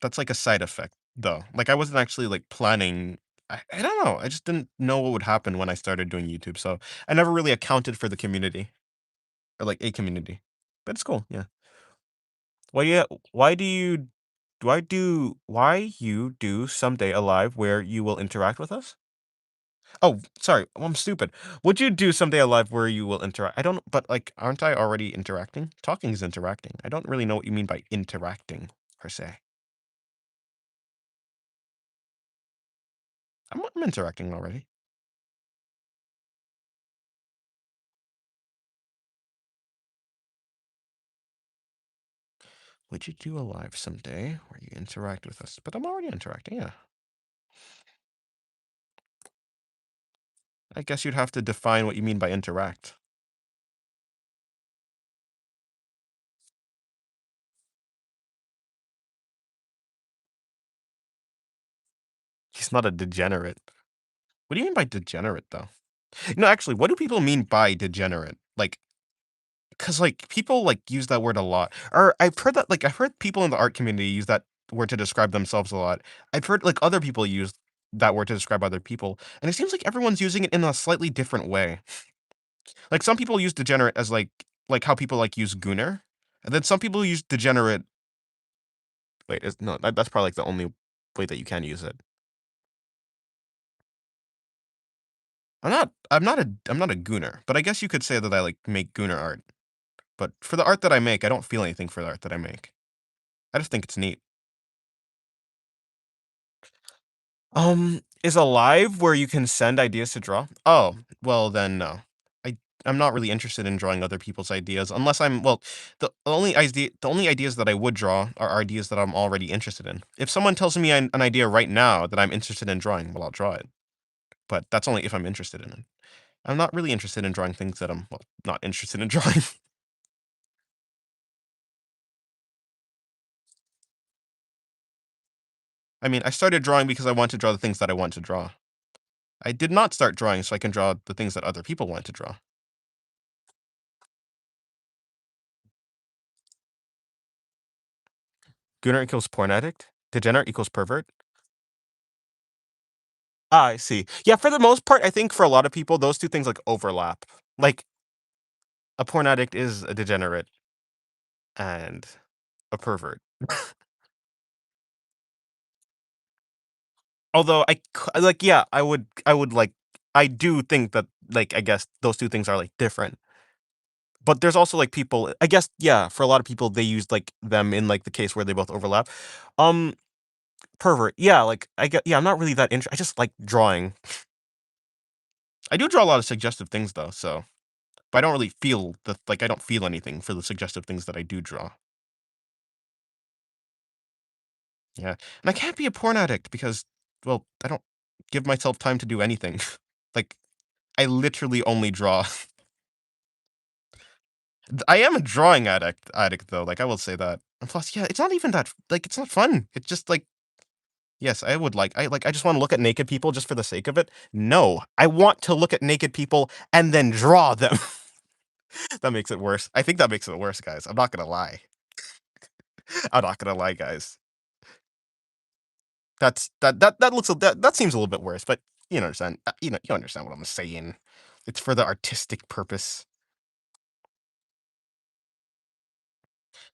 That's like a side effect, though. Like I wasn't actually like planning. I don't know. I just didn't know what would happen when I started doing YouTube. So I never really accounted for the community or like a community. But it's cool. Yeah. Why yeah, why you do someday alive where you will interact with us? Oh, sorry. I'm stupid. Would you do someday alive where you will interact? I don't, but like, aren't I already interacting? Talking is interacting. I don't really know what you mean by interacting per se. I'm interacting already. Would you do a live someday where you interact with us? But I'm already interacting. Yeah. I guess you'd have to define what you mean by interact. He's not a degenerate. What do you mean by degenerate, though? No, actually, what do people mean by degenerate? Like, because like people like use that word a lot, or I've heard people in the art community use that word to describe themselves a lot. I've heard like other people use that word to describe other people, and it seems like everyone's using it in a slightly different way. Like some people use degenerate as like how people like use gooner, and then some people use degenerate. Wait, no, that's probably like the only way that you can use it. I'm not a gooner, but I guess you could say that I like make gooner art. But for the art that I make, I don't feel anything for the art that I make. I just think it's neat. Is alive where you can send ideas to draw? Oh, well then no. I I'm not really interested in drawing other people's ideas unless the only ideas that I would draw are ideas that I'm already interested in. If someone tells me an idea right now that I'm interested in drawing, well I'll draw it. But that's only if I'm interested in it. I'm not really interested in drawing things that I'm not interested in drawing. I mean, I started drawing because I want to draw the things that I want to draw. I did not start drawing so I can draw the things that other people want to draw. Gunnar equals porn addict. Degenerate equals pervert. Ah, I see. Yeah, for the most part, I think for a lot of people, those two things like overlap. Like a porn addict is a degenerate and a pervert. Although like yeah, I would like I do think that like I guess those two things are like different. But there's also like people I guess yeah, for a lot of people they use like them in like the case where they both overlap. Um Pervert. Yeah, like I get yeah, I'm not really that I just like drawing. I do draw a lot of suggestive things though, so but I don't really feel the like I don't feel anything for the suggestive things that I do draw. Yeah. And I can't be a porn addict because well, I don't give myself time to do anything. Like I literally only draw. I am a drawing addict though, like I will say that. And plus, yeah, it's not even that like it's not fun. It's just like yes, I just want to look at naked people just for the sake of it. No, I want to look at naked people and then draw them. That makes it worse. I think that makes it worse, guys. I'm not gonna lie. I'm not gonna lie, guys. That looks that seems a little bit worse, but you understand. You understand what I'm saying. It's for the artistic purpose.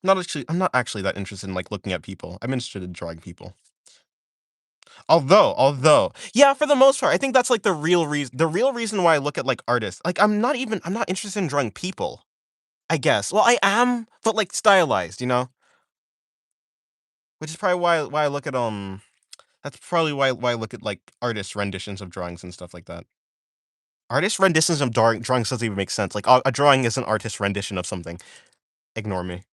I'm not actually that interested in like looking at people. I'm interested in drawing people. Yeah, for the most part, I think that's, like, the real reason why I look at, like, artists. Like, I'm not interested in drawing people, I guess. Well, I am, but, like, stylized, you know? Which is probably why I look at, that's probably why I look at, like, artist renditions of drawings and stuff like that. Artist renditions of drawings doesn't even make sense. Like, a drawing is an artist rendition of something. Ignore me.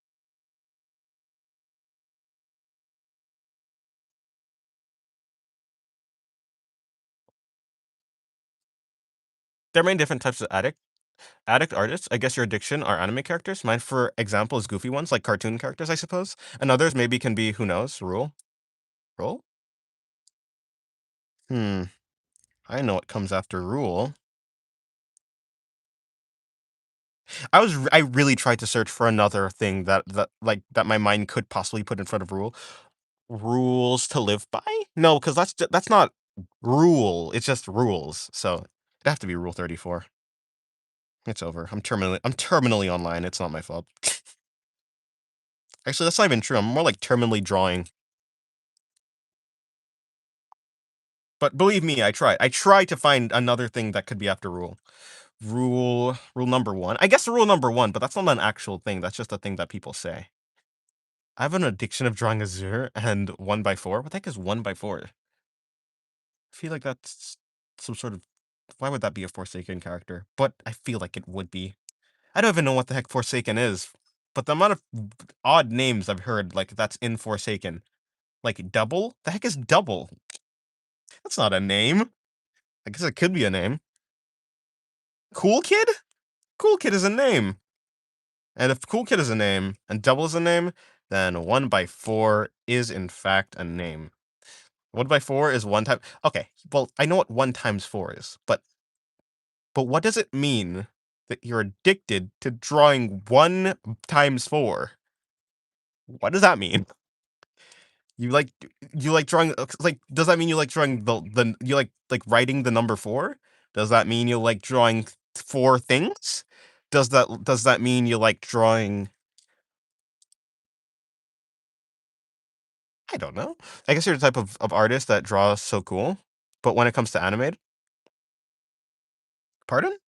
There are many different types of addict artists. I guess your addiction are anime characters. Mine, for example, is goofy ones, like cartoon characters, I suppose. And others maybe can be, who knows, rule? Hmm, I know what comes after rule. I really tried to search for another thing that my mind could possibly put in front of rule. Rules to live by? No, because that's not rule. It's just rules. So it'd have to be rule 34. It's over. I'm terminally online. It's not my fault. Actually, that's not even true. I'm more like terminally drawing. But believe me, I tried. I tried to find another thing that could be after rule. Rule number one. I guess rule number one, but that's not an actual thing. That's just a thing that people say. I have an addiction of drawing Azure and 1 by 4. What the heck is 1 by 4? I feel like that's some sort of. Why would that be a Forsaken character? But I feel like it would be. I don't even know what the heck Forsaken is. But the amount of odd names I've heard, like, that's in Forsaken. Like, Double? The heck is Double? That's not a name. I guess it could be a name. Cool Kid? Cool Kid is a name. And if Cool Kid is a name and Double is a name, then 1 by 4 is in fact a name. 1 by 4 is one time. Okay, well, I know what 1 times 4 is, but what does it mean that you're addicted to drawing 1 times 4? What does that mean? You like you like drawing, like, does that mean you like drawing the you like writing the number 4? Does that mean you like drawing 4 things? Does that mean you like drawing, I don't know. I guess you're the type of artist that draws so cool, but when it comes to animated, pardon?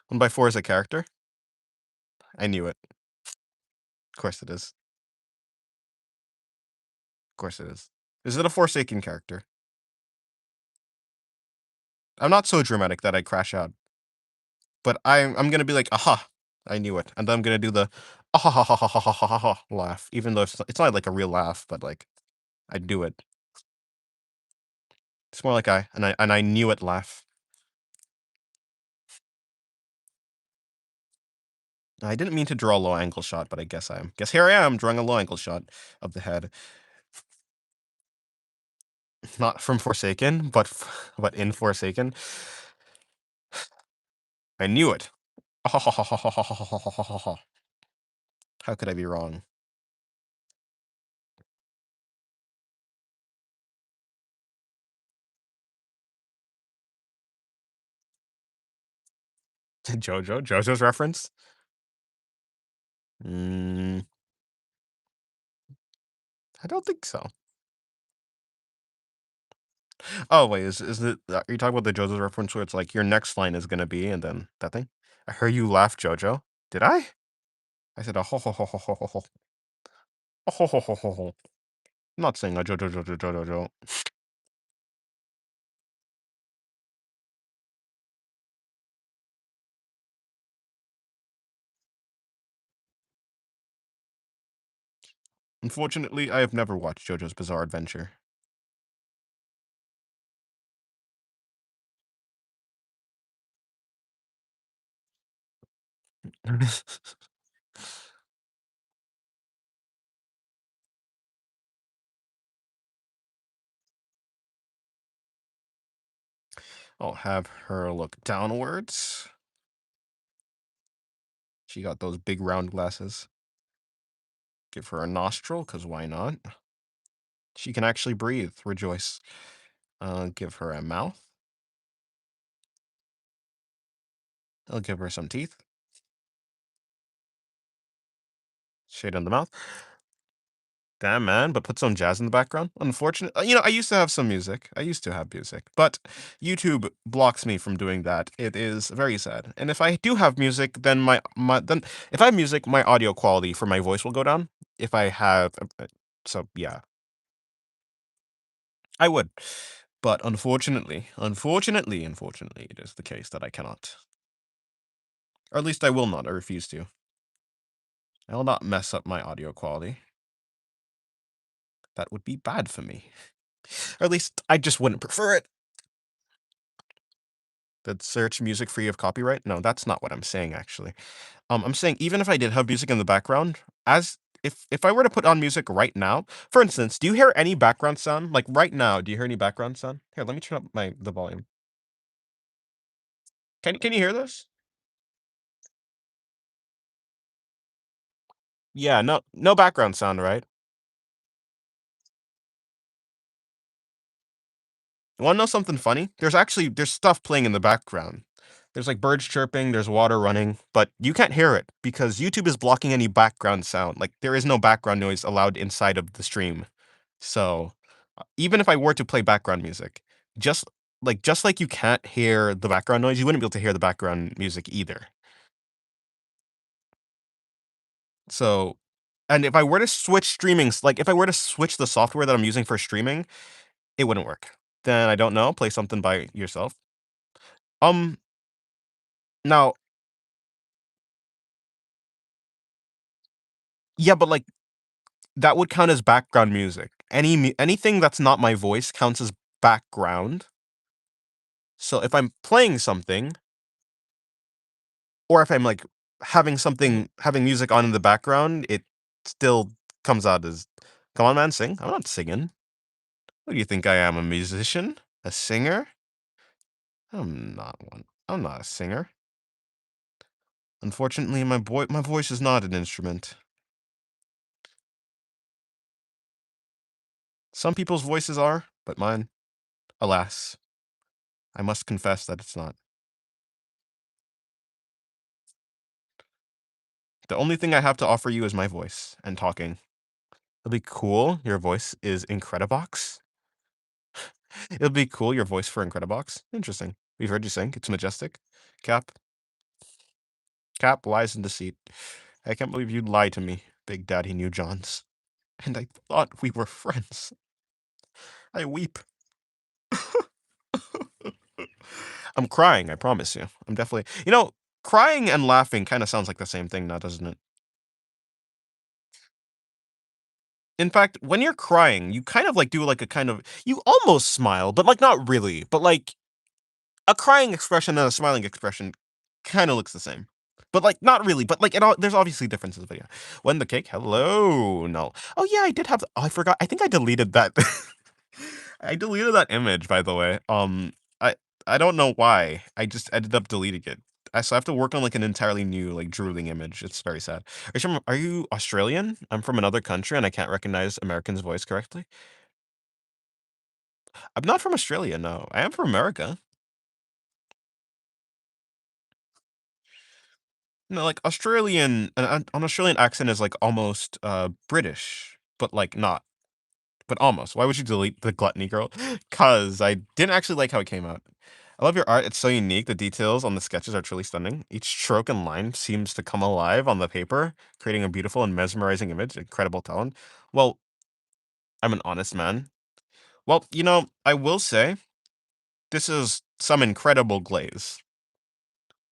1 by 4 is a character? I knew it. Of course it is. Of course it is. Is it a Forsaken character? I'm not so dramatic that I crash out, but I'm gonna be like, "Aha, I knew it," and then I'm gonna do the "ah ha ha ha ha ha ha ha ha" laugh, even though it's not like a real laugh, but, like, I do it. It's more like I knew it laugh. I didn't mean to draw a low angle shot, but I guess I am. Guess here I am drawing a low angle shot of the head. Not from Forsaken, but in Forsaken. I knew it. How could I be wrong? JoJo's reference? Mm, I don't think so. Oh wait, is it? Are you talking about the JoJo's reference where it's like your next line is gonna be and then that thing? I heard you laugh, JoJo. Did I? I said a ho ho ho ho ho ho ho ho ho ho ho ho. I'm not saying a JoJo JoJo JoJo Jo. Unfortunately, I have never watched JoJo's Bizarre Adventure. I'll have her look downwards. She got those big round glasses. Give her a nostril, cause why not? She can actually breathe. Rejoice. Give her a mouth. I'll give her some teeth. Shade on the mouth. Damn, man, but put some jazz in the background? Unfortunate I used to have some music. I used to have music, but YouTube blocks me from doing that. It is very sad. And if I do have music, then then if I have music, my audio quality for my voice will go down. If I have so yeah, I would. But unfortunately, it is the case that I cannot. Or at least I will not. I refuse to. I will not mess up my audio quality. That would be bad for me. Or at least I just wouldn't prefer it. That search music free of copyright? No, that's not what I'm saying actually. I'm saying even if I did have music in the background, as if I were to put on music right now, for instance, do you hear any background sound? Like right now, do you hear any background sound? Here, let me turn up the volume. Can you hear this? Yeah, no background sound, right? You wanna know something funny? There's stuff playing in the background. There's like birds chirping, there's water running, but you can't hear it because YouTube is blocking any background sound. Like there is no background noise allowed inside of the stream. So, even if I were to play background music, just just like you can't hear the background noise, you wouldn't be able to hear the background music either. So, and if I were to switch streamings, like if I were to switch the software that I'm using for streaming, it wouldn't work. Then I don't know, play something by yourself. Um, now, yeah, but like that would count as background music. Anything that's not my voice counts as background. So if I'm playing something, or if I'm like having music on in the background, it still comes out as, "Come on, man, sing." I'm not singing. What do you think I am? A musician? A singer? I'm not one. I'm not a singer. Unfortunately, my voice is not an instrument. Some people's voices are, but mine, alas, I must confess that it's not. The only thing I have to offer you is my voice and talking. It'll be cool. Your voice is Incredibox. It'll be cool. Your voice for Incredibox. Interesting. We've heard you sing. It's majestic. Cap, Cap, lies and deceit. I can't believe you'd lie to me, Big Daddy New Johns. And I thought we were friends. I weep. I'm crying, I promise you. I'm definitely. Crying and laughing kind of sounds like the same thing now, doesn't it? In fact, when you're crying, you kind of like do like a kind of you almost smile, but like not really. But like a crying expression and a smiling expression kind of looks the same. But like not really, but like there's obviously differences. But yeah, when the cake, hello, no. Oh yeah, I did have. Oh, I forgot. I think I deleted that. I deleted that image, by the way. I don't know why. I just ended up deleting it. So I have to work on like an entirely new like drooling image. It's very sad. Are you Australian? I'm from another country and I can't recognize American's voice correctly. I'm not from Australia. No, I am from America. No, like Australian, an Australian accent is like almost British, but like not, but almost. Why would you delete the gluttony girl? Cause I didn't actually like how it came out. I love your art. It's so unique. The details on the sketches are truly stunning. Each stroke and line seems to come alive on the paper, creating a beautiful and mesmerizing image. Incredible talent. Well, I'm an honest man. Well, I will say this is some incredible glaze.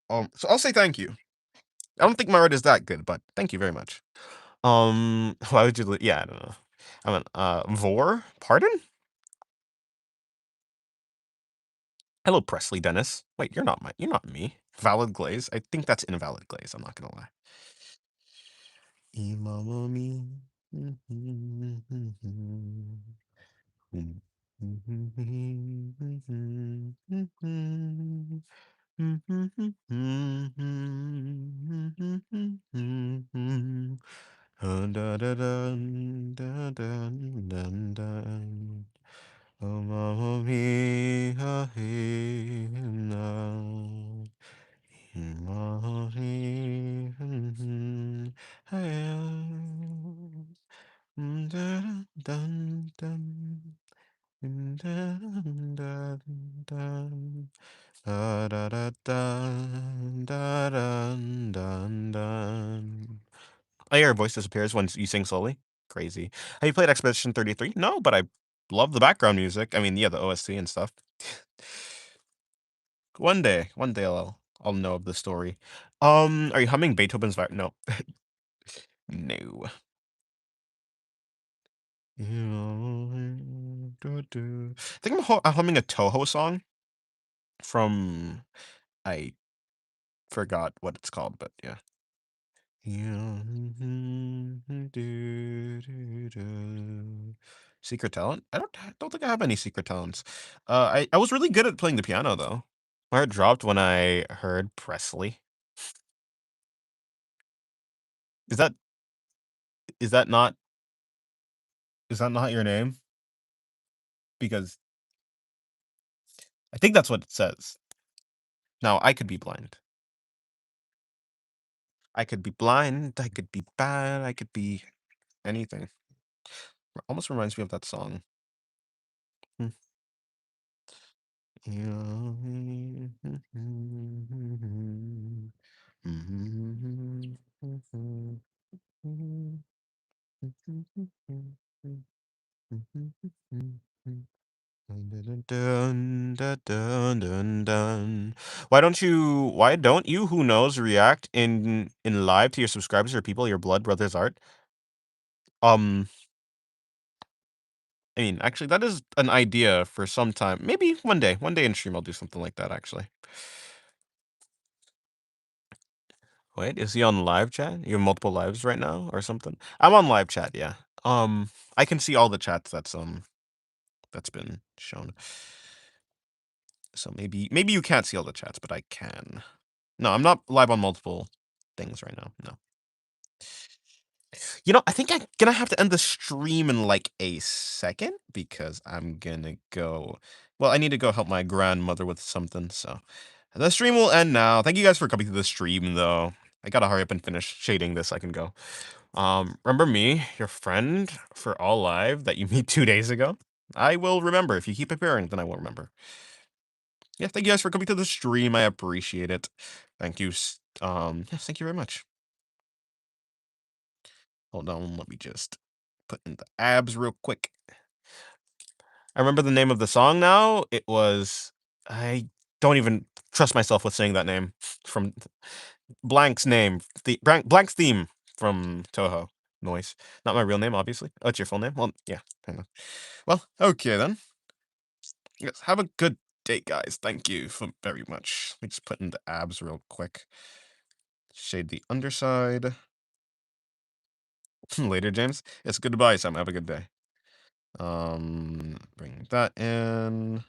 So I'll say thank you. I don't think my art is that good, but thank you very much. Why would you? Yeah, I don't know. I'm an Vor. Pardon? Hello, Presley Dennis. Wait, you're not me. Valid glaze. I think that's invalid glaze. I'm not gonna lie. Imama me. Dun, dun, dun, dun, dun, dun, dun, dun. Oh, mamma mia, hey, now. Mamma mia, hey, dun, dun, dun. Da, da, da, dun, da, dun, dun, dun. Oh, yeah, your voice disappears when you sing slowly? Crazy. Have you played Expedition 33? No, but I love the background music. I mean, yeah, the OST and stuff. One day I'll know of the story. Are you humming Beethoven's no. No. I think I'm humming a Toho song from I forgot what it's called, but yeah. Secret talent? I don't think I have any secret talents. I was really good at playing the piano though. My heart dropped when I heard Presley. Is that is that not is that not your name? Because I think that's what it says. Now I could be blind. I could be blind, I could be bad, I could be anything. Almost reminds me of that song. Hmm. Dun, dun, dun, dun, dun. Why don't you, who knows, react in live to your subscribers or people, your blood brothers art? Um, I mean, actually, that is an idea for some time. Maybe one day in stream, I'll do something like that. Actually, wait, is he on live chat? You have multiple lives right now, or something? I'm on live chat. Yeah. I can see all the chats that's been shown. So maybe you can't see all the chats, but I can. No, I'm not live on multiple things right now. No. I think I'm gonna have to end the stream in like a second because I'm gonna go. Well, I need to go help my grandmother with something. So the stream will end now. Thank you guys for coming to the stream, though. I gotta hurry up and finish shading this. I can go. Remember me, your friend for all live that you meet 2 days ago? I will remember. If you keep appearing, then I will remember. Yeah, thank you guys for coming to the stream. I appreciate it. Thank you. Yes, thank you very much. Hold on, let me just put in the abs real quick. I remember the name of the song now. I don't even trust myself with saying that name from Blank's name. Blank's theme from Toho. Noise. Not my real name, obviously. Oh, it's your full name? Well, yeah. I know. Well, okay then. Yes, have a good day, guys. Thank you for very much. Let me just put in the abs real quick. Shade the underside. Later, James. It's goodbye, Sam. Have a good day. Bring that in.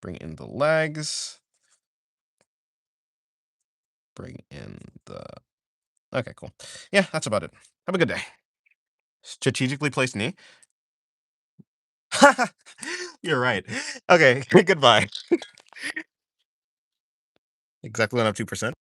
Bring in the legs. Bring in the. Okay, cool. Yeah, that's about it. Have a good day. Strategically placed knee. You're right. Okay, goodbye. Exactly 102%.